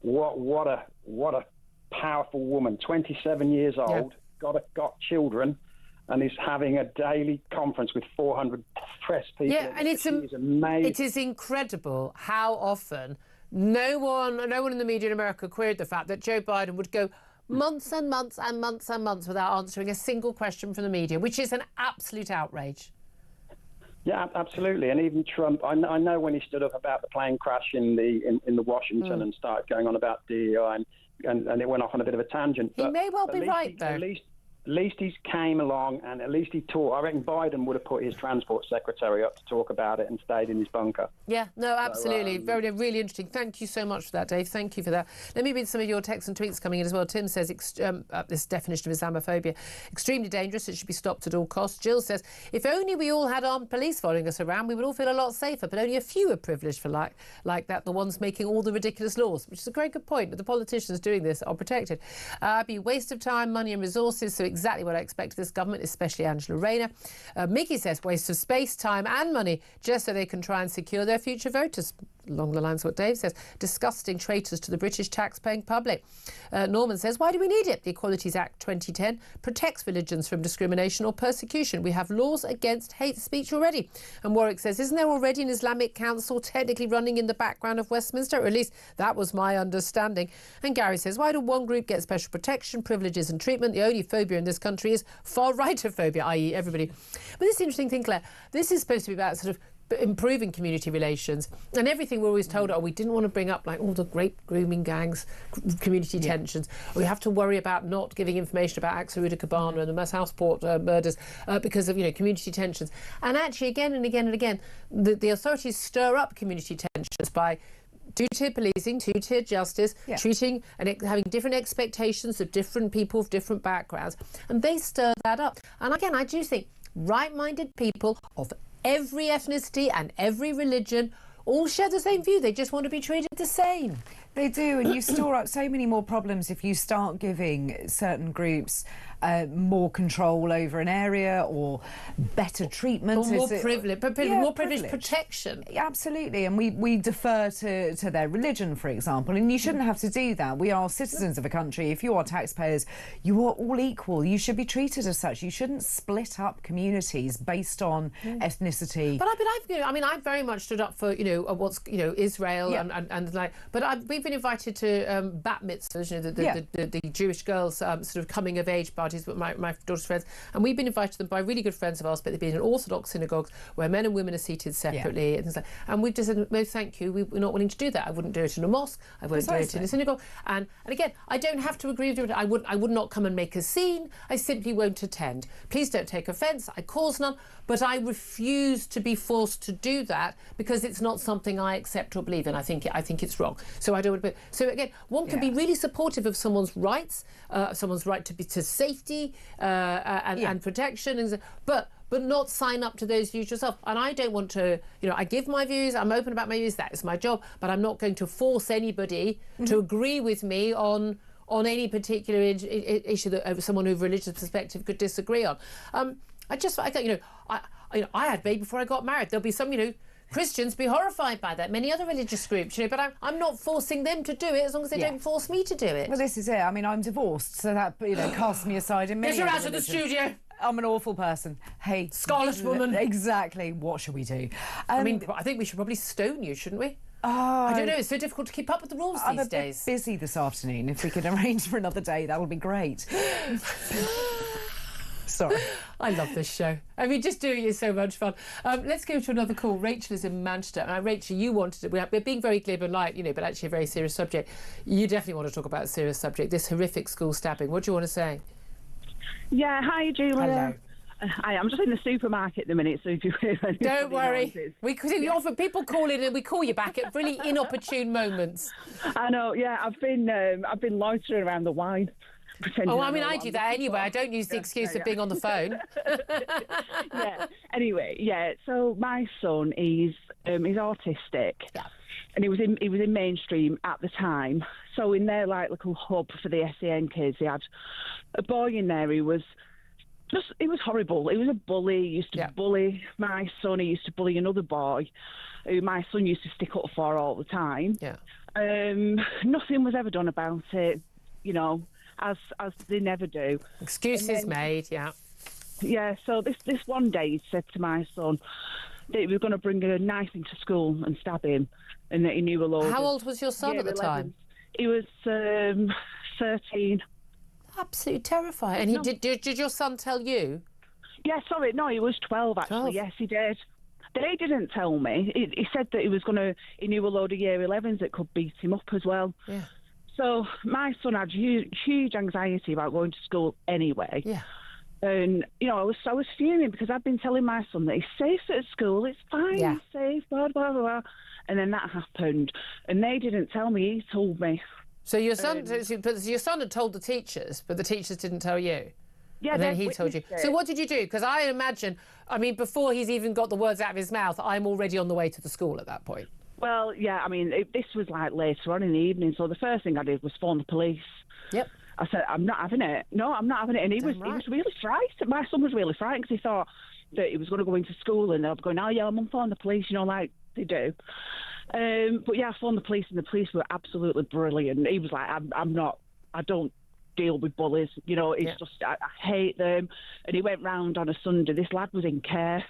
what a powerful woman, 27 years old, got children, and is having a daily conference with 400 press people. Yeah, and it's amazing. It is incredible how often no one in the media in America queried the fact that Joe Biden would go months and months and months and months without answering a single question from the media, which is an absolute outrage. Yeah, absolutely. And even Trump, I know when he stood up about the plane crash in the Washington and started going on about DEI, and it went off on a bit of a tangent. He may well be right, though. At least he came along and at least he talked. I reckon Biden would have put his transport secretary up to talk about it and stayed in his bunker. Yeah, no, absolutely. Very, really interesting. Thank you so much for that, Dave. Thank you for that. Let me read some of your texts and tweets coming in as well. Tim says, this definition of Islamophobia, extremely dangerous. It should be stopped at all costs. Jill says, if only we all had armed police following us around, we would all feel a lot safer, but only a few are privileged for like that, the ones making all the ridiculous laws, which is a very good point. But the politicians doing this are protected. Be waste of time, money and resources, so exactly what I expect of this government, especially Angela Rayner. Mickey says waste of space, time and money just so they can try and secure their future voters. Along the lines of what Dave says, disgusting traitors to the British tax-paying public. Norman says, why do we need it? The Equalities Act 2010 protects religions from discrimination or persecution. We have laws against hate speech already. And Warwick says, isn't there already an Islamic council technically running in the background of Westminster? Or at least that was my understanding. And Gary says, why do one group get special protection, privileges and treatment? The only phobia in this country is far-rightophobia, i.e. everybody. But this interesting thing, Claire, this is supposed to be about sort of improving community relations, and everything we're always told, we didn't want to bring up like all the rape, grooming gangs, community tensions. We have to worry about not giving information about Axel Cabana and the Mass Houseport murders because of community tensions. And actually, again and again and again, the authorities stir up community tensions by two-tier policing, two-tier justice, treating and having different expectations of different people of different backgrounds, and they stir that up. And again, I do think right-minded people of every ethnicity and every religion all share the same view. They just want to be treated the same. They do, and you store up so many more problems if you start giving certain groups more control over an area or better treatment. Or more privilege, more privileged protection. Absolutely, and we defer to their religion, for example, and you shouldn't have to do that. We are citizens of a country. If you are taxpayers, you are all equal. You should be treated as such. You shouldn't split up communities based on ethnicity. But I've very much stood up for what's Israel and like. But we've been invited to bat mitzvahs, the Jewish girls sort of coming of age parties with my daughter's friends, and we've been invited to them by really good friends of ours, but they've been in Orthodox synagogues where men and women are seated separately and things like. And we've just said, no, thank you, we're not willing to do that. I wouldn't do it in a mosque. I wouldn't do it in a synagogue. And again, I don't have to agree with it. I would not come and make a scene. I simply won't attend. Please don't take offence. I cause none. But I refuse to be forced to do that because it's not something I accept or believe in. I think it's wrong. So I don't. So again, one can be really supportive of someone's rights, someone's right to safety and protection, but not sign up to those views yourself. And I don't want to. I give my views. I'm open about my views. That is my job. But I'm not going to force anybody to agree with me on any particular issue that someone with a religious perspective could disagree on. I had a baby before I got married. There'll be some, Christians be horrified by that, many other religious groups, but I'm not forcing them to do it as long as they don't force me to do it. Well, this is it. I mean, I'm divorced, so that, casts me aside in many Get her out of the studio! I'm an awful person. Hey, Scottish woman. Exactly. What should we do? I think we should probably stone you, shouldn't we? Oh, I don't know. It's so difficult to keep up with the rules these days. I'm busy this afternoon. If we could arrange for another day, that would be great. Sorry. I love this show. I mean, just doing it is so much fun. Let's go to another call. Rachel is in Manchester. Rachel, you wanted to... We're being very glib and light, but actually a very serious subject. You definitely want to talk about a serious subject, this horrific school stabbing. What do you want to say? Yeah, hi, Julia. Hello. Hi, I'm just in the supermarket at the minute, so if you hear any Don't worry. noises. Often people call in and we call you back at really inopportune moments. I know, yeah, I've been loitering around the wine. I do that anyway. I don't use the excuse of being on the phone. Yeah. Anyway, yeah. So my son, he's autistic, and he was in mainstream at the time. So in their little hub for the SEN kids, they had a boy in there who was it was horrible. He was a bully. He used to bully my son. He used to bully another boy who my son used to stick up for all the time. Yeah. Nothing was ever done about it, as they never do. Excuses made, yeah. Yeah, so this one day he said to my son that he was going to bring a knife into school and stab him, and that he knew a lot. How old was your son at the time? He was 13. Absolutely terrifying. And did your son tell you? Yeah, sorry, no, he was 12 actually. 12? Yes, he did. They didn't tell me. He said that he knew a load of year 11s that could beat him up as well. Yeah. So my son had huge anxiety about going to school anyway. Yeah. And, I was fuming because I've been telling my son that he's safe at school, it's fine, he's safe, blah, blah, blah. And then that happened. And they didn't tell me, he told me. So your son had told the teachers, but the teachers didn't tell you? Yeah, and then he told you. So what did you do? Because I imagine, before he's even got the words out of his mouth, I'm already on the way to the school at that point. Well, yeah, this was later on in the evening, so the first thing I did was phone the police. Yep. I said, I'm not having it. No, I'm not having it. And he was really frightened. My son was really frightened because he thought that he was going to go into school and they were going, oh, yeah, I'm on phone the police, like they do. But yeah, I phoned the police and the police were absolutely brilliant. He was like, I don't deal with bullies, it's just, I hate them. And he went round on a Sunday. This lad was in care.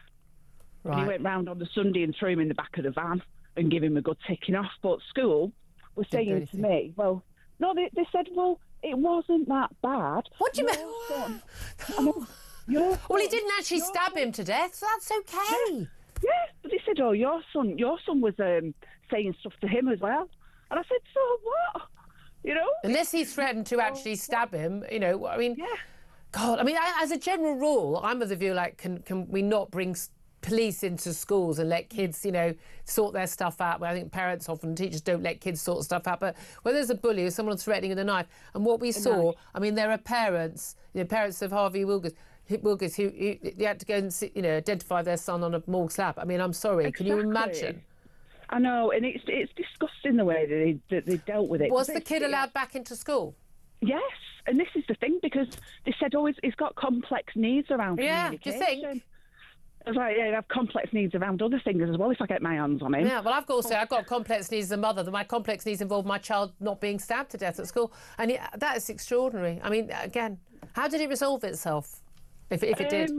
Right. And he went round on the Sunday and threw him in the back of the van and give him a good ticking off. But school was saying to me, well, no, they said, well, it wasn't that bad. What do you mean? Well, he didn't actually stab him to death, so that's okay. Yeah, but they said, oh, your son was saying stuff to him as well. And I said, so what? Unless he threatened to actually stab him, God, as a general rule, I'm of the view, can we not bring police into schools and let kids, sort their stuff out? Well, I think parents often, teachers don't let kids sort stuff out. But when there's a bully or someone threatening with a knife, and what we saw, there are parents, parents of Harvey Wilkes, who they had to go and identify their son on a morgue slab. I'm sorry, exactly. Can you imagine? I know, and it's disgusting the way that they dealt with it. Was the kid allowed back into school? Yes, and this is the thing, because they said, oh, he's got complex needs around communication. Do you think? I was like, I have complex needs around other things as well if I get my hands on him. Yeah, well, I've got complex needs as a mother. My complex needs involve my child not being stabbed to death at school. And that is extraordinary. Again, how did it resolve itself? If it did?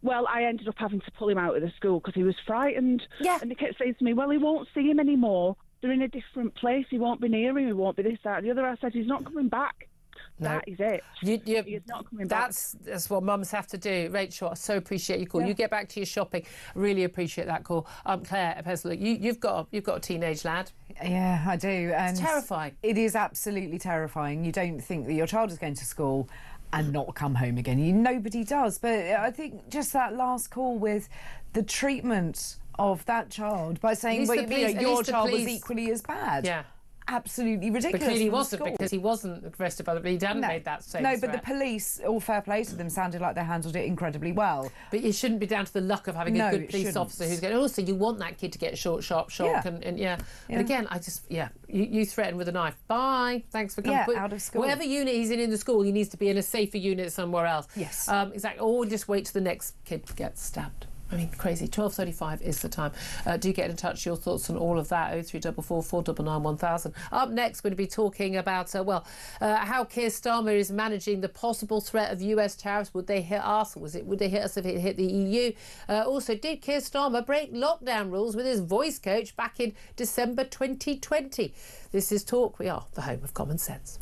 Well, I ended up having to pull him out of the school because he was frightened. Yeah. And they kept saying to me, well, he won't see him anymore. They're in a different place. He won't be near him. He won't be this, that, and the other. I said, he's not coming back. No. That is it. He is not coming back. That's what mums have to do. Rachel, I so appreciate your call. Yeah. You get back to your shopping. Really appreciate that call. Claire, you've got a teenage lad. Yeah, I do. And it's terrifying. It is absolutely terrifying. You don't think that your child is going to school and not come home again. Nobody does. But I think just that last call with the treatment of that child by saying your child was equally as bad. Yeah. Absolutely ridiculous. But clearly he wasn't, because he wasn't arrested by the police. He hadn't made that same threat. But the police, all fair play to them, sounded like they handled it incredibly well. But it shouldn't be down to the luck of having a good police officer who's going, also, you want that kid to get a short, sharp shock. And But again, you threaten with a knife. Bye. Thanks for coming. Out of school. Whatever unit he's in the school, he needs to be in a safer unit somewhere else. Yes. Exactly. Or just wait till the next kid gets stabbed. Crazy. 12:35 is the time. Do get in touch, your thoughts on all of that. 0344 499 1000. Up next, we're going to be talking about, how Keir Starmer is managing the possible threat of US tariffs. Would they hit us? Would they hit us if it hit the EU? Also, did Keir Starmer break lockdown rules with his voice coach back in December 2020? This is Talk. We are the home of common sense.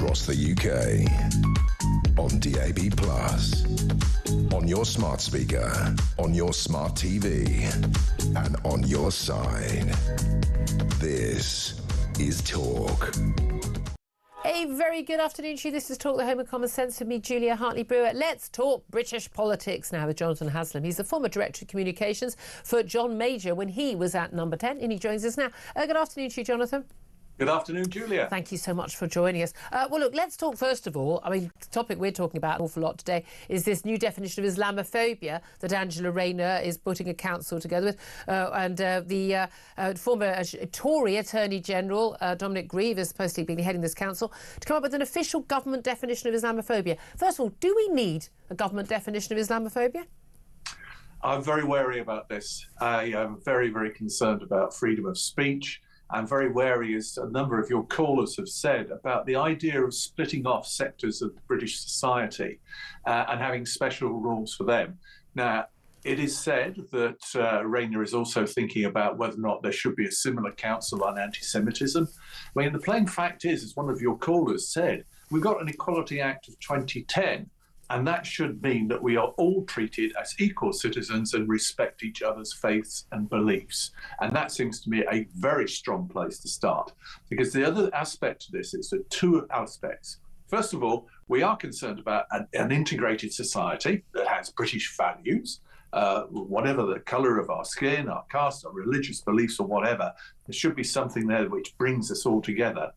across the UK. On DAB+, on your smart speaker, on your smart TV, and on your side. This is Talk. A very good afternoon to you. This is Talk, the Home of Common Sense, with me, Julia Hartley-Brewer. Let's talk British politics now with Jonathan Haslam. He's the former Director of Communications for John Major when he was at Number 10, and he joins us now. Good afternoon to you, Jonathan. Good afternoon, Julia. Thank you so much for joining us. Well, look, let's talk first of all. I mean, the topic we're talking about an awful lot today is this new definition of Islamophobia that Angela Rayner is putting a council together with. The former Tory Attorney General, Dominic Grieve, is supposedly being heading this council to come up with an official government definition of Islamophobia. First of all, do we need a government definition of Islamophobia? I'm very wary about this. I am very, very concerned about freedom of speech. I'm very wary, as a number of your callers have said, about the idea of splitting off sectors of British society and having special rules for them. Now, it is said that Rayner is also thinking about whether or not there should be a similar council on anti-Semitism. I mean, the plain fact is, as one of your callers said, we've got an Equality Act of 2010, and that should mean that we are all treated as equal citizens and respect each other's faiths and beliefs. And that seems to me a very strong place to start. Because the other aspect to this is that two aspects. First of all, we are concerned about an integrated society that has British values, whatever the colour of our skin, our caste, our religious beliefs or whatever. There should be something there which brings us all together.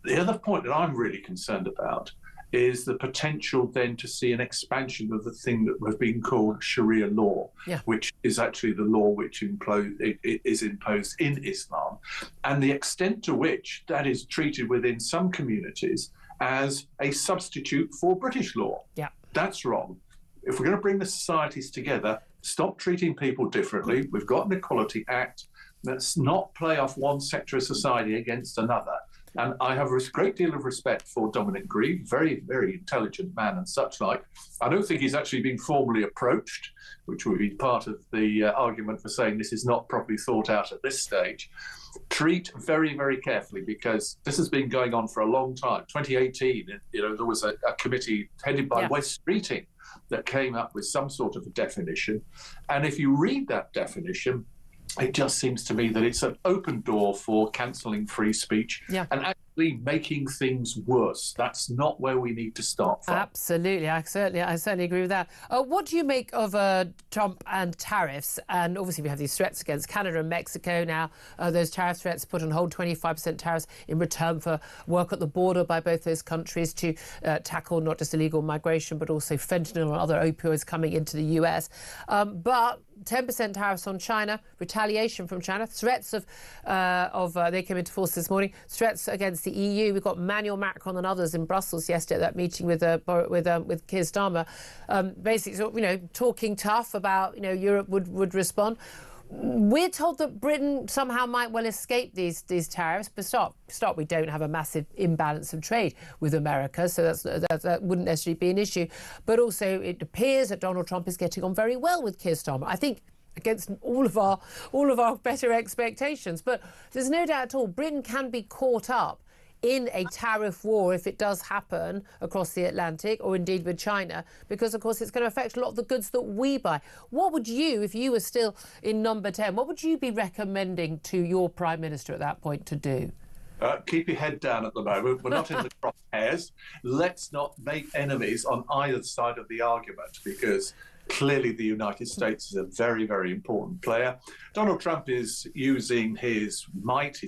The other point that I'm really concerned about is the potential then to see an expansion of the thing that was being called Sharia law, which is actually the law which is imposed in Islam, and the extent to which that is treated within some communities as a substitute for British law. Yeah, that's wrong. If we're going to bring the societies together, stop treating people differently. We've got an Equality Act. Let's not play off one sector of society against another. And I have a great deal of respect for Dominic Grieve, very, very intelligent man and such like. I don't think he's actually been formally approached, which would be part of the argument for saying this is not properly thought out at this stage. Treat very, very carefully, because this has been going on for a long time. 2018, there was a committee headed by Wes Streeting that came up with some sort of a definition. And if you read that definition, it just seems to me that it's an open door for cancelling free speech and actually making things worse. That's not where we need to start from. Absolutely. I certainly agree with that. What do you make of Trump and tariffs? And obviously we have these threats against Canada and Mexico now. Those tariff threats put on hold 25% tariffs in return for work at the border by both those countries to tackle not just illegal migration, but also fentanyl and other opioids coming into the US. But 10% tariffs on China, retaliation from China, threats they came into force this morning, threats against the EU. We've got Emmanuel Macron and others in Brussels yesterday at that meeting with Keir Starmer, basically, talking tough about, Europe would respond. We're told that Britain somehow might well escape these tariffs, but stop. We don't have a massive imbalance of trade with America, so that wouldn't necessarily be an issue. But also, it appears that Donald Trump is getting on very well with Keir Starmer. I think against all of our better expectations. But there's no doubt at all, Britain can be caught up in a tariff war if it does happen across the Atlantic, or indeed with China, because of course it's going to affect a lot of the goods that we buy. What would you, if you were still in Number 10, what would you be recommending to your Prime Minister at that point to do? Keep your head down at the moment. We're not in the crosshairs. Let's not make enemies on either side of the argument, because clearly the United States is a very, very important player. Donald Trump is using his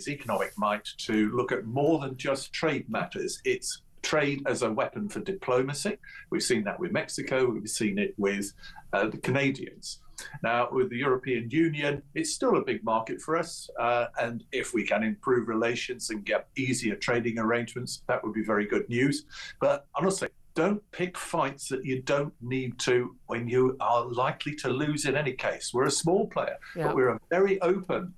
economic might, to look at more than just trade matters. It's trade as a weapon for diplomacy. We've seen that with Mexico. We've seen it with the Canadians. Now, with the European Union, it's still a big market for us. And if we can improve relations and get easier trading arrangements, that would be very good news. But honestly, don't pick fights that you don't need to when you are likely to lose in any case. We're a small player, but we're a very open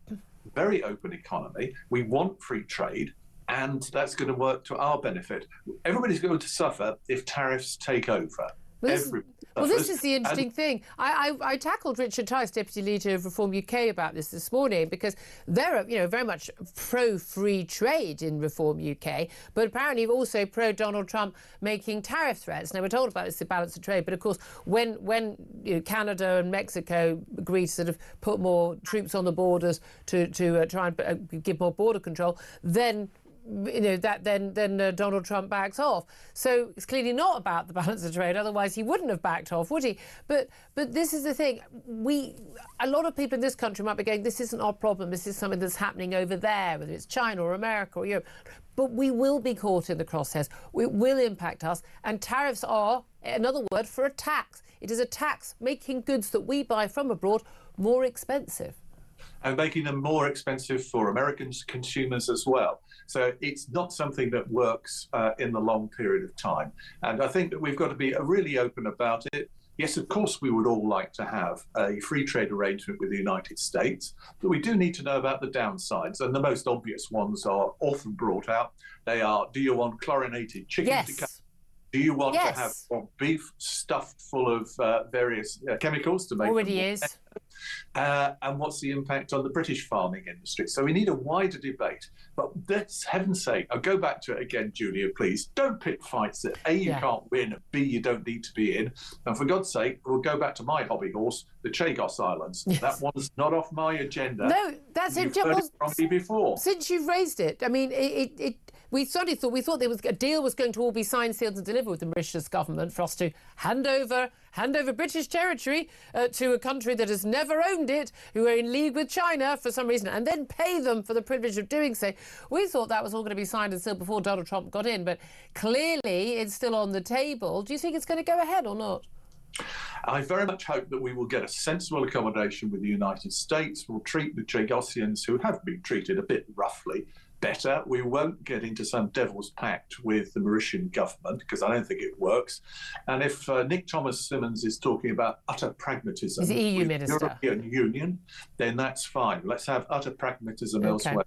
economy. We want free trade, and that's going to work to our benefit. Everybody's going to suffer if tariffs take over. Well, this is the interesting thing. I tackled Richard Tice, Deputy Leader of Reform UK, about this morning, because they're, very much pro-free trade in Reform UK, but apparently also pro-Donald Trump making tariff threats. Now, we're told about this, the balance of trade, but of course, when Canada and Mexico agreed to sort of put more troops on the borders to try and give more border control, then Donald Trump backs off. So it's clearly not about the balance of trade, otherwise he wouldn't have backed off, would he? But this is the thing. A lot of people in this country might be going, this isn't our problem, this is something that's happening over there, whether it's China or America or Europe. But we will be caught in the crosshairs. It will impact us. And tariffs are another word for a tax. It is a tax making goods that we buy from abroad more expensive. And making them more expensive for American consumers as well. So it's not something that works in the long period of time. And I think that we've got to be really open about it. Yes, of course, we would all like to have a free trade arrangement with the United States, but we do need to know about the downsides. And the most obvious ones are often brought out. They are, do you want chlorinated chicken to come? Do you want to have beef stuffed full of various chemicals to make already them is. And what's the impact on the British farming industry? So we need a wider debate. But let's, heaven's sake, I'll go back to it again, Julia, please. Don't pick fights that A, you can't win, and B, you don't need to be in. And for God's sake, we'll go back to my hobby horse, the Chagos Islands. Yes. That one's not off my agenda. No, that's it. You've heard it from me before. Since you've raised it, I mean, we thought there was a deal was going to all be signed, sealed and delivered with the Mauritius government for us to hand over British territory to a country that has never owned it, who are in league with China for some reason, and then pay them for the privilege of doing so. We thought that was all going to be signed and sealed before Donald Trump got in, but clearly it's still on the table. Do you think it's going to go ahead or not? I very much hope that we will get a sensible accommodation with the United States. We'll treat the Chagosians, who have been treated a bit roughly, better. We won't get into some devil's pact with the Mauritian government, because I don't think it works. And if Nick Thomas-Symonds is talking about utter pragmatism with the Minister. European Union, then that's fine. Let's have utter pragmatism elsewhere.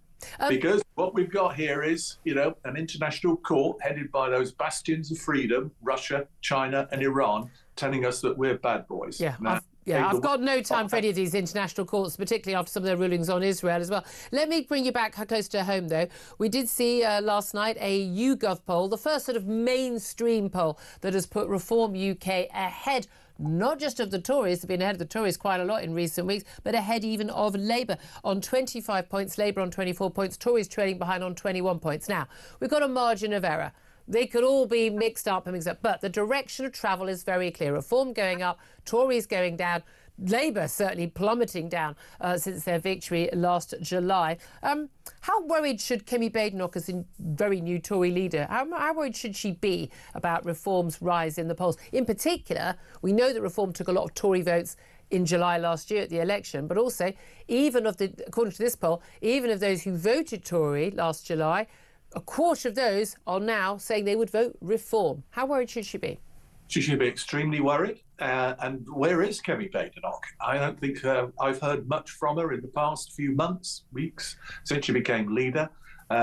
Because what we've got here is, an international court headed by those bastions of freedom, Russia, China and Iran, telling us that we're bad boys. I've got no time for any of these international courts, particularly after some of their rulings on Israel as well. Let me bring you back close to home, though. We did see last night a YouGov poll, the first sort of mainstream poll that has put Reform UK ahead, not just of the Tories, they've been ahead of the Tories quite a lot in recent weeks, but ahead even of Labour on 25 points, Labour on 24 points, Tories trailing behind on 21 points. Now, we've got a margin of error. They could all be mixed up, but the direction of travel is very clear. Reform going up, Tories going down, Labour certainly plummeting down since their victory last July. How worried should Kemi Badenoch, as a very new Tory leader, how worried should she be about Reform's rise in the polls? In particular, we know that Reform took a lot of Tory votes in July last year at the election, but also, according to this poll, even of those who voted Tory last July, a quarter of those are now saying they would vote Reform. How worried should she be? She should be extremely worried. And where is Kemi Badenoch? I don't think I've heard much from her in the past few months, weeks, since she became leader.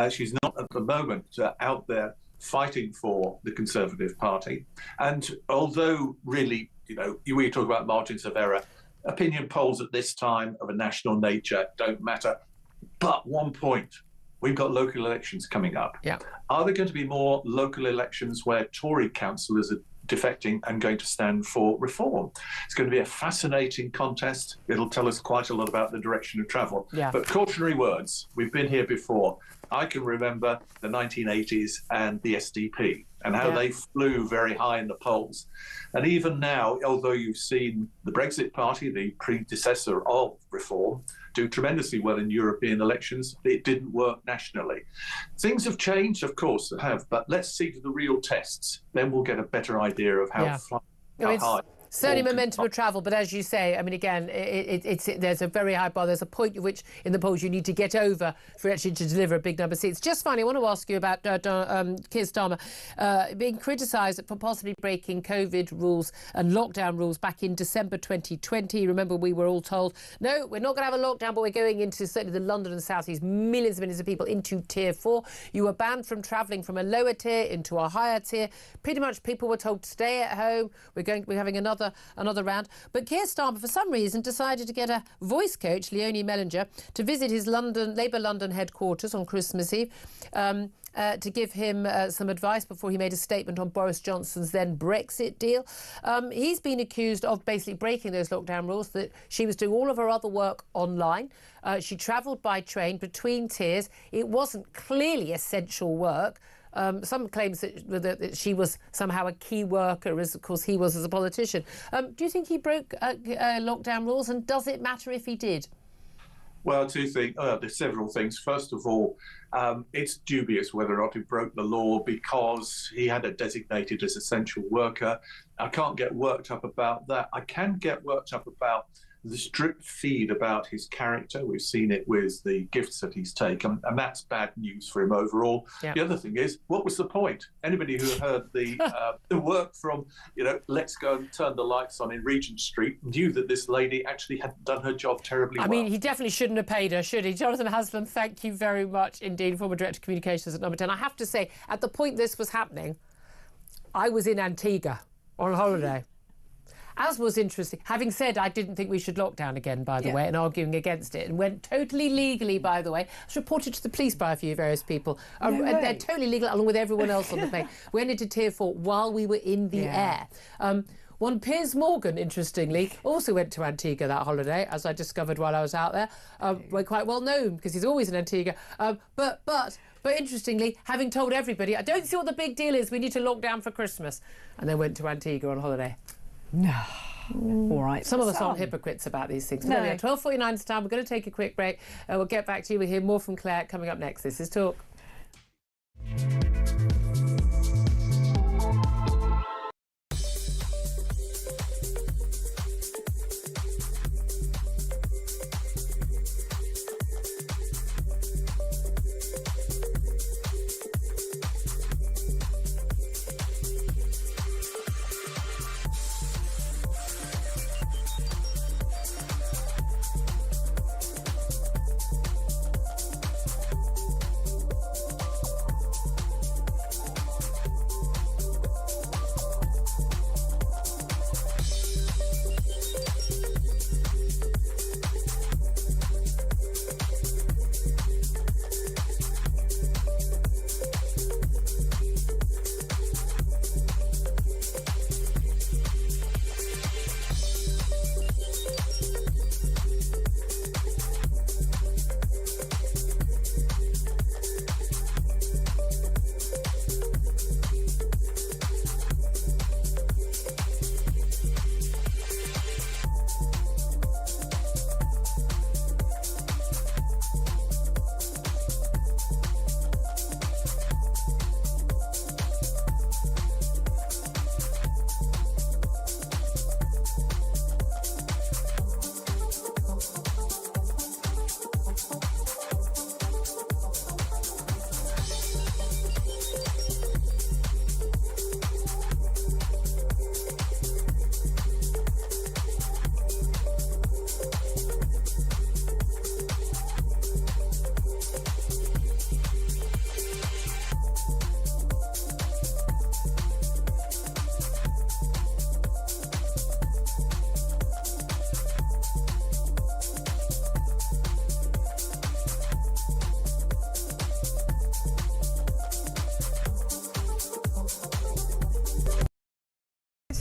She's not at the moment out there fighting for the Conservative Party. And although really, we talk about margins of error, opinion polls at this time of a national nature don't matter. But one point. We've got local elections coming up. Are there going to be more local elections where Tory councillors are defecting and going to stand for Reform? It's going to be a fascinating contest. It'll tell us quite a lot about the direction of travel. But cautionary words, we've been here before. I can remember the 1980s and the SDP and how they flew very high in the polls. And even now, although you've seen the Brexit Party, the predecessor of Reform, do tremendously well in European elections, it didn't work nationally. Things have changed, of course, they have, but let's see to the real tests. Then we'll get a better idea of how high. Certainly momentum of travel, but as you say, I mean, again, there's a very high bar. There's a point at which in the polls you need to get over for actually to deliver a big number of seats. Just finally, I want to ask you about Keir Starmer being criticised for possibly breaking COVID rules and lockdown rules back in December 2020. Remember, we were all told, no, we're not going to have a lockdown, but we're going into certainly the London and South East, millions and millions of people into Tier 4. You were banned from travelling from a lower tier into a higher tier. Pretty much people were told to stay at home. We're having another another round. But Keir Starmer, for some reason, decided to get a voice coach, Leonie Mellinger, to visit his Labour London headquarters on Christmas Eve. To give him some advice before he made a statement on Boris Johnson's then Brexit deal. He's been accused of basically breaking those lockdown rules, that she was doing all of her other work online. She travelled by train between tiers. It wasn't clearly essential work. Some claims that she was somehow a key worker, as of course he was as a politician. Do you think he broke lockdown rules, and does it matter if he did? Well, two things. There's several things. First of all, it's dubious whether or not he broke the law because he had it designated as essential worker. I can't get worked up about that. I can get worked up about the drip feed about his character. We've seen it with the gifts that he's taken, and that's bad news for him overall. Yep. The other thing is, what was the point? Anybody who heard the work from, let's go and turn the lights on in Regent Street knew that this lady actually hadn't done her job terribly well. I mean, he definitely shouldn't have paid her, should he? Jonathan Haslam, thank you very much indeed, former Director of Communications at Number 10. I have to say, at the point this was happening, I was in Antigua on holiday. As was interesting. Having said, I didn't think we should lock down again, by the way, and arguing against it, and went totally legally, by the way. I was reported to the police by a few various people. And they're totally legal, along with everyone else on the plane. We went into Tier 4 while we were in the air. One Piers Morgan, interestingly, also went to Antigua that holiday, as I discovered while I was out there. We're quite well known, because he's always in Antigua. But interestingly, having told everybody, I don't see what the big deal is, we need to lock down for Christmas, and then went to Antigua on holiday. No. All right. Some of us aren't hypocrites about these things. No. 12:49 is time. We're going to take a quick break. We'll get back to you. We'll hear more from Claire coming up next. This is Talk.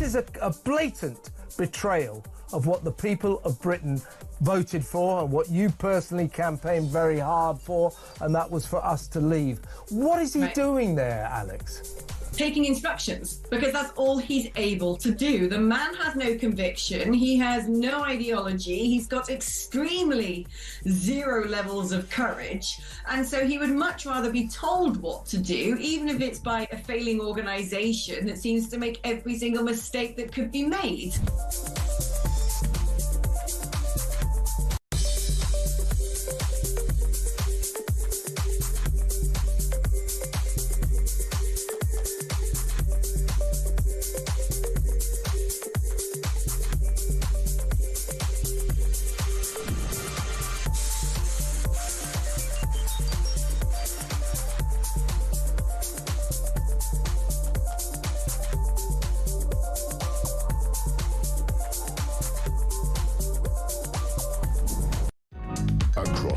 This is a blatant betrayal of what the people of Britain voted for and what you personally campaigned very hard for, and that was for us to leave. What is he doing there, Alex? Taking instructions, because that's all he's able to do. The man has no conviction, he has no ideology, he's got extremely zero levels of courage, and so he would much rather be told what to do, even if it's by a failing organisation that seems to make every single mistake that could be made.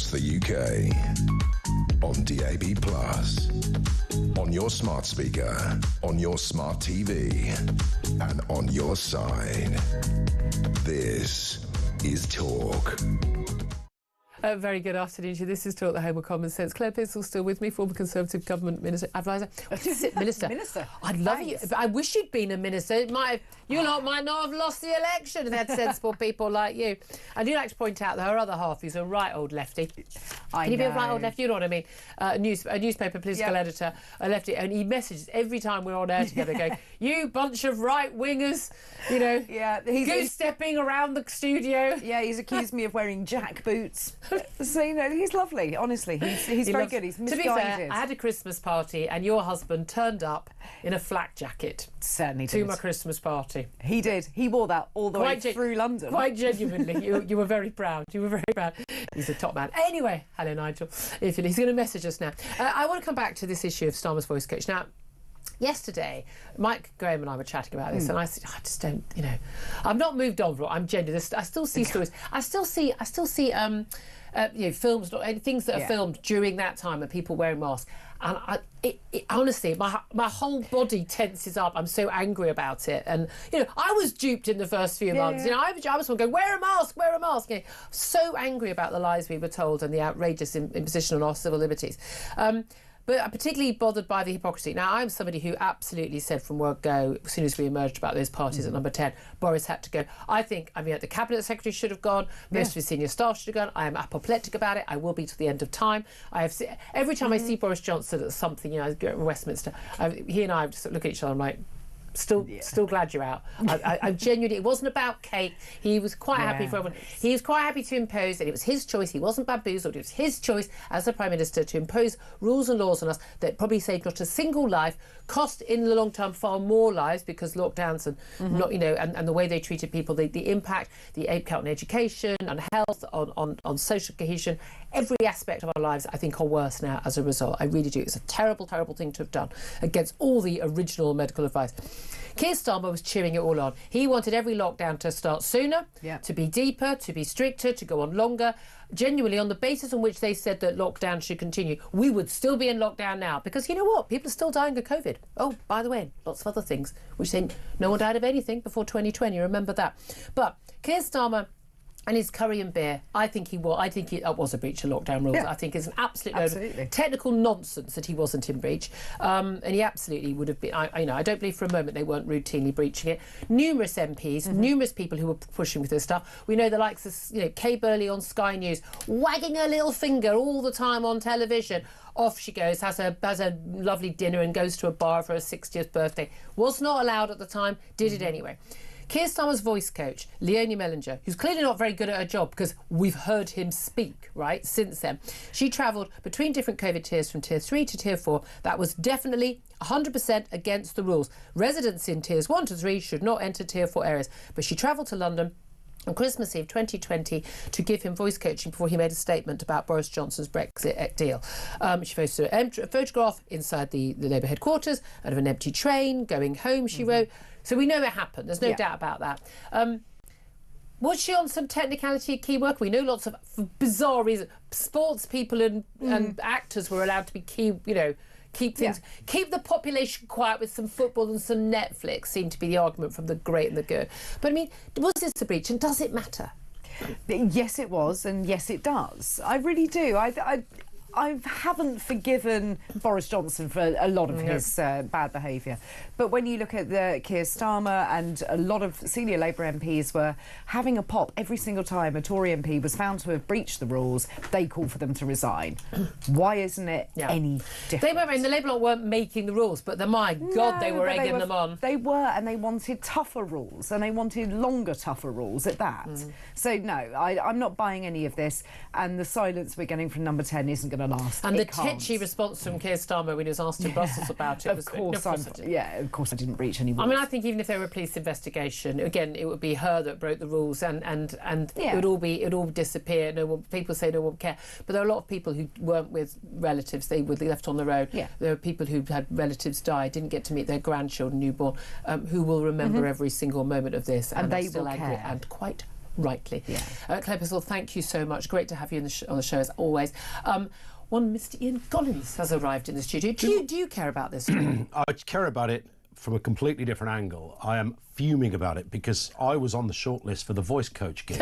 across the UK. On DAB+, on your smart speaker, on your smart TV, and on your side. This is Talk. Very good afternoon to you. This is Talk, the Home of Common Sense. Claire Pearsall still with me, former Conservative Government Minister, Advisor. What is it, Minister? Minister. I'd love you. I wish you'd been a minister. You lot might not have lost the election if they had sensible people like you. I do like to point out that her other half is a right old lefty. Can you be a right old lefty? You know what I mean? A newspaper political editor, a lefty, and he messages every time we're on air together going, you bunch of right-wingers, you know, he's stepping around the studio. Yeah, he's accused me of wearing jack boots. So, you know, he's lovely, honestly. He's very good. He's misguided. To be fair, I had a Christmas party and your husband turned up in a flak jacket. Certainly did. To my Christmas party. He did. He wore that all the way through London. Quite genuinely. You were very proud. You were very proud. He's a top man. Anyway, hello, Nigel. He's going to message us now. I want to come back to this issue of Starmer's voice coach. Now, yesterday, Mike Graham and I were chatting about this, and I said, I just don't, you know, I've not moved on from it. I'm genuine. I still see stories. I still see you know, films, things that are filmed during that time, and people wearing masks. And honestly, my whole body tenses up. I'm so angry about it. And, you know, I was duped in the first few months. You know, I was going, wear a mask, wear a mask. You know, so angry about the lies we were told and the outrageous imposition on our civil liberties. But I'm particularly bothered by the hypocrisy. Now, I'm somebody who absolutely said from word go, as soon as we emerged about those parties at number 10, Boris had to go. I mean, the Cabinet Secretary should have gone. Most of his senior staff should have gone. I am apoplectic about it. I will be to the end of time. Every time I see Boris Johnson at something, you know, I go to Westminster, he and I just look at each other, I'm like, still glad you're out. I genuinely, it wasn't about Kate. He was quite happy for everyone. He was quite happy to impose, and it was his choice. He wasn't bamboozled. It was his choice as the Prime Minister to impose rules and laws on us that probably saved not a single life, cost in the long term far more lives because lockdowns and not, you know, and the way they treated people, the impact, the impact on education, on health, on social cohesion, every aspect of our lives, I think, are worse now as a result. I really do. It's a terrible, terrible thing to have done against all the original medical advice. Keir Starmer was cheering it all on. He wanted every lockdown to start sooner, to be deeper, to be stricter, to go on longer. Genuinely, on the basis on which they said that lockdown should continue, we would still be in lockdown now. Because you know what? People are still dying of COVID. Oh, by the way, lots of other things, which say no one died of anything before 2020. Remember that. But Keir Starmer and his curry and beer, I think that was a breach of lockdown rules. I think it's an absolute load of technical nonsense that he wasn't in breach. And he absolutely would have been. I don't believe for a moment they weren't routinely breaching it. Numerous MPs, numerous people who were pushing with this stuff. We know the likes of, you know, Kay Burley on Sky News, wagging her little finger all the time on television. Off she goes, has a lovely dinner and goes to a bar for her 60th birthday. Was not allowed at the time, did it anyway. Keir Starmer's voice coach, Leonie Mellinger, who's clearly not very good at her job because we've heard him speak, right, since then. She travelled between different COVID tiers from tier 3 to tier 4. That was definitely 100% against the rules. Residents in tiers 1 to 3 should not enter tier 4 areas. But she travelled to London on Christmas Eve 2020 to give him voice coaching before he made a statement about Boris Johnson's Brexit deal. She posted a photograph inside the Labour headquarters out of an empty train going home, she wrote. So we know it happened. There's no doubt about that. Was she on some technicality key work? We know lots of bizarre reasons. Sports people and actors were allowed to be key, you know, keep the population quiet with some football and some Netflix seemed to be the argument from the great and the good. But I mean, was this a breach and does it matter? Yes, it was, and yes, it does. I really do. I haven't forgiven Boris Johnson for a lot of his bad behaviour. But when you look at Keir Starmer and a lot of senior Labour MPs were having a pop every single time a Tory MP was found to have breached the rules, they called for them to resign. Why isn't it any different? They were, the Labour lot weren't making the rules, but they were egging them on. They were, and they wanted tougher rules, and they wanted longer, tougher rules at that. So no, I'm not buying any of this, and the silence we're getting from number 10 isn't going to last. And the tetchy response from Keir Starmer when he was asked in Brussels about it of course I didn't breach any rules. I mean, I think even if there were a police investigation, again, it would be her that broke the rules, and it would all disappear. People say no one would care, but there are a lot of people who weren't with relatives; they were left on their own. There are people who had relatives die, didn't get to meet their grandchildren newborn, who will remember every single moment of this, and they are still will angry care. and quite rightly. Claire Pistol, thank you so much. Great to have you on the show as always. One Mr. Ian Collins has arrived in the studio. Do you care about this? I care about it from a completely different angle. I am fuming about it because I was on the shortlist for the voice coach gig.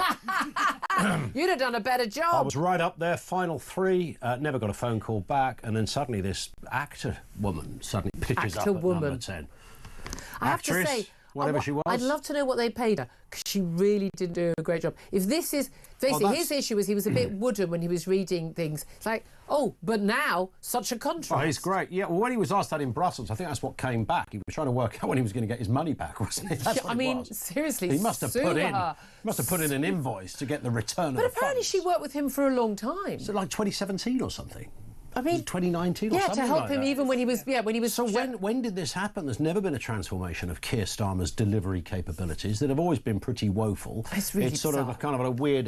You'd have done a better job. I was right up there, final 3, never got a phone call back, and then suddenly this actor woman suddenly pitches up at number 10. I have to say, whatever she was. I'd love to know what they paid her, because she really did do a great job. If this is... Basically, his issue was he was a bit wooden when he was reading things. It's like, oh, but now, such a contrast. Oh, he's great. Yeah, well, when he was asked that in Brussels, I think that's what came back. He was trying to work out when he was going to get his money back, wasn't he? That's what it was. Seriously, he must have put in an invoice to get the return But of the apparently funds. she worked with him for a long time. So like 2017 or something? I mean, 2019 or something to help like him that. even when he was... So when did this happen? There's never been a transformation of Keir Starmer's delivery capabilities that have always been pretty woeful. It's really sort of a kind of a weird